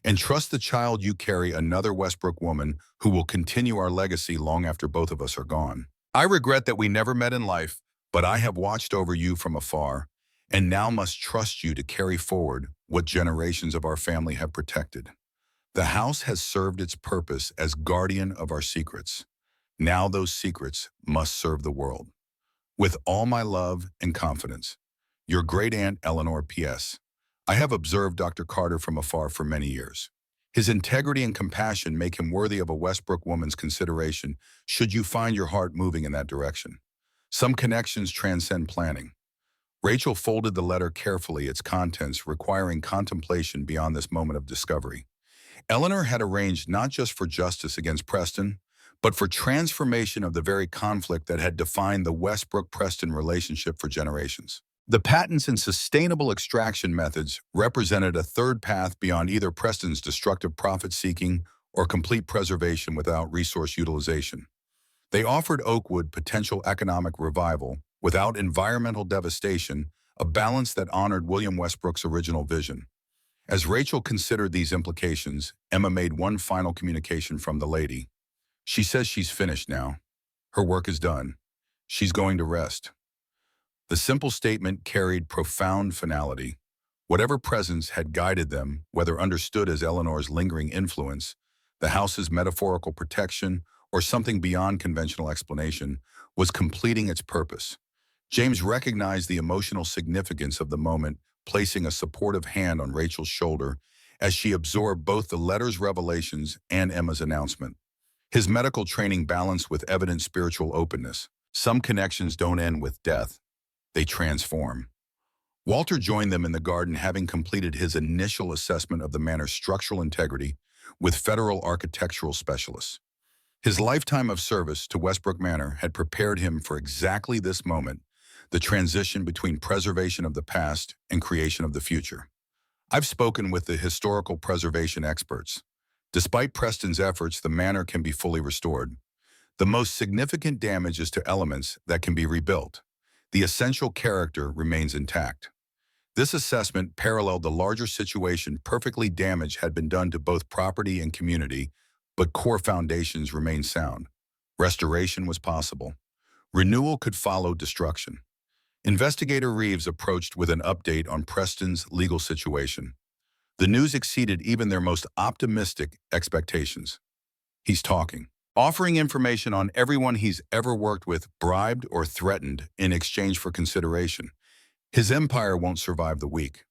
And trust the child you carry, another Westbrook woman who will continue our legacy long after both of us are gone. I regret that we never met in life, but I have watched over you from afar, and now must trust you to carry forward what generations of our family have protected. The house has served its purpose as guardian of our secrets. Now those secrets must serve the world. With all my love and confidence, your great-aunt Eleanor. P.S. I have observed Dr. Carter from afar for many years. His integrity and compassion make him worthy of a Westbrook woman's consideration should you find your heart moving in that direction. Some connections transcend planning. Rachel folded the letter carefully, its contents requiring contemplation beyond this moment of discovery. Eleanor had arranged not just for justice against Preston, but for transformation of the very conflict that had defined the Westbrook-Preston relationship for generations. The patents and sustainable extraction methods represented a third path beyond either Preston's destructive profit-seeking or complete preservation without resource utilization. They offered Oakwood potential economic revival without environmental devastation, a balance that honored William Westbrook's original vision. As Rachel considered these implications, Emma made one final communication from the lady. She says she's finished now. Her work is done. She's going to rest. The simple statement carried profound finality. Whatever presence had guided them, whether understood as Eleanor's lingering influence, the house's metaphorical protection, or something beyond conventional explanation, was completing its purpose. James recognized the emotional significance of the moment, placing a supportive hand on Rachel's shoulder as she absorbed both the letter's revelations and Emma's announcement. His medical training balanced with evident spiritual openness. Some connections don't end with death, they transform. Walter joined them in the garden, having completed his initial assessment of the manor's structural integrity with federal architectural specialists. His lifetime of service to Westbrook Manor had prepared him for exactly this moment, the transition between preservation of the past and creation of the future. I've spoken with the historical preservation experts. Despite Preston's efforts, the manor can be fully restored. The most significant damage is to elements that can be rebuilt. The essential character remains intact. This assessment paralleled the larger situation. Perfectly damage had been done to both property and community, but core foundations remained sound. Restoration was possible. Renewal could follow destruction. Investigator Reeves approached with an update on Preston's legal situation. The news exceeded even their most optimistic expectations. He's talking, offering information on everyone he's ever worked with, bribed or threatened in exchange for consideration. His empire won't survive the week.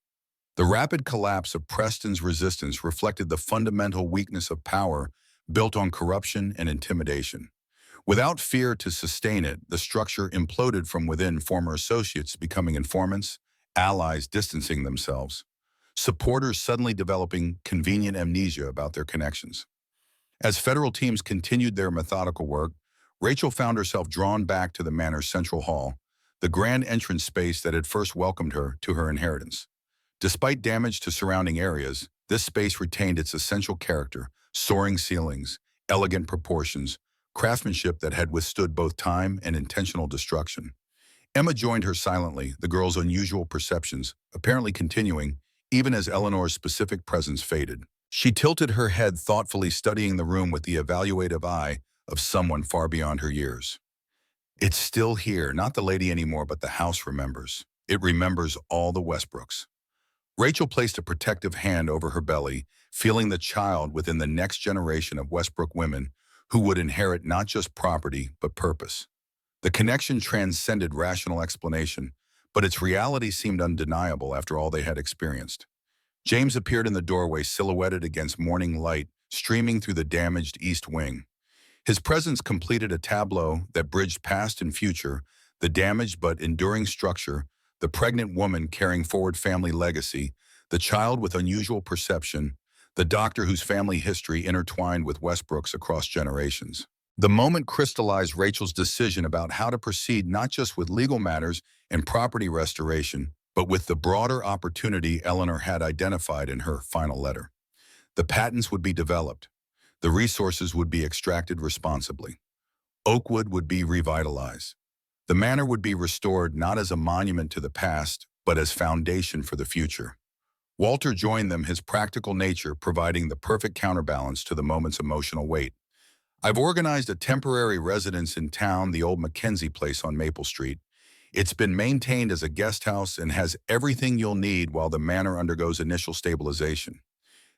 The rapid collapse of Preston's resistance reflected the fundamental weakness of power built on corruption and intimidation. Without fear to sustain it, the structure imploded from within, former associates becoming informants, allies distancing themselves, supporters suddenly developing convenient amnesia about their connections. As federal teams continued their methodical work, Rachel found herself drawn back to the manor's central hall, the grand entrance space that had first welcomed her to her inheritance. Despite damage to surrounding areas, this space retained its essential character: soaring ceilings, elegant proportions, craftsmanship that had withstood both time and intentional destruction. Emma joined her silently, the girl's unusual perceptions apparently continuing even as Eleanor's specific presence faded. She tilted her head thoughtfully, studying the room with the evaluative eye of someone far beyond her years. It's still here, not the lady anymore, but the house remembers. It remembers all the Westbrooks. Rachel placed a protective hand over her belly, feeling the child within the next generation of Westbrook women who would inherit not just property, but purpose. The connection transcended rational explanation, but its reality seemed undeniable after all they had experienced. James appeared in the doorway, silhouetted against morning light streaming through the damaged east wing. His presence completed a tableau that bridged past and future, the damaged but enduring structure, the pregnant woman carrying forward family legacy, the child with unusual perception, the doctor whose family history intertwined with Westbrook's across generations. The moment crystallized Rachel's decision about how to proceed, not just with legal matters and property restoration, but with the broader opportunity Eleanor had identified in her final letter. The patents would be developed. The resources would be extracted responsibly. Oakwood would be revitalized. The manor would be restored not as a monument to the past, but as foundation for the future. Walter joined them, his practical nature providing the perfect counterbalance to the moment's emotional weight. I've organized a temporary residence in town, the old Mackenzie place on Maple Street. It's been maintained as a guest house and has everything you'll need while the manor undergoes initial stabilization.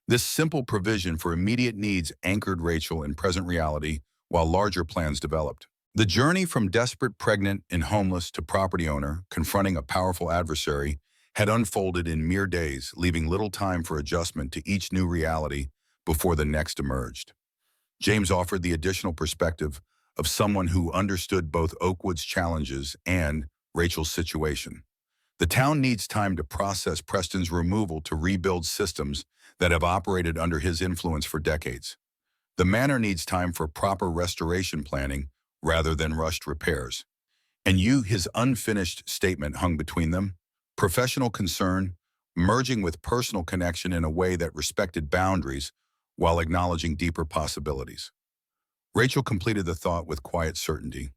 This simple provision for immediate needs anchored Rachel in present reality while larger plans developed. The journey from desperate pregnant and homeless to property owner confronting a powerful adversary had unfolded in mere days, leaving little time for adjustment to each new reality before the next emerged. James offered the additional perspective of someone who understood both Oakwood's challenges and Rachel's situation. The town needs time to process Preston's removal, to rebuild systems that have operated under his influence for decades. The manor needs time for proper restoration planning rather than rushed repairs. And his unfinished statement hung between them, professional concern merging with personal connection in a way that respected boundaries while acknowledging deeper possibilities. Rachel completed the thought with quiet certainty.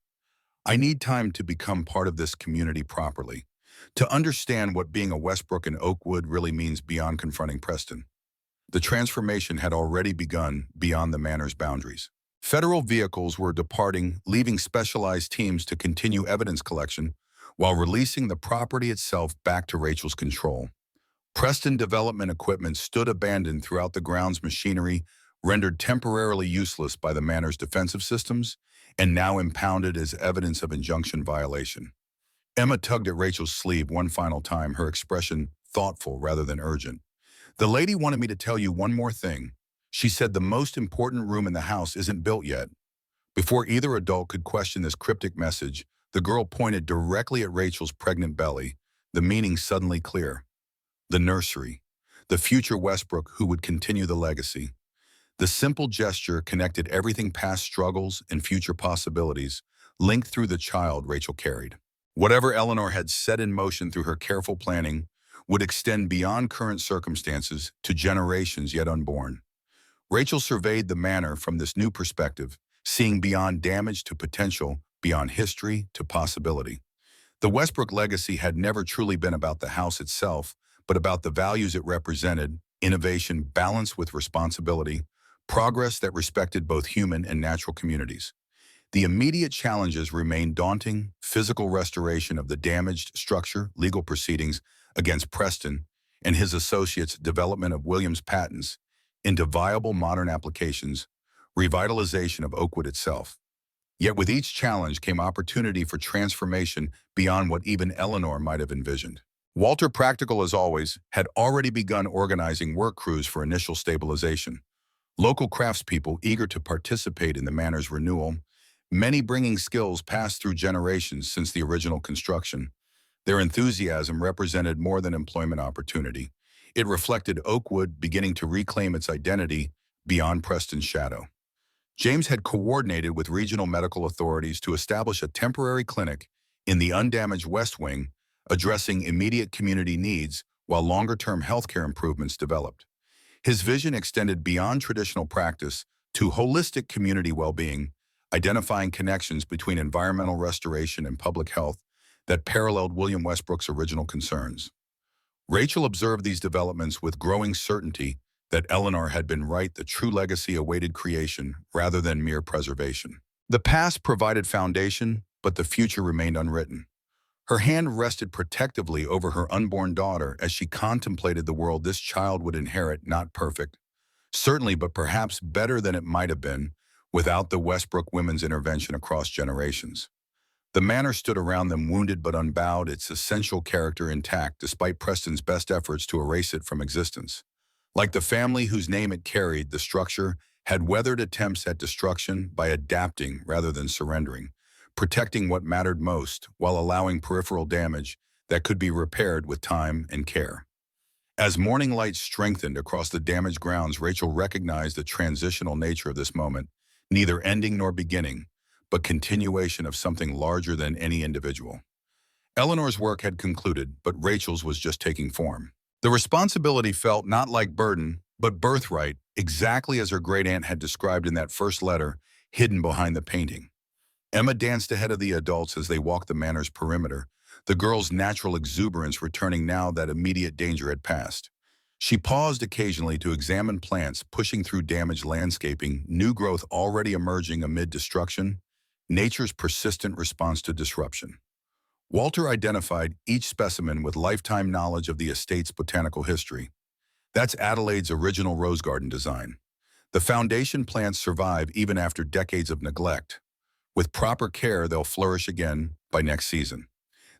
I need time to become part of this community properly, to understand what being a Westbrook in Oakwood really means beyond confronting Preston. The transformation had already begun beyond the manor's boundaries. Federal vehicles were departing, leaving specialized teams to continue evidence collection while releasing the property itself back to Rachel's control. Preston development equipment stood abandoned throughout the grounds, machinery rendered temporarily useless by the manor's defensive systems and now impounded as evidence of injunction violation. Emma tugged at Rachel's sleeve one final time, her expression thoughtful rather than urgent. The lady wanted me to tell you one more thing. She said the most important room in the house isn't built yet. Before either adult could question this cryptic message, the girl pointed directly at Rachel's pregnant belly, the meaning suddenly clear. The nursery, the future Westbrook who would continue the legacy. The simple gesture connected everything past struggles and future possibilities, linked through the child Rachel carried. Whatever Eleanor had set in motion through her careful planning would extend beyond current circumstances to generations yet unborn. Rachel surveyed the manor from this new perspective, seeing beyond damage to potential, beyond history to possibility. The Westbrook legacy had never truly been about the house itself, but about the values it represented: innovation balanced with responsibility, progress that respected both human and natural communities. The immediate challenges remained daunting: physical restoration of the damaged structure, legal proceedings against Preston and his associates, development of Williams' patents into viable modern applications, revitalization of Oakwood itself. Yet with each challenge came opportunity for transformation beyond what even Eleanor might have envisioned. Walter, practical as always, had already begun organizing work crews for initial stabilization. Local craftspeople eager to participate in the manor's renewal, many bringing skills passed through generations since the original construction. Their enthusiasm represented more than employment opportunity. It reflected Oakwood beginning to reclaim its identity beyond Preston's shadow. James had coordinated with regional medical authorities to establish a temporary clinic in the undamaged West Wing, addressing immediate community needs while longer-term healthcare improvements developed. His vision extended beyond traditional practice to holistic community well-being, identifying connections between environmental restoration and public health that paralleled William Westbrook's original concerns. Rachel observed these developments with growing certainty that Eleanor had been right. The true legacy awaited creation rather than mere preservation. The past provided foundation, but the future remained unwritten. Her hand rested protectively over her unborn daughter as she contemplated the world this child would inherit, not perfect, certainly, but perhaps better than it might have been without the Westbrook women's intervention across generations. The manor stood around them, wounded but unbowed, its essential character intact despite Preston's best efforts to erase it from existence. Like the family whose name it carried, the structure had weathered attempts at destruction by adapting rather than surrendering, protecting what mattered most while allowing peripheral damage that could be repaired with time and care. As morning light strengthened across the damaged grounds, Rachel recognized the transitional nature of this moment, neither ending nor beginning, but continuation of something larger than any individual. Eleanor's work had concluded, but Rachel's was just taking form. The responsibility felt not like burden, but birthright, exactly as her great-aunt had described in that first letter hidden behind the painting. Emma danced ahead of the adults as they walked the manor's perimeter, the girl's natural exuberance returning now that immediate danger had passed. She paused occasionally to examine plants pushing through damaged landscaping, new growth already emerging amid destruction, nature's persistent response to disruption. Walter identified each specimen with lifetime knowledge of the estate's botanical history. That's Adelaide's original rose garden design. The foundation plants survive even after decades of neglect. With proper care, they'll flourish again by next season.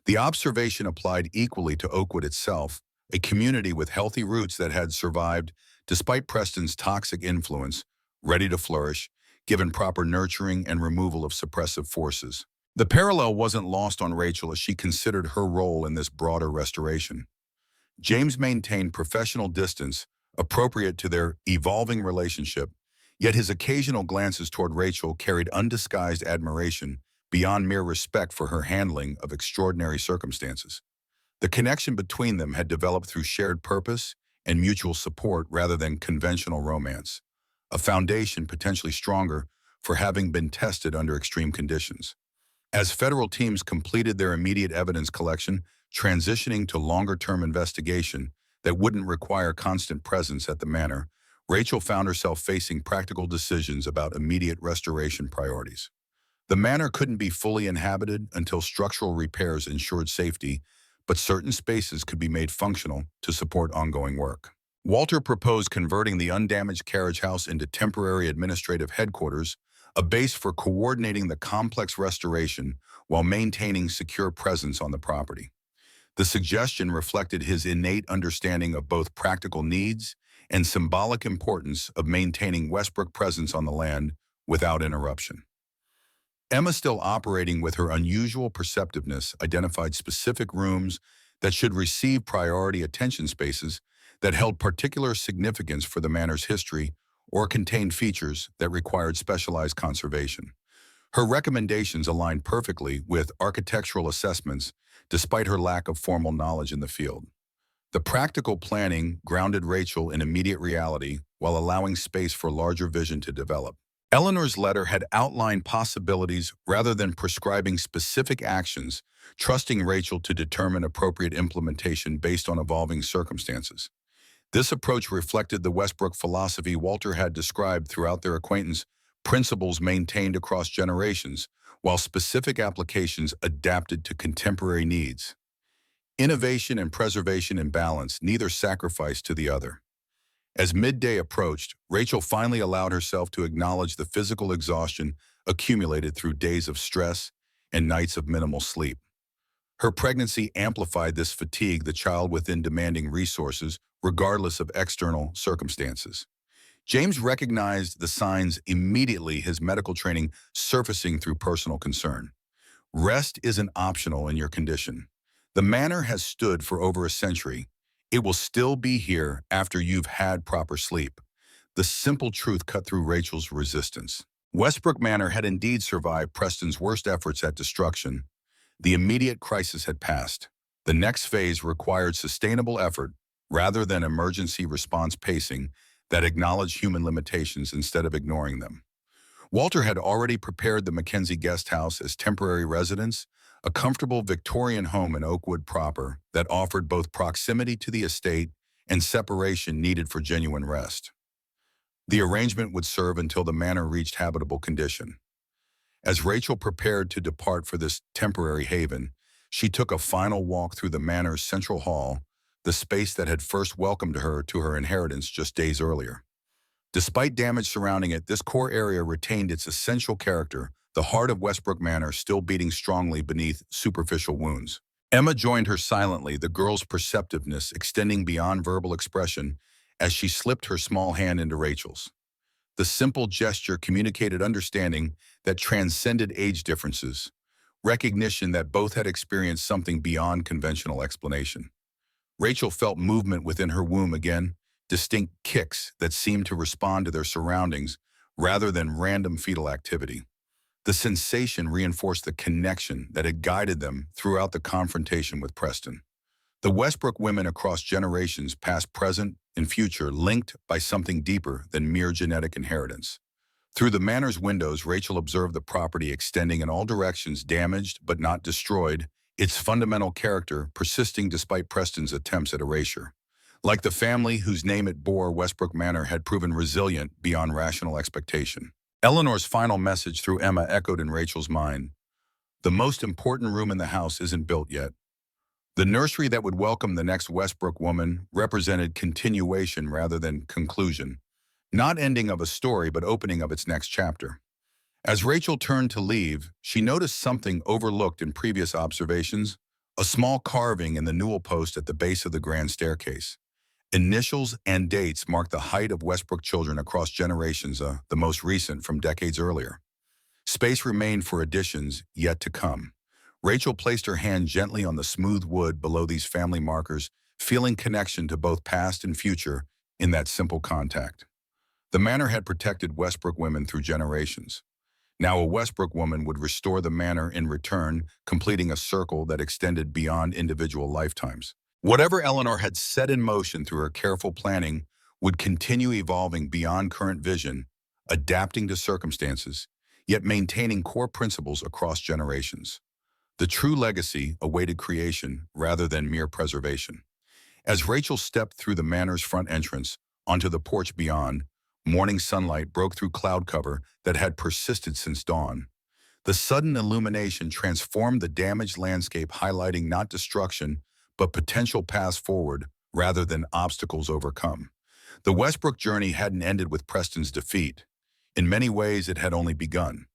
The observation applied equally to Oakwood itself, a community with healthy roots that had survived despite Preston's toxic influence, ready to flourish, given proper nurturing and removal of suppressive forces. The parallel wasn't lost on Rachel as she considered her role in this broader restoration. James maintained professional distance, appropriate to their evolving relationship, yet his occasional glances toward Rachel carried undisguised admiration beyond mere respect for her handling of extraordinary circumstances. The connection between them had developed through shared purpose and mutual support rather than conventional romance, a foundation potentially stronger for having been tested under extreme conditions. As federal teams completed their immediate evidence collection, transitioning to longer-term investigation that wouldn't require constant presence at the manor, Rachel found herself facing practical decisions about immediate restoration priorities. The manor couldn't be fully inhabited until structural repairs ensured safety, but certain spaces could be made functional to support ongoing work. Walter proposed converting the undamaged carriage house into temporary administrative headquarters, a base for coordinating the complex restoration while maintaining secure presence on the property. The suggestion reflected his innate understanding of both practical needs and symbolic importance of maintaining Westbrook presence on the land without interruption. Emma, still operating with her unusual perceptiveness, identified specific rooms that should receive priority attention, spaces that held particular significance for the manor's history or contained features that required specialized conservation. Her recommendations aligned perfectly with architectural assessments, despite her lack of formal knowledge in the field. The practical planning grounded Rachel in immediate reality while allowing space for larger vision to develop. Eleanor's letter had outlined possibilities rather than prescribing specific actions, trusting Rachel to determine appropriate implementation based on evolving circumstances. This approach reflected the Westbrook philosophy Walter had described throughout their acquaintance, principles maintained across generations, while specific applications adapted to contemporary needs. Innovation and preservation in balance, neither sacrificed to the other. As midday approached, Rachel finally allowed herself to acknowledge the physical exhaustion accumulated through days of stress and nights of minimal sleep. Her pregnancy amplified this fatigue, the child within demanding resources, regardless of external circumstances. James recognized the signs immediately, his medical training surfacing through personal concern. Rest isn't optional in your condition. The manor has stood for over a century. It will still be here after you've had proper sleep. The simple truth cut through Rachel's resistance. Westbrook Manor had indeed survived Preston's worst efforts at destruction. The immediate crisis had passed. The next phase required sustainable effort rather than emergency response pacing that acknowledged human limitations instead of ignoring them. Walter had already prepared the Mackenzie guest house as temporary residence, a comfortable Victorian home in Oakwood proper that offered both proximity to the estate and separation needed for genuine rest. The arrangement would serve until the manor reached habitable condition. As Rachel prepared to depart for this temporary haven, she took a final walk through the manor's central hall, the space that had first welcomed her to her inheritance just days earlier. Despite damage surrounding it, this core area retained its essential character, the heart of Westbrook Manor still beating strongly beneath superficial wounds. Emma joined her silently, the girl's perceptiveness extending beyond verbal expression as she slipped her small hand into Rachel's. The simple gesture communicated understanding that transcended age differences, recognition that both had experienced something beyond conventional explanation. Rachel felt movement within her womb again, distinct kicks that seemed to respond to their surroundings rather than random fetal activity. The sensation reinforced the connection that had guided them throughout the confrontation with Preston. The Westbrook women across generations, past, present, and future, linked by something deeper than mere genetic inheritance. Through the manor's windows, Rachel observed the property extending in all directions, damaged but not destroyed, its fundamental character persisting despite Preston's attempts at erasure. Like the family whose name it bore, Westbrook Manor had proven resilient beyond rational expectation. Eleanor's final message through Emma echoed in Rachel's mind. The most important room in the house isn't built yet. The nursery that would welcome the next Westbrook woman represented continuation rather than conclusion, not ending of a story but opening of its next chapter. As Rachel turned to leave, she noticed something overlooked in previous observations, a small carving in the newel post at the base of the grand staircase. Initials and dates marked the height of Westbrook children across generations, the most recent from decades earlier. Space remained for additions yet to come. Rachel placed her hand gently on the smooth wood below these family markers, feeling connection to both past and future in that simple contact. The manor had protected Westbrook women through generations. Now a Westbrook woman would restore the manor in return, completing a circle that extended beyond individual lifetimes. Whatever Eleanor had set in motion through her careful planning would continue evolving beyond current vision, adapting to circumstances, yet maintaining core principles across generations. The true legacy awaited creation rather than mere preservation. As Rachel stepped through the manor's front entrance onto the porch beyond, morning sunlight broke through cloud cover that had persisted since dawn. The sudden illumination transformed the damaged landscape, highlighting not destruction, but potential paths forward rather than obstacles overcome. The Westbrook journey hadn't ended with Preston's defeat. In many ways, it had only begun.